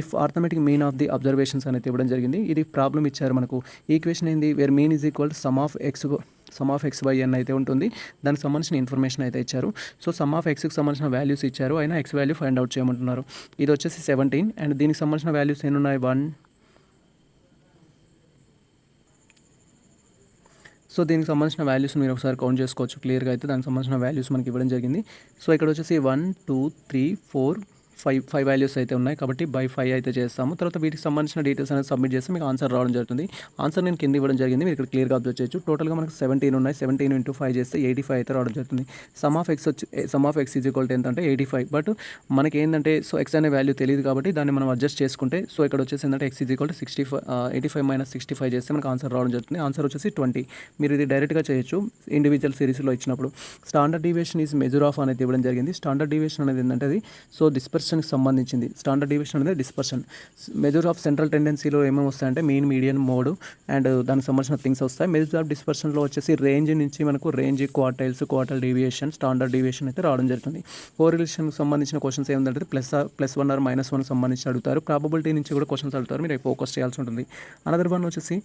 if arithmetic mean of the observations అనేది ఇవ్వడం జరిగింది. ఇది ప్రాబ్లం ఇచ్చారు మనకు. ఈక్వేషన్ ఏంది, where mean is equal to sum of x by n అయితే ఉంటుంది. దానికి సంబంధించిన ఇన్ఫర్మేషన్ అయితే ఇచ్చారు. సో సమ్ ఆఫ్ ఎక్స్కి సంబంధించిన వాల్యూస్ ఇచ్చారు, అయినా ఎక్స్ వాల్యూ ఫైండ్ అవుట్ చేయమంటున్నారు. ఇది వచ్చేసి 17 అండ్ దీనికి సంబంధించిన వాల్యూస్ ఎన్ని ఉన్నాయి, 1. సో దీనికి సంబంధించిన వాల్యూస్ మీరు ఒకసారి కౌంట్ చేసుకోవచ్చు క్లియర్గా అయితే. దానికి సంబంధించిన వాల్యూస్ మనకి ఇవ్వడం జరిగింది. సో ఇక్కడ వచ్చేసి 1 2 3 4 5 వాల్యూస్ అయితే ఉన్నాయి కాబట్టి బై 5 అయితే చేస్తాము. తర్వాత వీటికి సంబంధించిన డీటెయిల్స్ అనేది సబ్మిట్ చేస్తే మీకు ఆన్సర్ రావడం జరుగుతుంది. ఆన్సర్ నేను కింద ఇవ్వడం జరిగింది, మీరు ఇక్కడ క్లియర్గా అబ్జర్వ్ చేయొచ్చు. టోటల్గా మనకు 17 ఉన్నాయి. 17 ఇంటూ 5 చేస్తే 85 అయితే రావడం జరుగుతుంది. Some of X is equal to ఎంత అంటే 85. బట్ మనకి ఏంటంటే సో ఎక్స్ అనే వాల్యూ తెలియదు కాబట్టి దాన్ని మనం అడ్జస్ట్ చేసుకుంటే సో ఇక్కడ వచ్చేసి ఏంటంటే X is equal to 85 minus 65 చేస్తే మనకు ఆన్సర్ రావడం జరుగుతుంది. ఆన్సర్ వచ్చేసి 20. మీరు ఇది డైరెక్ట్గా చేయొచ్చు ఇండివిజువల్ సిరీస్లో ఇచ్చినప్పుడు. Standard deviation is measure of అనేది ఇవ్వడం జరిగింది. స్టాండర్డ్ డీవియేషన్ అనేది ఏంటంటే అది సో డిస్పర్షన్కి సంబంధించింది. స్టాండర్డ్ డీవియేషన్ అనేది డిస్పర్షన్. మెజర్ ఆఫ్ సెంట్రల్ టెండెన్సీలో ఏమేమి వస్తాయంటే మీన్, మీడియన్, మోడ్ అండ్ దానికి సంబంధించిన థింగ్స్ వస్తాయి. మెజర్ ఆఫ్ డిస్పర్షన్లో వచ్చేసి రేంజ్ నుంచి మనకు range, quartile deviation, standard deviation అయితే రావడం జరుగుతుంది. కోరిలేషన్కి సంబంధించిన క్వశ్చన్స్ ఏముందంటే +1 ఆర్ -1 సంబంధించి అడుగుతారు. ప్రాబబిలిటీ నుంచి కూడా క్వశ్చన్స్ అడుగుతారు, మీరు ఫోకస్ చేయాల్సి ఉంటుంది. అనదర్ వన్ వచ్చేసి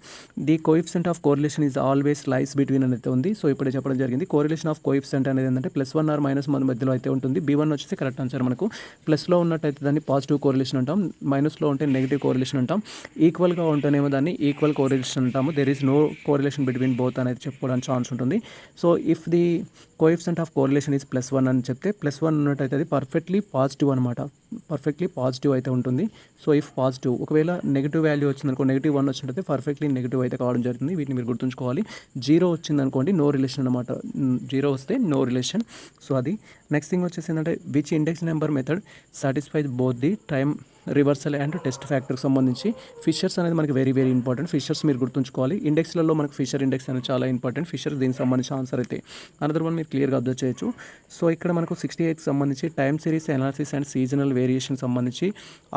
the coefficient of correlation is always lies between అనేది ఉంది. సో ఇప్పుడే చెప్పడం జరిగింది. కోరిలేషన్ ఆఫ్ కోఎఫిషియంట్ అనేది ఏంటంటే +1 ఆర్ -1 మధ్యలో అయితే ఉంటుంది. B1 వచ్చేసి కరెక్ట్ ఆన్సర్. మనకు ప్లస్లో ఉన్నట్టయితే దాన్ని పాజిటివ్ కోరిలేషన్ అంటాం, మైనస్లో ఉంటే నెగిటివ్ కోరిలేషన్ అంటాం, ఈక్వల్గా ఉంటేనేమో దాన్ని ఈక్వల్ కోరిలేషన్ అంటాము. There is no correlation between both అనేది చెప్పుకోవడానికి ఛాన్స్ ఉంటుంది. So if the coefficient of correlation is +1 అని చెప్తే +1 ఉన్నట్టయితే అది పర్ఫెక్ట్లీ పాజిటివ్ అనమాట. పర్ఫెక్ట్లీ పాజిటివ్ అయితే ఉంటుంది. సో ఇఫ్ పాజిటివ్, ఒకవేళ నెగిటివ్ వాల్యూ వచ్చిందనుకో, -1 వచ్చినట్టయితే పర్ఫెక్ట్లీ నెగిటివ్ అయితే కావడం జరుగుతుంది. వీటిని మీరు గుర్తుంచుకోవాలి. 0 వచ్చిందనుకోండి నో రిలేషన్ అనమాట. 0 వస్తే నో రిలేషన్. సో అది నెక్స్ట్ థింగ్ వచ్చేసి ఏంటంటే which index number method satisfies both the time reversal and test ఫ్యాక్టర్కి సంబంధించి ఫిషర్స్ అనేది మనకి వెరీ ఇంపార్టెంట్. ఫిషర్స్ మీరు గుర్తుంచుకోవాలి. ఇండెక్స్లలో మనకు ఫిషర్ ఇండెక్స్ అనేది చాలా ఇంపార్టెంట్. ఫిషర్ దీనికి సంబంధించిన ఆన్సర్ అయితే. అనదర్ వన్ మీరు క్లియర్గా అబ్జర్వ్ చేయొచ్చు. సో ఇక్కడ మనకు 68కి సంబంధించి time series analysis and seasonal variation సంబంధించి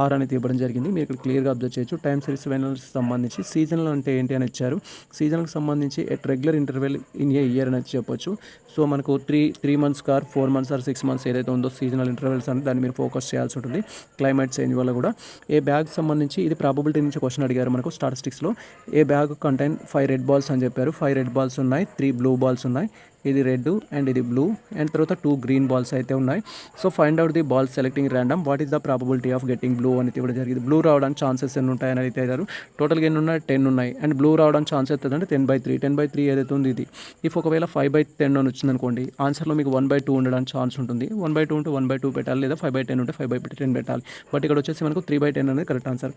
ఆర్ అనేది ఇవ్వడం జరిగింది. మీరు ఇక్కడ క్లియర్గా అబ్జర్వ్ చేయొచ్చు. టైమ్ సిరీస్ అనాలిసిస్ సంబంధించి సీజనల్ అంటే ఏంటి అని ఇచ్చారు. సీజనల్కి సంబంధించి at regular interval in a year అనేది చెప్పొచ్చు. సో మనకు 3 months or 4 months or 6 months ఏదైతే ఉందో సీజనల్ ఇంటర్వెల్స్ అని దాన్ని మీరు ఫోకస్ చేయాల్సి ఉంటుంది. క్లైమేట్ చేంజ్ వల్ల కూడా. ఏ బ్యాగ్ సంబంధించి ఇది ప్రాబబిలిటీ నుంచి క్వశ్చన్ అడిగారు మనకు స్టాటిస్టిక్స్లో. ఏ బ్యాగ్ కంటైన్ 5 రెడ్ బాల్స్ అని చెప్పారు. 5 రెడ్ బాల్స్ ఉన్నాయి, 3 బ్లూ బాల్స్ ఉన్నాయి. ఇది రెడ్ అండ్ ఇది బ్లూ అండ్ తర్వాత 2 గ్రీన్ బాల్స్ అయితే ఉన్నాయి. So find out the ball selecting random what is the probability of getting blue అని ఇవ్వడం జరిగింది. బ్లూ రావడానికి ఛాన్సెస్ ఎన్ని ఉంటాయని అయితే అడిగారు. టోటల్గా ఎన్ని ఉన్నాయి, 10 ఉన్నాయి. అండ్ బ్లూ రావడానికి ఛాన్స్ అవుతుంది అంటే 10/3. 10/3 ఏదైతే ఉంది ఇది. ఇఫ్ ఒకవేళ 5/10 అని వచ్చిందనుకోండి, ఆన్సర్లో మీకు 1/2 ఉండడానికి ఛాన్స్ ఉంటుంది. 1/2 ఉంటే 1/2 పెట్టాలి, లేదా 5/10 ఉంటే 5/10 పెట్టాలి. బట్ ఇక్కడ వచ్చేసి మనకు 3/10 అనేది కరెక్ట్ ఆన్సర్.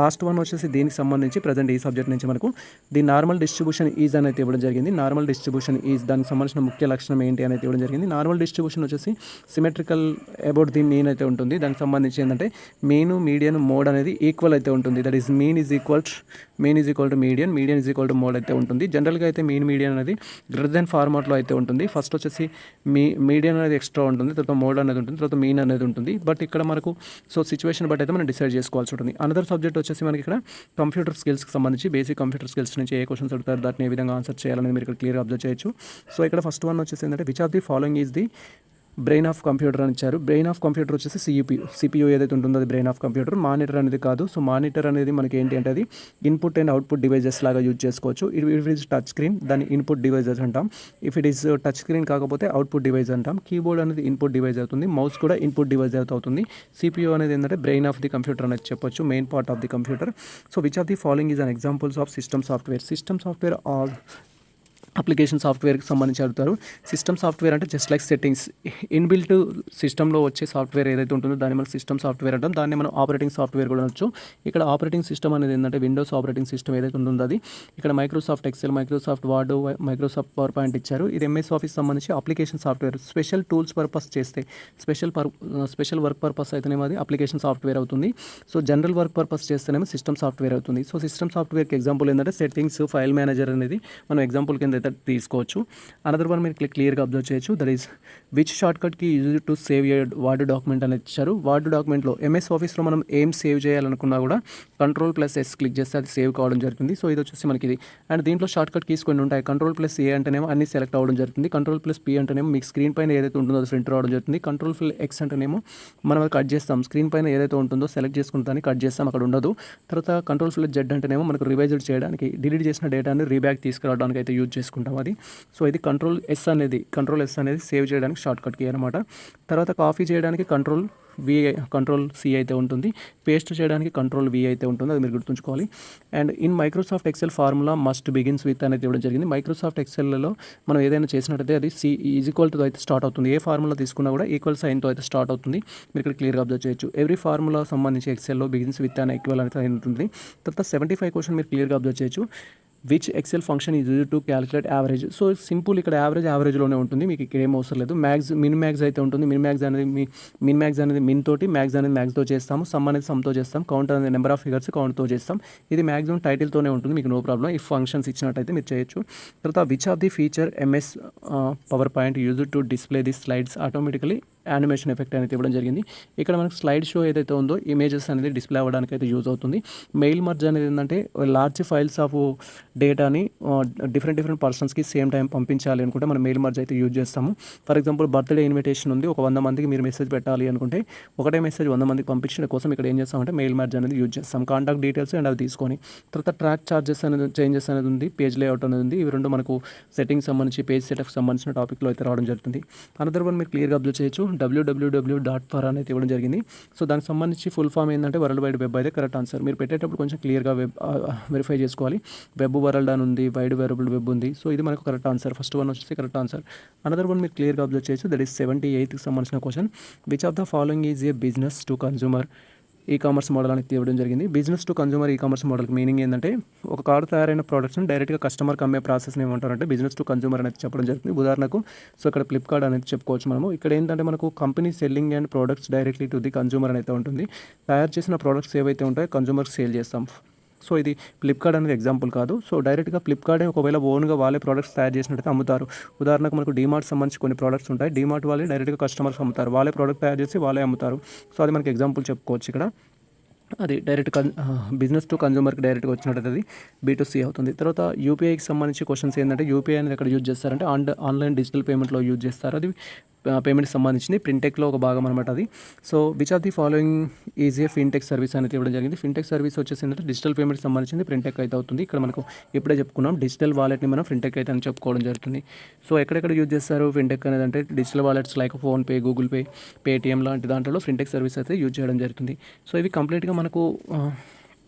లాస్ట్ వన్ వచ్చేసి దీనికి సంబంధించి ప్రజెంట్ ఈ సబ్జెక్ట్ నుంచి మనకు ది నార్మల్ డిస్ట్రిబ్యూషన్ ఈజ్ అని అయితే ఇవ్వడం జరిగింది. నార్మల్ డిస్ట్రిబ్యూషన్ ఈజ్ దానికి సంబంధించిన ముఖ్య లక్షణం ఏంటి అనేది ఇవ్వడం జరిగింది. నార్మల్ డిస్ట్రిబ్యూషన్ వచ్చేసి సిమెట్రికల్ అబౌట్ ది మీన్ అయితే ఉంటుంది. దానికి సంబంధించి ఏంటంటే మీన్, మీడియన్, మోడ్ అనేది ఈక్వల్ అయితే ఉంటుంది. That is mean is equal to median is equal to mode అయితే ఉంటుంది. జనరల్గా అయితే మీడియన్ అనేది గ్రేటర్ దెన్ ఫార్మాట్లో అయితే ఉంటుంది. ఫస్ట్ వచ్చేసి మీడియన్ అనేది ఎక్స్ట్రా ఉంటుంది, తర్వాత మోడ్ అనేది ఉంటుంది, తర్వాత మీన్ అనేది ఉంటుంది. బట్ ఇక్కడ మనకు సో సిచ్యువేషన్ బట్టి అయితే మనం డిసైడ్ చేసుకోవాల్సి ఉంటుంది. అనదర్ సబ్జెక్ట్ వచ్చేసి మనకి ఇక్కడ కంప్యూటర్ స్కిల్స్కి సంబంధించి బేసిక్ కంప్యూటర్ స్కిల్స్ నుంచి ఏ క్వశ్చన్స్ అడుగుతారు, దాన్ని ఏ విధంగా ఆన్సర్ చేయాలని మీరు ఇక్కడ క్లియర్గా అబ్జర్వ్ చేయొచ్చు. సో ఇక్కడ ఫస్ట్ వన్ వచ్చేసి ఏంటంటే which of the following is the brain of computer అని ఇచ్చారు. బ్రెయిన్ ఆఫ్ కంప్యూటర్ వచ్చేసి సిపియూ ఏదైతే ఉంటుందో అది బ్రెయిన్ ఆఫ్ కంప్యూటర్. మానిటర్ అనేది కాదు. సో మానిటర్ అనేది మనకి ఏంటి అంటే అది ఇన్పుట్ అండ్ అవుట్పుట్ డివైజెస్ లాగా యూజ్ చేసుకోవచ్చు. If it is touch screen దాన్ని ఇన్పుట్ డివైజెస్ అంటాం. If it is touch screen కాకపోతే అవుట్పుట్ డివైజ్ అంటాం. కీబోర్డ్ అనేది ఇన్పుట్ డివైజ్ అవుతుంది, మౌస్ కూడా ఇన్పుట్ డివైజ్ అవుతుంది. సిపియూ అనేది ఏంటంటే బ్రెయిన్ ఆఫ్ ది కంప్యూటర్ అనేది చెప్పొచ్చు, main part of the computer. So which of the following is an examples of system software. System software application సాఫ్ట్వేర్కి సంబంధించి అడుగుతారు. సిస్టమ్ సాఫ్ట్వేర్ అంటే జస్ట్ లైక్ సెట్టింగ్స్, ఇన్బిల్ట్ సిస్టంలో వచ్చే సాఫ్ట్వేర్ ఏదైతే ఉంటుందో దాన్ని మనం సిస్టమ్ సాఫ్ట్వేర్ అంటాం. దాన్ని మనం ఆపరేటింగ్ సాఫ్ట్వేర్ కూడా అనొచ్చు. ఇక్కడ ఆపరేటింగ్ సిస్టమ్ అనేది ఏంటంటే విండోస్ ఆపరేటింగ్ సిస్టమ్ ఏదైతే ఉంటుందో అది. ఇక్కడ Microsoft Excel, Microsoft Word, Microsoft PowerPoint ఇచ్చారు. ఇది ఎంఎస్ ఆఫీస్ సంబంధించి application software. Special tools purpose చేస్తే స్పెషల్ వర్క్ పర్పస్ అయితేనేమో అది అప్లికేషన్ సాఫ్ట్వేర్ అవుతుంది. సో జనరల్ వర్క్ పర్పస్ చేస్తేనేమో సిస్టమ్ సాఫ్ట్వేర్ అవుతుంది. సో సిస్టమ్ సాఫ్ట్వేర్కి ఎగ్జాంపుల్ ఏంటంటే సెట్టింగ్స్, ఫైల్ మేనేజర్ అనేది మనం ఎగ్జాంపుల్ కింద అయితే తీసుకోవచ్చు. అనదర్ వన్ మీరు క్లియర్గా అబ్జర్వ్ చేయొచ్చు. దట్ ఈస్ విచ్ షార్ట్ కట్కి use to save word document అనేది ఇచ్చారు. వర్డ్ డాక్యుమెంట్లో ఎంఎస్ ఆఫీస్లో మనం ఏం సేవ్ చేయాలనుకున్నా కూడా Ctrl+S క్లిక్ చేస్తే అది సేవ్ కావడం జరుగుతుంది. సో ఇది వచ్చేసి మనకి ఇది. అండ్ దీంట్లో షార్ట్ కట్ కీస్ కొన్ని ఉంటాయి. Ctrl+A అంటేనేమో అన్ని సెలెక్ట్ అవ్వడం జరుగుతుంది. Ctrl+P అంటేనేమో మీకు స్క్రీన్ పైన ఏదైతే ఉంటుందో అది ప్రింట్ రావడం జరుగుతుంది. Ctrl+X అంటేనేమో మనం అది కట్ చేస్తాం. స్క్రీన్ పైన ఏదైతే ఉంటుందో సెలెక్ట్ చేసుకున్న దాన్ని కట్ చేస్తాం, అక్కడ ఉండదు. తర్వాత Ctrl+Z అంటేనేమో మనకు రివైజ్డ్ చేయడానికి, డిలీట్ చేసిన డేటాని రీబ్యాక్ తీసుకురావడానికి అయితే యూజ్ చేసుకుంటాం అది. సో ఇది Ctrl+S అనేది సేవ్ చేయడానికి షార్ట్ కట్ కీ అనమాట. తర్వాత కాపీ చేయడానికి Ctrl+C అయితే ఉంటుంది. పేస్ట్ చేయడానికి Ctrl+V అయితే ఉంటుంది, అది మీరు గుర్తుంచుకోవాలి. And in Microsoft Excel formula must begins with అనేది ఇవ్వడం జరిగింది. మైక్రోసాఫ్ట్ ఎక్సెల్లో మనం ఏదైనా చేసినట్టయితే అది C=to అయితే స్టార్ట్ అవుతుంది. ఏ ఫార్ములా తీసుకున్నా కూడా ఈక్వల్ సైన్తో అయితే స్టార్ట్ అవుతుంది. మీరు ఇక్కడ క్లియర్గా అబ్జర్వ్ చేయొచ్చు. ఎవ్రీ ఫార్ములా సంబంధించి ఎక్సెల్లో బిగిన్స్ విత్ అనే ఈక్వల్ అనేది ఉంటుంది. తర్వాత 75 క్వశ్చన్ మీరు క్లియర్గా అబ్జర్వ్ చేయొచ్చు. Which excel function is use to calculate average. So simple, ఇక్కడ యావరేజ్లోనే ఉంటుంది, మీకు ఇక్కడ ఏం అవసరం లేదు. మిన్ మ్యాక్స్ అయితే ఉంటుంది. మిన్ మ్యాక్స్ అనేది మిన్ తోటి, మ్యాక్స్ అనేది మ్యాక్స్తో చేస్తాము, సమ్ అనేది సమ్తో చేస్తాం, కౌంట్ అనేది నెంబర్ ఆఫ్ ఫిగర్స్ కౌంట్తో చేస్తాం. ఇది మ్యాక్సిమం టైటిల్తోనే ఉంటుంది, మీకు నో ప్రాబ్లం. ఈ ఫంక్షన్స్ ఇచ్చినట్టయితే మీరు చేయొచ్చు. తర్వాత which of the feature MS power point use to display the slides automatically animation effect అనేది ఇవ్వడం జరిగింది. ఇక్కడ మనకు స్లైడ్ షో ఏదైతే ఉందో ఇమేజెస్ అనేది డిస్ప్లే అవ్వడానికి అయితే యూజ్ అవుతుంది. మెయిల్ మర్జ్ అనేది ఏంటంటే లార్జ్ ఫైల్స్ ఆఫ్ డేటాని డిఫరెంట్ పర్సన్స్కి సేమ్ టైం పంపించాలి అనుకుంటే మనం మెయిల్ మర్జ్ అయితే యూజ్ చేస్తాము. ఫర్ ఎగ్జాంపుల్ బర్త్డే ఇన్విటేషన్ ఉంది, ఒక 100 మందికి మీరు మెసేజ్ పెట్టాలి అనుకుంటే ఒకటే మెసేజ్ 100 మందికి పంపించడం కోసం ఇక్కడ ఏం చేస్తామంటే మెయిల్ మర్జ్ అనేది యూజ్ చేస్తాం. కాంటాక్ట్ డీటెయిల్స్ అండ్ అవి తీసుకొని తర్వాత ట్రాక్ చార్జెస్ అనేది చేంజెస్ అనేది ఉంది, పేజ్ లేఅవుట్ అనేది ఉంది. ఇవి రెండు మనకు సెట్టింగ్స్ సంబంధించి, పేజ్ సెటప్ సంబంధించిన టాపిక్లో అయితే రావడం జరుగుతుంది. అనదర్ వన్ మీరు క్లియర్గా అబ్జర్వ్ చేయొచ్చు. www.for అనేది ఇవ్వడం జరిగింది. సో దానికి సంబంధించి ఫుల్ ఫామ్ ఏంటంటే వరల్డ్ వైడ్ వెబ్ అయితే కరెక్ట్ ఆన్సర్. మీరు పెట్టేటప్పుడు కొంచెం క్లియర్గా వెరిఫై చేసుకోవాలి. వెబ్ వరల్డ్ అని ఉంది, వైడ్ వెబ్ ఉంది. సో ఇది మనకు కరెక్ట్ ఆన్సర్. ఫస్ట్ వన్ వచ్చేసి కరెక్ట్ ఆన్సర్. అనదర్ వన్ మీరు క్లియర్గా అబ్జర్వ్ చేయొచ్చు. దట్ ఈస్ 78కి సంబంధించిన question. Which of the following is a business to consumer e commerce model అనేది ఇవ్వడం జరిగింది. Business to consumer e commerce మోడల్కి మీనింగ్ ఏంటంటే ఒక కార్డు తయారైన ప్రోడక్ట్స్ని డైరెక్ట్గా కస్టమర్కి అమ్మే ప్రాసెస్ని ఏమంటారంటే బిజినెస్ టు కన్జ్యూమర్ అనేది చెప్పడం జరుగుతుంది. ఉదాహరణకు సో ఇక్కడ ఫ్లిప్కార్ట్ అనేది చెప్పుకోవచ్చు మనము. ఇక్కడ ఏంటంటే మనకు company selling and products directly to the consumer అయితే ఉంటుంది. తయారు చేసిన ప్రోడక్ట్స్ ఏవైతే ఉంటాయో కన్జ్యూమర్కి సేల్ చేస్తాం. సో ఇది ఫ్లిప్కార్ట్ అనేది ఎగ్జాంపుల్ కాదు. సో డైరెక్ట్గా ఫ్లిప్కార్ట్ ఒకవేళ ఓన్గా వాళ్ళే ప్రోడక్ట్స్ తయారు చేసినట్టయితే అమ్ముతారు. ఉదాహరణకు మనకు డీమార్ట్ సంబంధించి కొన్ని ప్రోడక్ట్స్ ఉంటాయి. డీమార్ట్ వాళ్ళే డైరెక్ట్గా కస్టమర్స్ అమ్ముతారు, వాళ్ళే ప్రోడక్ట్ తయారు చేసి వాళ్ళే అమ్ముతారు. సో అది మనకి ఎగ్జాంపుల్ చెప్పుకోవచ్చు. ఇక్కడ అది డైరెక్ట్ బిజినెస్ టు కన్జ్యూమర్కి డైరెక్ట్గా వచ్చినట్టు అది B2C అవుతుంది. తర్వాత యూపీఐకి సంబంధించి క్వశ్చన్స్ ఏంటంటే యూపీఐ అనేది ఎక్కడ యూజ్ చేస్తారంటే ఆన్లైన్ డిజిటల్ పేమెంట్లో యూజ్ చేస్తారు. అది పేమెంట్కి సంబంధించింది ఫిన్టెక్లో ఒక భాగం అనమాట అది. So which of the following is A fintech service అనేది ఇవ్వడం జరిగింది. ఫిన్టెక్ సర్వీస్ వచ్చేసి ఏంటంటే డిజిటల్ పేమెంట్కి సంబంధించింది ఫిన్టెక్ అయితే అవుతుంది. ఇక్కడ మనకు ఇప్పుడే చెప్పుకున్నాం డిజిటల్ వాలెట్ని మనం ఫిన్టెక్ అయితే అని చెప్పుకోవడం జరుగుతుంది. సో ఎక్కడెక్కడ యూజ్ చేస్తారు ఫిన్టెక్ అనేది అంటే digital wallets like PhonePe, Google pay, Paytm లాంటి దాంట్లో ఫిన్టెక్ సర్వీస్ అయితే యూజ్ చేయడం జరుగుతుంది. సో ఇవి కంప్లీట్గా మనకు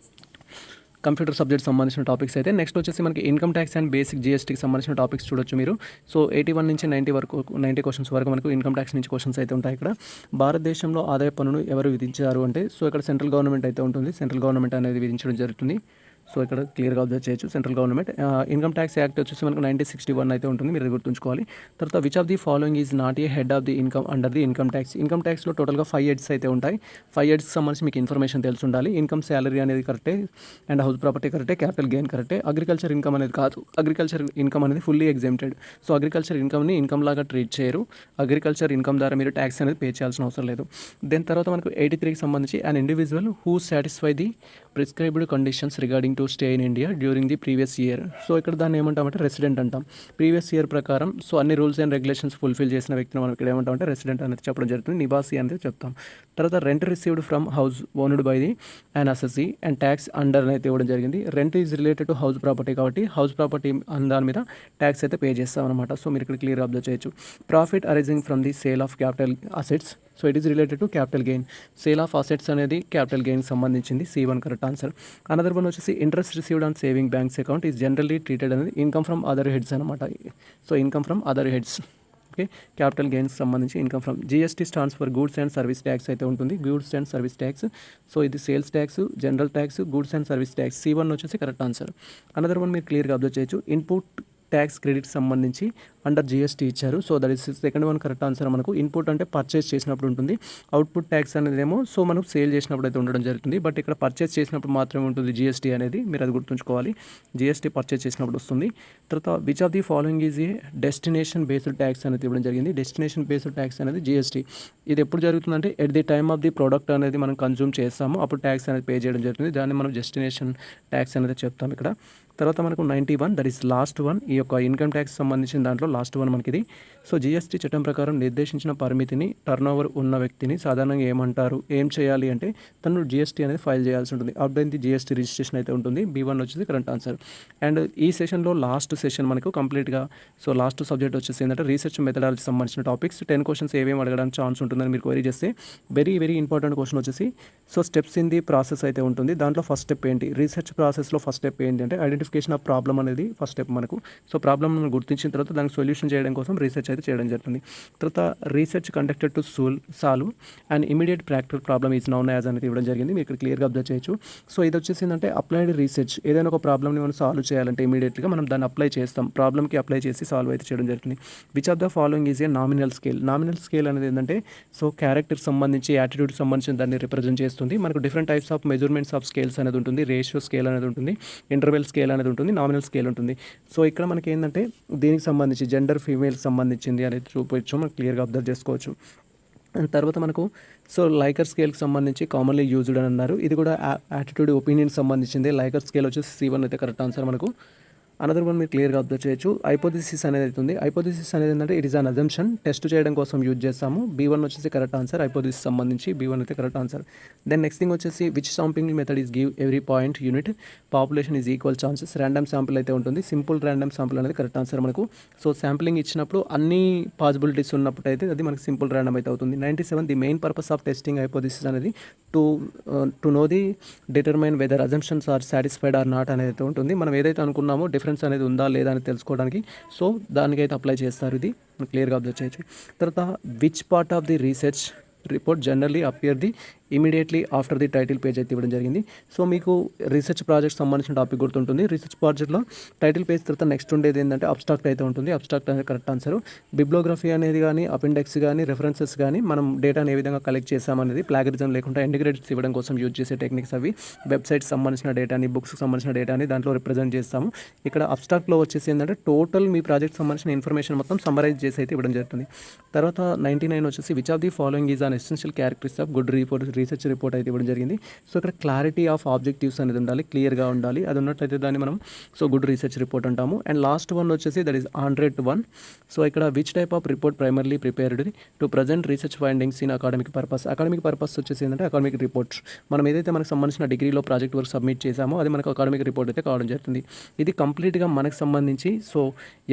కంప్యూటర్ సబ్జెక్ట్ సంబంధించిన టాపిక్స్ అయితే. నెక్స్ట్ వచ్చేసి మనకి ఇన్కమ్ ట్యాక్స్ అండ్ బేసిక్ జీఎస్టీకి సంబంధించిన టాపిక్స్ చూడొచ్చు మీరు. సో 81 నుంచి 90 క్వశ్చన్స్ వరకు మనకు ఇన్కమ్ ట్యాక్స్ నుంచి క్వశ్చన్స్ అయితే ఉంటాయి. ఇక్కడ భారతదేశంలో ఆదాయ పన్నును ఎవరు విధించారు అంటే సో ఇక్కడ సెంట్రల్ గవర్నమెంట్ అయితే ఉంటుంది. సెంట్రల్ గవర్నమెంట్ అనేది విధించడం జరుగుతుంది. సో ఇక్కడ క్లియర్గా అబ్జర్వ్ చేయొచ్చు central government. Income tax act వచ్చేసి మనకు 1961 అయితే ఉంటుంది, మీరు గుర్తుంచుకోవాలి. తర్వాత which of the following is not a head of the income under the income tax. Income ట్యాక్స్లో టోటల్గా 5 హెడ్స్ అయితే ఉంటాయి. 5 హెడ్స్కి సంబంధించి మీకు ఇన్ఫర్మేషన్ తెలిసి ఉండాలి. ఇన్కమ్ శాలరీ అనేది కరెక్టే, అండ్ హౌస్ ప్రాపర్టీ కరెక్టే, క్యాపిటల్ గెయిన్ కరెక్టే. అగ్రికల్చర్ ఇన్కమ్ అనేది కాదు, అగ్రికల్చర్ ఇన్కమ్ అనేది ఫుల్లీ ఎగ్జెంప్టెడ్. సో అగ్రికల్చర్ ఇన్కమ్ని ఇన్కమ్ లాగా ట్రీట్ చేయరు. అగ్రికల్చర్ ఇన్కమ్ ద్వారా మీరు ట్యాక్స్ అనేది పే చేయాల్సిన అవసరం లేదు. దెన్ తర్వాత మనకు 83కి సంబంధించి an individual who satisfy the prescribed conditions regarding to stay in India during the previous year. So ఇక్కడ దాన్ని ఏమంటామంటే రెసిడెంట్ అంటాం. ప్రీవియస్ ఇయర్ ప్రకారం సో అన్ని రూల్స్ అండ్ రెగ్యులేషన్స్ ఫుల్ఫిల్ చేసిన వ్యక్తిని మనం ఇక్కడ ఏమంటామంటే రెసిడెంట్ అనేది చెప్పడం జరుగుతుంది. నివాసి అనేది చెప్తాం. తర్వాత rent received from house owned by the and assessee and tax under అయితే ఇవ్వడం జరిగింది. Rent is related to house property కాబట్టి హౌస్ ప్రాపర్టీ దాని మీద ట్యాక్స్ అయితే పే చేస్తాం అనమాట. సో మీరు ఇక్కడ క్లియర్ అబ్జర్వ్ చేయొచ్చు. Profit arising from the sale of capital assets so it is related to capital gain. Sale of assets అనేది క్యాపిటల్ గెయిన్ సంబంధించింది. C1 correct answer. Another one వచ్చేసి interest received on saving banks account is generally treated అనేది income from other heads అనమాట. So income from other heads. Okay, capital gains సంబంధించి income from. GST stands for goods and service tax అయితే ఉంటుంది. Goods and service tax. So ఇది sales tax, general tax, goods and service tax. C1 వచ్చేసి correct answer. Another one మీరు క్లియర్గా observe చేయొచ్చు. Input tax credit సంబంధించి under GST ఇచ్చారు. So that is second one correct answer. మనకు input అంటే purchase చేసినప్పుడు ఉంటుంది, అవుట్పుట్ ట్యాక్స్ అనేది ఏమో సో మనం సేల్ చేసినప్పుడు అయితే ఉండడం జరుగుతుంది. బట్ ఇక్కడ పర్చేస్ చేసినప్పుడు మాత్రమే ఉంటుంది జిఎస్టీ అనేది, మీరు అది గుర్తుంచుకోవాలి. జిఎస్టీ పర్చేస్ చేసినప్పుడు వస్తుంది. తర్వాత which of the following is A destination based tax అనేది ఇవ్వడం జరిగింది. డెస్టినేషన్ బేస్డ్ ట్యాక్స్ అనేది జిఎస్టీ. ఇది ఎప్పుడు జరుగుతుందంటే at the time of the product అనేది మనం కన్జ్యూమ్ చేస్తాము, అప్పుడు ట్యాక్స్ అనేది పే చేయడం జరుగుతుంది. దాన్ని మనం డెస్టినేషన్ ట్యాక్స్ అనేది చెప్తాం ఇక్కడ. తర్వాత మనకు 91 దట్ ఈస్ లాస్ట్ వన్. ఈ యొక్క ఇన్కమ్ ట్యాక్స్ సంబంధించిన దాంట్లో లాస్ట్ వన్ మనకి ఇది. సో జిఎస్టీ చట్టం ప్రకారం నిర్దేశించిన పరిమితిని టర్న్ ఓవర్ ఉన్న వ్యక్తిని సాధారణంగా ఏమంటారు, ఏం చేయాలి అంటే తను జిఎస్టీ అనేది ఫైల్ చేయాల్సి ఉంటుంది. అప్పుడైతే జిఎస్టీ రిజిస్ట్రేషన్ అయితే ఉంటుంది. B1 వచ్చేసి కరెక్ట్ ఆన్సర్. అండ్ ఈ సెషన్లో లాస్ట్ సెషన్ మనకు కంప్లీట్గా సో లాస్ట్ సబ్జెక్ట్ వచ్చేసి ఏంటంటే రీసెర్చ్ మెథడాలజీ సంబంధించిన టాపిక్స్ 10 క్వశ్చన్స్ ఏమేమి అడగడానికి ఛాన్స్ ఉంటుందని మీరు క్వరీ చేస్తే వెరీ వెరీ ఇంపార్టెంట్ క్వశ్చన్ వచ్చేసి so steps in the process అయితే ఉంటుంది. దాంట్లో ఫస్ట్ స్టెప్ ఏంటి, రీసెర్చ్ ప్రాసెస్లో ఫస్ట్ స్టెప్ ఏంటి అంటే ఐడెంటిఫికేషన్ ఆఫ్ ప్రాబ్లమ్ అనేది ఫస్ట్ స్టెప్ మనకు. సో ప్రాబ్లమ్ను గుర్తించిన తర్వాత దానికి సొల్యూషన్ చేయడం కోసం రీసెర్చ్ అయితే చేయడం జరుగుతుంది. తర్వాత research conducted to solve and immediate practical problem is noun as అనేది ఇవ్వడం జరిగింది. మీరు ఇక్కడ క్లియర్గా అబ్జర్వ్ చేయొచ్చు. సో ఇది వచ్చేసి ఏంటంటే అప్లైడ్ రీసెర్చ్. ఏదైనా ఒక ప్రాబ్లమ్ని మనం సాల్వ్ చేయాలంటే ఇమీడియట్గా మనం దాన్ని అప్లై చేస్తాం, ప్రాబ్లమ్కి అప్లై చేసి సాల్వ్ అయితే చేయడం జరుగుతుంది. Which of the following is A nominal scale. Nominal scale అనేది ఏంటంటే సో క్యారెక్టర్ సంబంధించి యాటిట్యూడ్ సంబంధించిన దాన్ని రిప్రజెంట్ చేస్తుంది. మనకు different types of measurements of scales అనేది ఉంటుంది. రేషియో స్కేల్ అనేది ఉంటుంది, ఇంటర్వెల్ స్కేల్ అనేది ఉంటుంది, నామినల్ స్కేల్ ఉంటుంది. సో ఇక్కడ మనకి ఏంటంటే దీనికి సంబంధించి జెండర్ ఫీమేల్ సంబంధించింది అనేది చూపించు మనం క్లియర్గా అబ్జర్వ్ చేసుకోవచ్చు. అండ్ తర్వాత మనకు సో లైకర్ స్కేల్కి సంబంధించి కామన్లీ యూజ్డ్ అని అన్నారు. ఇది కూడా యాటిట్యూడ్ ఒపీనియన్ సంబంధించింది. లైకర్ స్కేల్ వచ్చేసి C1 అయితే కరెక్ట్ ఆన్సర్ మనకు. అనదర్ వన్ మీరు క్లియర్గా అబ్జర్వ్ చేయొచ్చు. హైపోథిసిస్ అనేది అవుతుంది. హైపోథిసిస్ అనేది ఏంటంటే it is an assumption, test చేయడం కోసం యూజ్ చేస్తాము. B1 వచ్చేసి కరెక్ట్ ఆన్సర్. హైపోథిసిస్ సంబంధించి B1 అయితే correct answer. Then next thing వచ్చేసి which sampling method is give every point unit population is equal chances. Random sample అయితే ఉంటుంది. సింపుల్ ర్యాండమ్ శాంపుల్ అనేది కరెక్ట్ ఆన్సర్ మనకు. సో శాంప్లింగ్ ఇచ్చినప్పుడు అన్ని పాసిబిలిటీస్ ఉన్నప్పుడు అయితే అది మనకు సింపుల్ ర్యాండమ్ అయితే అవుతుంది. 97 the main purpose of testing hypothesis అనేది to know the determine whether assumptions are satisfied or not అనేది అయితే ఉంటుంది. మనం ఏదైతే అనుకున్నామో డిఫరెన్స్ అనేది ఉందా లేదా అని తెలుసుకోవడానికి సో దానికైతే అప్లై చేస్తారు. ఇది క్లియర్గా అబ్జర్వ్ చేయొచ్చు. తర్వాత which part of the research report generally appear the immediately after the title page అయితే ఇవ్వడం జరిగింది. సో మీకు రీసెర్చ్ ప్రాజెక్ట్ సంబంధించిన టాపిక్ గుర్తుంటుంది. రీసెర్చ్ ప్రాజెక్ట్లో టైటిల్ పేజ్ తర్వాత నెక్స్ట్ ఉండేది ఏంటంటే అబ్స్ట్రాక్ట్ అయితే ఉంటుంది. అబ్స్ట్రాక్ట్ అనేది కరెక్ట్ ఆన్సర్. బిబ్లోగ్రఫీ అనేది కానీ అపెండెక్స్ కానీ రెఫరెన్సెస్ కానీ మనం డేటాని ఏ విధంగా కలెక్ట్ చేసామనేది ప్లాగరిజం లేకుండా ఇంటిగ్రేటెడ్స్ ఇవ్వడం కోసం యూజ్ చేసే టెక్నిక్స్ అవి. వెబ్సైట్స్ సంబంధించిన డేటాని, బుక్స్కి సంబంధించిన డేటాని దాంట్లో రిప్రజెంట్ చేస్తాము. ఇక్కడ అబ్స్ట్రాక్ట్లో వచ్చేసి ఏంటంటే టోటల్ మీ ప్రాజెక్ట్ సంబంధించిన ఇన్ఫర్మేషన్ మొత్తం సమ్మరైజ్ చేసి అయితే ఇవ్వడం జరుగుతుంది. తర్వాత 99 వచ్చేసి which of the following is an essential characteristics of good research report అయితే ఇవ్వడం జరిగింది. సో ఇక్కడ క్లారిటీ ఆఫ్ ఆబ్జెక్టివ్స్ అనేది ఉండాలి, క్లియర్గా ఉండాలి. అది ఉన్నట్లయితే దాన్ని మనం సో గుడ్ రీసెర్చ్ రిపోర్ట్ అంటాము. అండ్ లాస్ట్ వన్ వచ్చేసి దట్ ఈస్ 101. సో ఇక్కడ which type of report primarily prepared to present research findings in academic purpose. Academic purpose వచ్చేసి ఏంటంటే అకాడమిక్ రిపోర్ట్. మనం ఏదైతే మనకు సంబంధించిన డిగ్రీలో ప్రాజెక్ట్ వర్క్ సబ్మిట్ చేసామో అది మనకు అకాడమిక్ రిపోర్ట్ అయితే కావడం జరుగుతుంది. ఇది కంప్లీట్గా మనకు సంబంధించి సో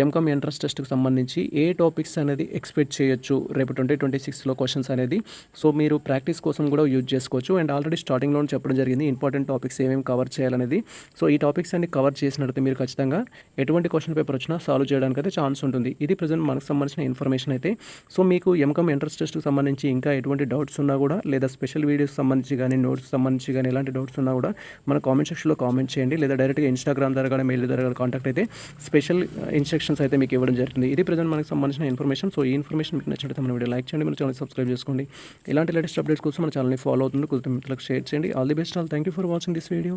ఎంకామ్ ఎంట్రన్స్ టెస్ట్కి సంబంధించి ఏ టాపిక్స్ అనేది ఎక్స్పెక్ట్ చేయొచ్చు రేపు 2026లో క్వశ్చన్స్ అనేది సో మీరు ప్రాక్టీస్ కోసం కూడా యూజ్ చేసుకోవచ్చు. అండ్ ఆల్రెడీ స్టార్టింగ్లో చెప్పడం జరిగింది ఇంపార్టెంట్ టాపిక్స్ ఏమేమి కవర్ చేయాలనేది. సో ఈ టాపిక్స్ అన్ని కవర్ చేసినట్టు మీరు ఖచ్చితంగా ఎటువంటి క్వశ్చన్ పేపర్ వచ్చినా సాల్వ్ చేయడానికి అయితే ఛాన్స్ ఉంటుంది. ఇది ప్రజెంట్ మనకు సంబంధించిన ఇన్ఫర్మేషన్ అయితే. సో మీకు ఎంకామ్ ఎంట్రన్స్ టెస్ట్కి సంబంధించి ఇంకా ఎటువంటి డౌట్స్ ఉన్నా కూడా లేదా స్పెషల్ వీడియోస్ సంబంధించి కానీ నోట్స్ సంబంధించి కానీ ఎలాంటి డౌట్స్ ఉన్నా కూడా మన కామెంట్ సెక్షన్లో కామెంట్ చేయండి, లేదా డైరెక్ట్గా ఇన్స్టాగ్రామ్ ద్వారా కానీ మెయిల్ ద్వారా కాంటాక్ట్ అయితే స్పెషల్ ఇన్స్ట్రక్షన్స్ అయితే మీకు ఇవ్వడం జరుగుతుంది. ఇది ప్రజెంట్ మనకు సంబంధించిన ఇన్ఫర్మేషన్. సో ఈ ఇన్ఫర్మేషన్ మీకు నచ్చినట్లయితే మన వీడియో లైక్ చేయండి, మన ఛానల్ సబ్స్క్రైబ్ చేసుకోండి. ఇలాంటి లేటెస్ట్ అప్డేట్స్ కోసం మన ఛానల్ని ఫాలో అవుతుంది, కొద్దిగా మిత్రులకు షేర్ చేయండి. All the best all. Thank you for watching this video.